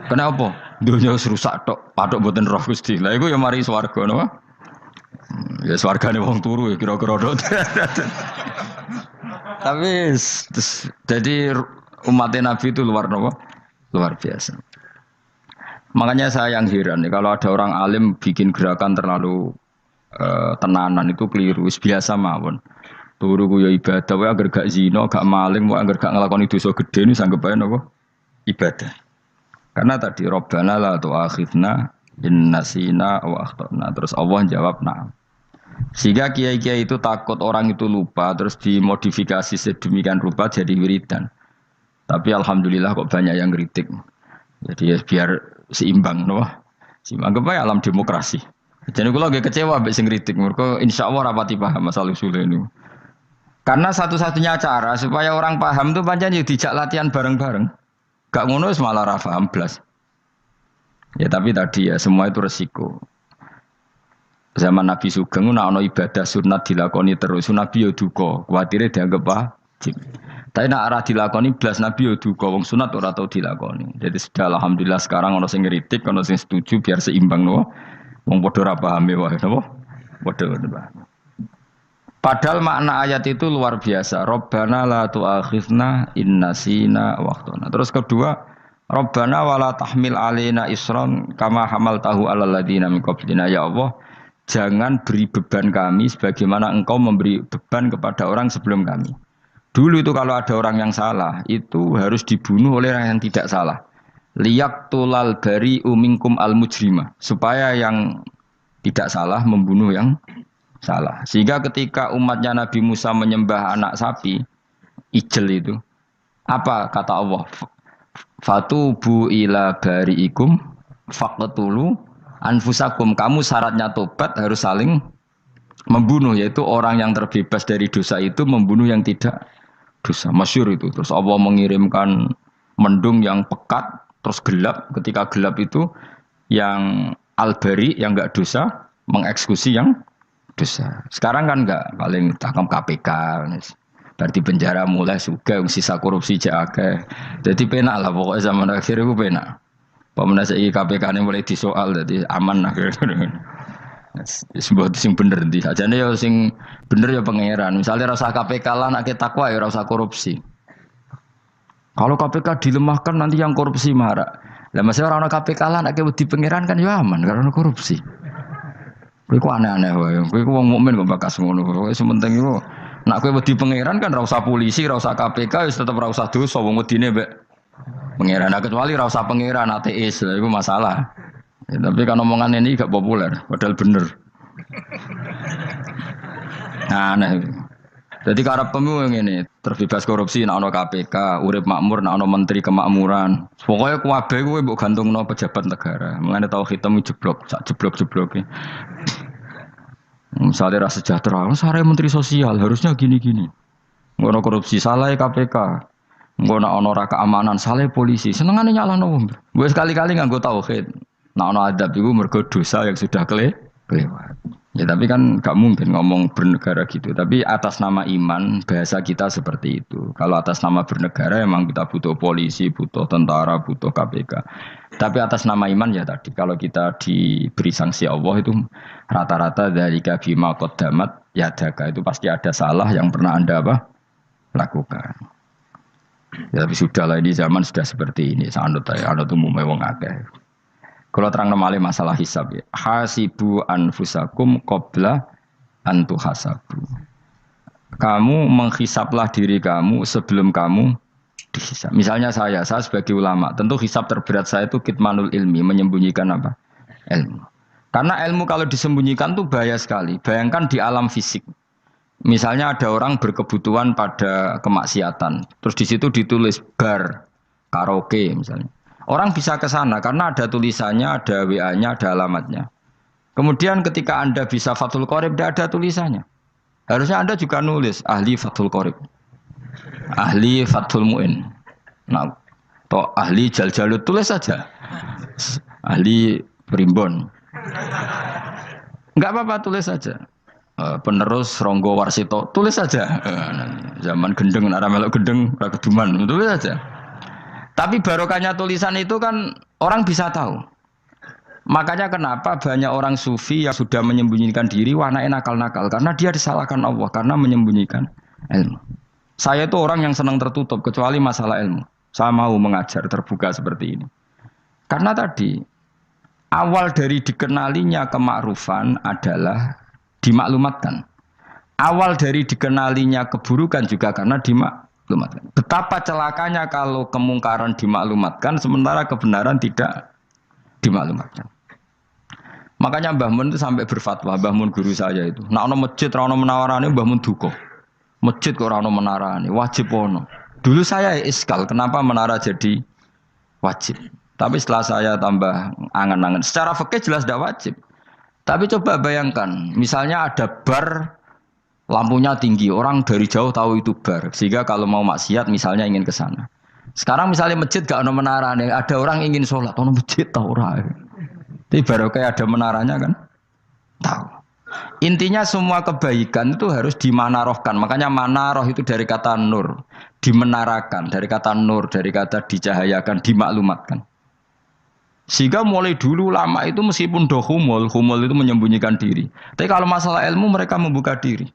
Kenapa? Donya wis rusak tok, patok mboten roh Gusti. Lah iku ya mari swarga napa? Ya swargane wong turu ya kira-kira tok. Tapi jadi umat Nabi itu luar biasa. Makanya saya yang heran kalau ada orang alim bikin gerakan terlalu tenanan itu keliru. Biasa mawon. Turu ku ya ibadah, wae agar gak zina, gak maling, wae agar gak nglakoni dosa gedhe ini sanggep ae napa? Ibadah. Karena tadi Rabbana la tu'akhidna in nasina wa akhtana. Terus Allah jawab na'am. Sehingga kiai-kiai itu takut orang itu lupa terus dimodifikasi sedemikian rupa jadi wiridan. Tapi alhamdulillah kok banyak yang kritik. Jadi ya biar seimbang, no? Seimbang kepada alam demokrasi. Jadi kalau lagi kecewa ambek sing kritik, mereka insyaallah rapati paham masalah usul ini. Karena satu-satunya cara supaya orang paham itu pancen yo dijak latihan bareng-bareng. Gak ngono malah ra paham blas. Ya tapi tadi ya semua itu resiko. Zaman Nabi Sugeng ana ibadah sunat dilakoni terus, Nabi yo duka, kuwatire dianggap wajib. Tapi nak arah dilakoni blas Nabi yo duka, wong sunat ora tau dilakoni. Jadi sudah alhamdulillah sekarang ana sing ngritik, ana sing setuju biar seimbang no. Wong padha ora pahame wae napa? Padha paham. Padahal makna ayat itu luar biasa. Rabbana la tu'akhidna in nasina wa akhtana. Terus kedua, Rabbana wala tahmil alaina isron kama hamaltahu 'alal ladzina min qablina. Ya Allah, jangan beri beban kami sebagaimana Engkau memberi beban kepada orang sebelum kami. Dulu itu kalau ada orang yang salah, itu harus dibunuh oleh orang yang tidak salah. Liyaqtulal bari'u minkum al-mujrima. Supaya yang tidak salah membunuh yang salah. Sehingga ketika umatnya Nabi Musa menyembah anak sapi, ijel itu, Apa kata Allah? Fatubu ila bari'ikum faqtulu anfusakum. Kamu syaratnya tobat harus saling membunuh, yaitu orang yang terbebas dari dosa itu membunuh yang tidak dosa. Masyhur itu. Terus Allah mengirimkan mendung yang pekat terus gelap. Ketika gelap itu yang al-bari yang enggak dosa mengeksekusi yang dosa. Sekarang kan enggak, paling tangkap KPK. Berarti penjara mulai suka sisa korupsi jaga. Jadi penak lah pokoknya zaman akhir itu penak. Pemenang saya KPK ini mulai disoal jadi aman lah. Sebuah sing bener di aja nih ya sing bener ya pangeran. Misalnya rasa KPK lah nak takwa ya rasa korupsi. Kalau KPK dilemahkan nanti yang korupsi marah. Lah masalah orang KPK lah nak di pangeran kan ya aman karena korupsi. Kowe aneh-aneh wae. Kowe wong mukmin kok bakas ngono. Kowe sementing iku nak kowe wedi pangeran kan ra usah polisi, ra usah KPK, wis tetep ra usah dosa wong wedine mbek pangeran. Nah, kecuali ra usah pangeran ateis, lha iku masalah. Ya, tapi kan omongan ini gak populer, padahal bener. Nah, aneh. Jadi karep pemilu ngene, terbebas korupsi nek ana KPK, urip makmur nek ana menteri kemakmuran. Pokoke kabeh kowe mbok gantungno pejabat negara. Mengane tau hitam jeblok, sak jeblok-jebloke. Misalnya rasa sejahtera, saya menteri sosial harusnya gini-gini. Ngono korupsi salah KPK, ngono ono keamanan salah polisi. Senengane nyalahno wong. Gue sekali-kali nganggo tauhid. Nah ono adab iku mergo dosa yang sudah kelewat. Ya tapi kan gak mungkin ngomong bernegara gitu. Tapi atas nama iman bahasa kita seperti itu. Kalau atas nama bernegara emang kita butuh polisi, butuh tentara, butuh KPK. Tapi atas nama iman ya tadi kalau kita diberi sanksi Allah itu rata-rata dari bima qaddamat yadaka itu pasti ada salah yang pernah Anda lakukan. Ya, tapi sudahlah ini zaman sudah seperti ini. Anut umumnya wong akeh. Kalau terang malih masalah hisab ya. Hasibu anfusakum qabla an tuhasabu. Kamu menghisablah diri kamu sebelum kamu dihisab. Misalnya saya sebagai ulama, tentu hisab terberat saya itu kitmanul ilmi, menyembunyikan apa? Ilmu. Karena ilmu kalau disembunyikan tuh bahaya sekali. Bayangkan di alam fisik. Misalnya ada orang berkebutuhan pada kemaksiatan, terus di situ ditulis bar, karaoke misalnya. Orang bisa ke sana karena ada tulisannya, ada WA-nya, ada alamatnya. Kemudian ketika Anda bisa Fathul Qorib, tidak ada tulisannya. Harusnya Anda juga nulis ahli Fathul Qorib, ahli Fathul Mu'in, nah, atau ahli Jaljalut, tulis saja. Ahli Primbon. Enggak apa-apa, tulis saja. Penerus Ronggo Warsito, tulis saja. Zaman gendeng, arah melok gendeng, rakeduman, tulis saja. Tapi barokahnya tulisan itu kan orang bisa tahu. Makanya kenapa banyak orang sufi yang sudah menyembunyikan diri warnanya nakal-nakal. Karena dia disalahkan Allah, karena menyembunyikan ilmu. Saya itu orang yang senang tertutup, kecuali masalah ilmu. Saya mau mengajar terbuka seperti ini. Karena tadi, awal dari dikenalinya kemakrufan adalah dimaklumatkan. Awal dari dikenalinya keburukan juga karena dimaklumatkan. Betapa celakanya kalau kemungkaran dimaklumatkan sementara kebenaran tidak dimaklumatkan. Makanya Mbah Mun itu sampai berfatwa, Mbah Mun guru saya itu. Nak ono masjid ra ono menawarane Mbah Mun duka. Masjid kok ora ono menarane, wajib ono. Dulu saya iskal kenapa menara jadi wajib. Tapi setelah saya tambah angan-angan, secara fikih jelas tidak wajib. Tapi coba bayangkan, misalnya ada bar lampunya tinggi, orang dari jauh tahu itu bar. Sehingga kalau mau maksiat misalnya ingin ke sana. Sekarang misalnya masjid gak ada menara nih, ada orang ingin sholat, ono masjid tahu ora. Tapi baru kayak ada menaranya kan? Tahu. Intinya semua kebaikan itu harus dimanarohkan. Makanya manaroh itu dari kata nur, dimenarakan, dari kata nur, dari kata dicahayakan, dimaklumatkan. Sehingga mulai dulu lama itu meskipun humul itu menyembunyikan diri. Tapi kalau masalah ilmu mereka membuka diri.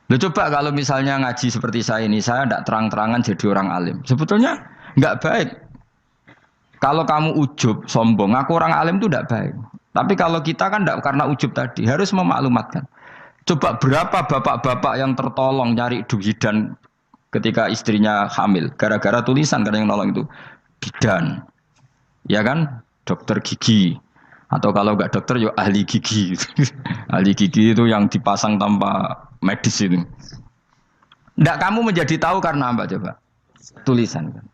Loh coba kalau misalnya ngaji seperti saya ini, saya tidak terang-terangan jadi orang alim. Sebetulnya nggak baik. Kalau kamu ujub, sombong, aku orang alim itu tidak baik. Tapi kalau kita kan tidak karena ujub tadi, harus memaklumatkan. Coba berapa bapak-bapak yang tertolong nyari bidan ketika istrinya hamil. Gara-gara tulisan, karena yang nolong itu bidan. Ya kan? Dokter gigi. Atau kalau nggak dokter, ya ahli gigi. Ahli gigi itu yang dipasang tanpa medis itu. Ndak kamu menjadi tahu karena apa coba? Tulisan kan.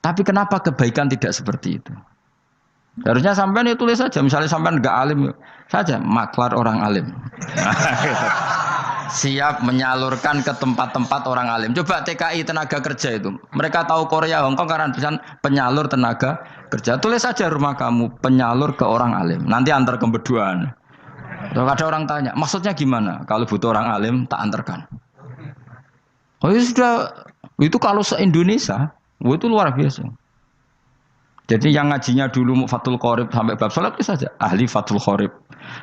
Tapi kenapa kebaikan tidak seperti itu? Harusnya sampean ya tulis saja. Misalnya sampean enggak alim saja, maklar orang alim. Siap menyalurkan ke tempat-tempat orang alim. Coba TKI tenaga kerja itu. Mereka tahu Korea, Hongkong karena bisa penyalur tenaga kerja. Tulis saja rumah kamu penyalur ke orang alim. Nanti antar kembeduan. Kalau ada orang tanya, maksudnya gimana? Kalau butuh orang alim, tak antarkan. Oh ya sudah, itu kalau se-Indonesia, itu luar biasa. Jadi yang ngajinya dulu Fathul Qorib sampai bab sholat itu saja. Ahli Fathul Qorib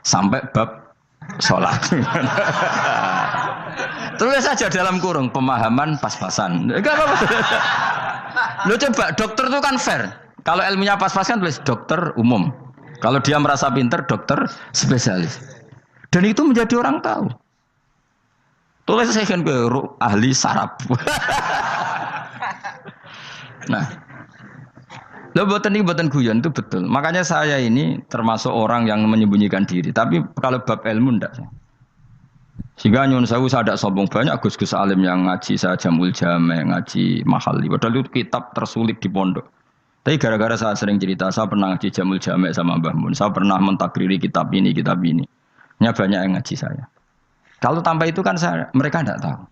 sampai bab sholat. Tulis saja dalam kurung pemahaman pas-pasan. Enggak apa-apa. Lo coba dokter itu kan fair. Kalau ilmunya pas-pasan tulis dokter umum. Kalau dia merasa pinter dokter spesialis. Dan itu menjadi orang tahu. Tulis saya kan ke ahli saraf. Nah, lo buatan guyon itu betul. Makanya saya ini termasuk orang yang menyembunyikan diri. Tapi kalau bab ilmu enggak. Sehingga nyun saya ada sombong banyak gus-gus alim yang ngaji saya Jamul Jame, ngaji Mahali. Padahal itu kitab tersulit di pondok. Tapi gara-gara saya sering cerita, saya pernah ngaji Jamul Jame sama Mbah Mun. Saya pernah mentakriri kitab ini. Nya banyak yang ngaji saya. Kalau tanpa itu kan mereka tidak tahu.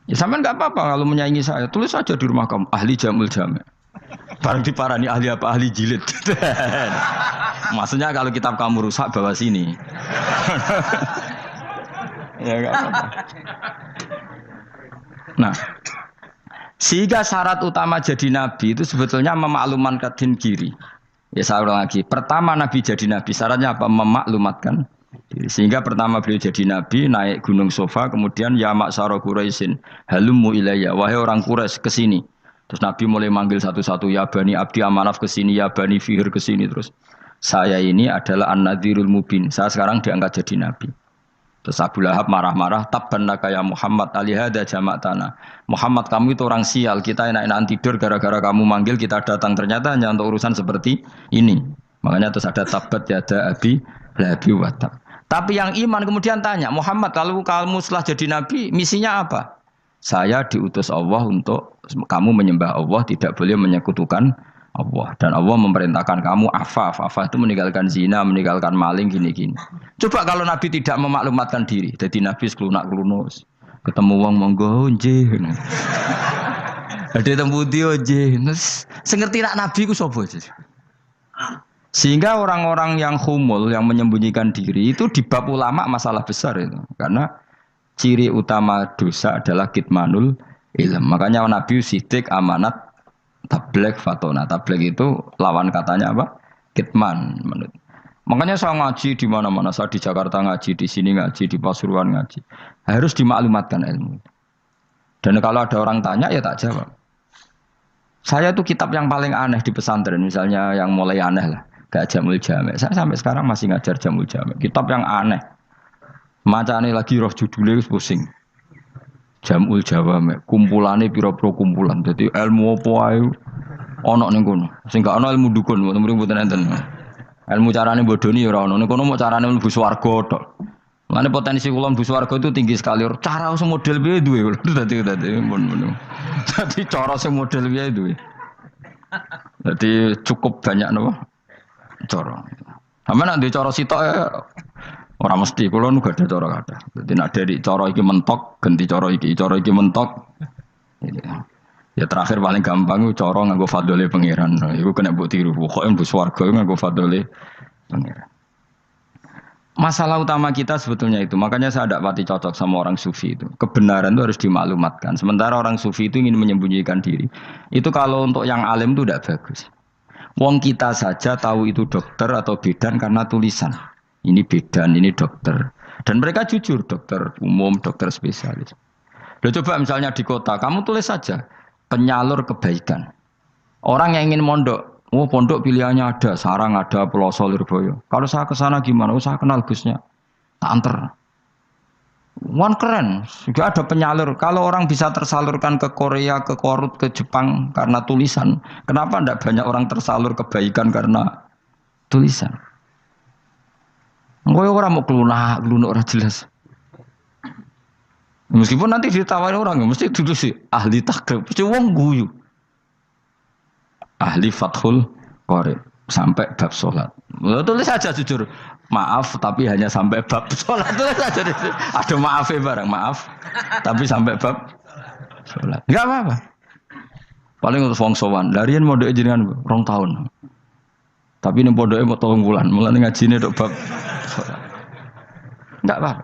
Ya sampean nggak apa-apa kalau menyaingi saya. Tulis saja di rumah kamu ahli Jamul Jame. Barang diparani ahli apa? Ahli jilid. Maksudnya kalau kitab kamu rusak bawa sini. Ya enggak apa-apa. Nah, sehingga syarat utama jadi nabi itu sebetulnya memaklumatkan diri. Ya saya ulang lagi. Pertama nabi jadi nabi syaratnya apa? Memaklumatkan diri. Sehingga pertama beliau jadi nabi naik gunung Sofa, kemudian ya maksara Quraisyin halummu ilayya, wahai orang Quraisy ke sini. Terus Nabi mulai manggil satu-satu, ya Bani Abdi Amanaf ke sini, ya Bani Fihir ke sini terus. Saya ini adalah An-Nadhirul Mubin. Saya sekarang diangkat jadi nabi. Terus Abu Lahab marah-marah, tabbannaka ya Muhammad alihada jama'tana. Muhammad kamu itu orang sial, kita enak-enakan tidur gara-gara kamu manggil kita datang, ternyata hanya untuk urusan seperti ini. Makanya terus ada tabbat yada abi labi watab. Tapi yang iman kemudian tanya, Muhammad kalau kamu setelah jadi nabi, misinya apa? Saya diutus Allah untuk kamu menyembah Allah, tidak boleh menyekutukan Allah. Dan Allah memerintahkan kamu afaf. Afaf itu meninggalkan zina, meninggalkan maling, gini-gini. Coba kalau Nabi tidak memaklumatkan diri. Jadi Nabi seklunak-klunus. Ketemu wong monggo nggih. Ada tembu dia nggih. Sengerti nak Nabi ku sapa? Sehingga orang-orang yang humul, yang menyembunyikan diri itu di bab ulama masalah besar itu. Karena ciri utama dosa adalah kitmanul ilm. Makanya Nabi sidik amanat tabligh fatona. Tabligh itu lawan katanya apa? Kitman. Makanya saya ngaji di mana-mana. Saya di Jakarta ngaji, di sini ngaji, di Pasuruan ngaji. Harus dimaklumatkan ilmu. Dan kalau ada orang tanya ya tak jawab. Saya itu kitab yang paling aneh di pesantren. Misalnya yang mulai aneh lah. Gak Jamul Jame. Saya sampai sekarang masih ngajar Jamul Jame. Kitab yang aneh. Macane lagi roh judulnya pusing. Jamul Jawame, kumpulane pira-pira kumpulan. Jadi ilmu apa ae ana ning kono. Sing gak ana ilmu dukun, mboten enten. Ilmu carane bodoni ya ora ana. Ning kono mau carane mlebu swarga tok. Mane potensi kula mlebu swarga itu tinggi sekali. Cara sing model piye duwe. Dadi mun. Dadi cara sing model piye duwe. Dadi cukup banyak napa? Cara. Sampe nek ndek cara sitok orang mesti, kalau nu gak ada cara kata. Jadi nak dari cara iki mentok, ganti cara iki mentok. Ya terakhir paling gampang itu cara nganggo fadhole pangeran. Iku kena mbok tiru. Pokoke mbok swarga nganggo fadhole pangeran. Masalah utama kita sebetulnya itu. Makanya saya tidak pati cocok sama orang sufi itu. Kebenaran itu harus dimaklumatkan. Sementara orang sufi itu ingin menyembunyikan diri. Itu kalau untuk yang alim itu tidak bagus. Wong kita saja tahu itu dokter atau bidan karena tulisan. Ini bidan, ini dokter. Dan mereka jujur, dokter umum, dokter spesialis. Loh, coba misalnya di kota, kamu tulis saja penyalur kebaikan. Orang yang ingin mondok, pondok pilihannya ada, Sarang ada, Peloso, Lirboyo. Kalau saya ke sana gimana? Saya kenal Gusnya. Tak anter. Wan keren, juga ada penyalur. Kalau orang bisa tersalurkan ke Korea, ke Korut, ke Jepang karena tulisan, kenapa tidak banyak orang tersalur kebaikan karena tulisan? Engko ora mau klunak ora jelas. Meskipun nanti ditawari orang, mesti dulu sih ahli takrib, mesti wong guyu. Ahli Fathul Qorib sampai bab sholat. Tulis saja jujur, maaf tapi hanya sampai bab sholat. Tulis saja, ada maafnya bareng, maaf tapi sampai bab sholat. Enggak apa-apa. Paling untuk wong sowan, larian mau doa jenengan 2 tahun. Tapi ini bodohnya mau 3 bulan, mulai ngajine dok bab sholat. Enggak apa-apa.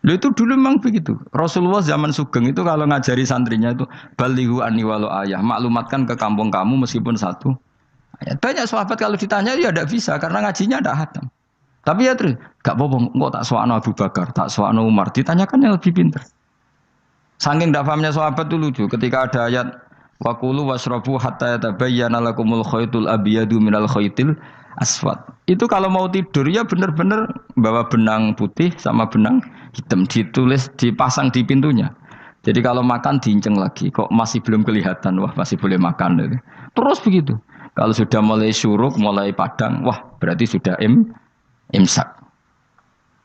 Loh itu dulu memang begitu. Rasulullah zaman Sugeng itu kalau ngajari santrinya itu balighu anni walau ayah, maklumatkan ke kampung kamu meskipun 1 ayat. Banyak sahabat kalau ditanya ya tidak bisa karena ngajinya tidak hatam. Tapi ya terus gak apa-apa, kok tak soal Abu Bakar, tak soal Umar, ditanyakan yang lebih pintar. Saking tidak pahamnya sahabat itu lucu. Ketika ada ayat waqulu wasrabu hatta yatabayyana lakumul khaytul abyadu minal khaytil aswad. Itu kalau mau tidur ya benar-benar bawa benang putih sama benang hitam, ditulis dipasang di pintunya. Jadi kalau makan diinceng lagi, kok masih belum kelihatan, wah masih boleh makan. Terus begitu. Kalau sudah mulai syuruk, mulai padang, wah berarti sudah imsak.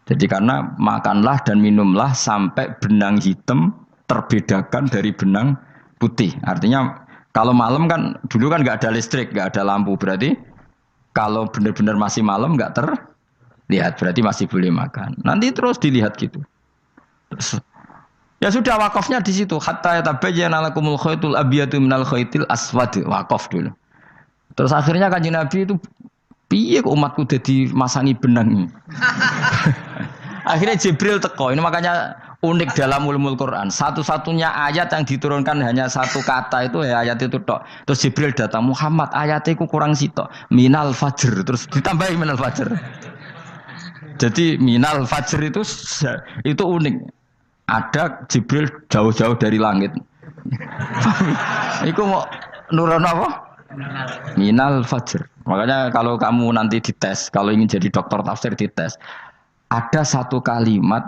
Jadi karena makanlah dan minumlah sampai benang hitam terbedakan dari benang putih. Artinya kalau malam kan dulu kan nggak ada listrik, nggak ada lampu, berarti kalau benar-benar masih malam nggak terlihat, berarti masih boleh makan. Nanti terus dilihat gitu. Terus, ya sudah wakafnya di situ. Hatta yatabayyana lakumul khaytul abyadu minal khaytil aswad. Wakaf dulu. Terus akhirnya Kanjeng Nabi itu piye kok umatku dadi masangi benang. Akhirnya Jibril teko. Ini makanya unik dalam ulumul Quran. Satu-satunya ayat yang diturunkan hanya 1 kata itu ya ayat itu tok. Terus Jibril datang, Muhammad ayatnya itu kurang sitok. Minal fajr. Terus ditambahi minal fajr. Jadi minal fajr itu unik. Ada Jibril jauh-jauh dari langit. Iku mau nurono apa? Minal fajr. Makanya kalau kamu nanti dites, kalau ingin jadi dokter tafsir dites, ada 1 kalimat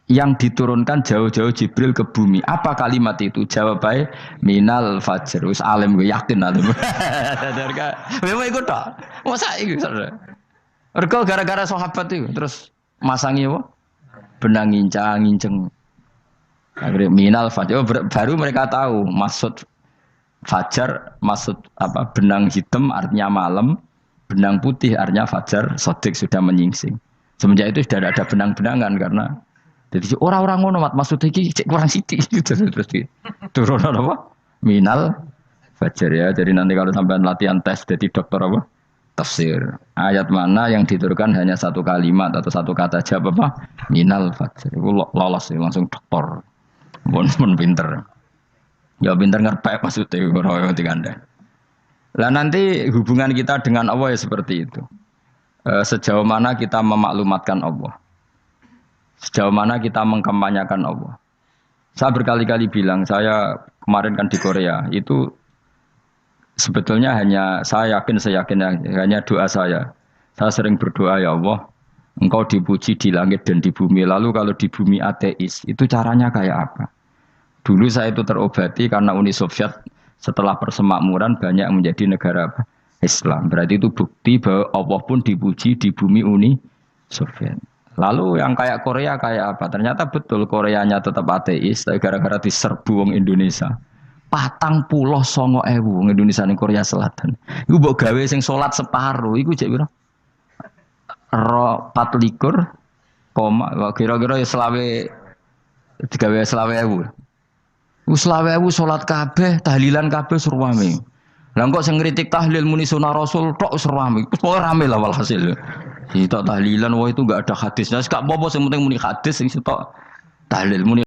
yang diturunkan jauh-jauh Jibril ke bumi. Apa kalimat itu? Jawabannya minal fajr. Wis alim gue yakin alim. Memang ikut tak? Masa itu? Mereka gara-gara sahabat itu terus masangi apa? Benang ngincang. Akhirnya minal fajr. Baru mereka tahu maksud fajar, maksud apa? Benang hitam artinya malam, benang putih artinya fajar. Sodik sudah menyingsing. Semenjak itu sudah ada benang-benangan karena jadi orang-orang ngono mat maksud iki kurang sithik gitu terus turun apa? Minal fajr ya. Jadi nanti kalau sampai latihan tes jadi dokter apa? Tafsir. Ayat mana yang diturunkan hanya 1 kalimat atau 1 kata jawab apa? Minal fajr. Iku lolos langsung dokter. Mun pinter. Ya pinter ngerpek maksudnya ora dikandani. Lah nanti hubungan kita dengan Allah ya seperti itu. Sejauh mana kita memaklumatkan Allah. Sejauh mana kita mengkampanyakan Allah. Saya berkali-kali bilang, saya kemarin kan di Korea, itu sebetulnya saya yakin hanya doa saya. Saya sering berdoa, ya Allah, Engkau dipuji di langit dan di bumi. Lalu kalau di bumi ateis, itu caranya kayak apa? Dulu saya itu terobati karena Uni Soviet setelah persemakmuran banyak menjadi negara Islam. Berarti itu bukti bahwa Allah pun dipuji di bumi Uni Soviet. Lalu yang kayak Korea kayak apa? Ternyata betul Koreanya tetap ateis, tapi gara-gara diserbu wong Indonesia. 49.000 wong Indonesia ning Korea Selatan. Iku mbok gawe sing salat separuh, iku jek pira? 24, kira-kira ya digawe 20.000. Iku 20.000 salat kabeh, tahlilan kabeh surwame. Lah kok sing ngritik tahlil muni sunah Rasul tok surwame. Pokoke rame lah walhasil. Kita tahlilan wah itu enggak ada hadisnya. Enggak apa-apa yang penting muni hadis sing sitok tahlil muni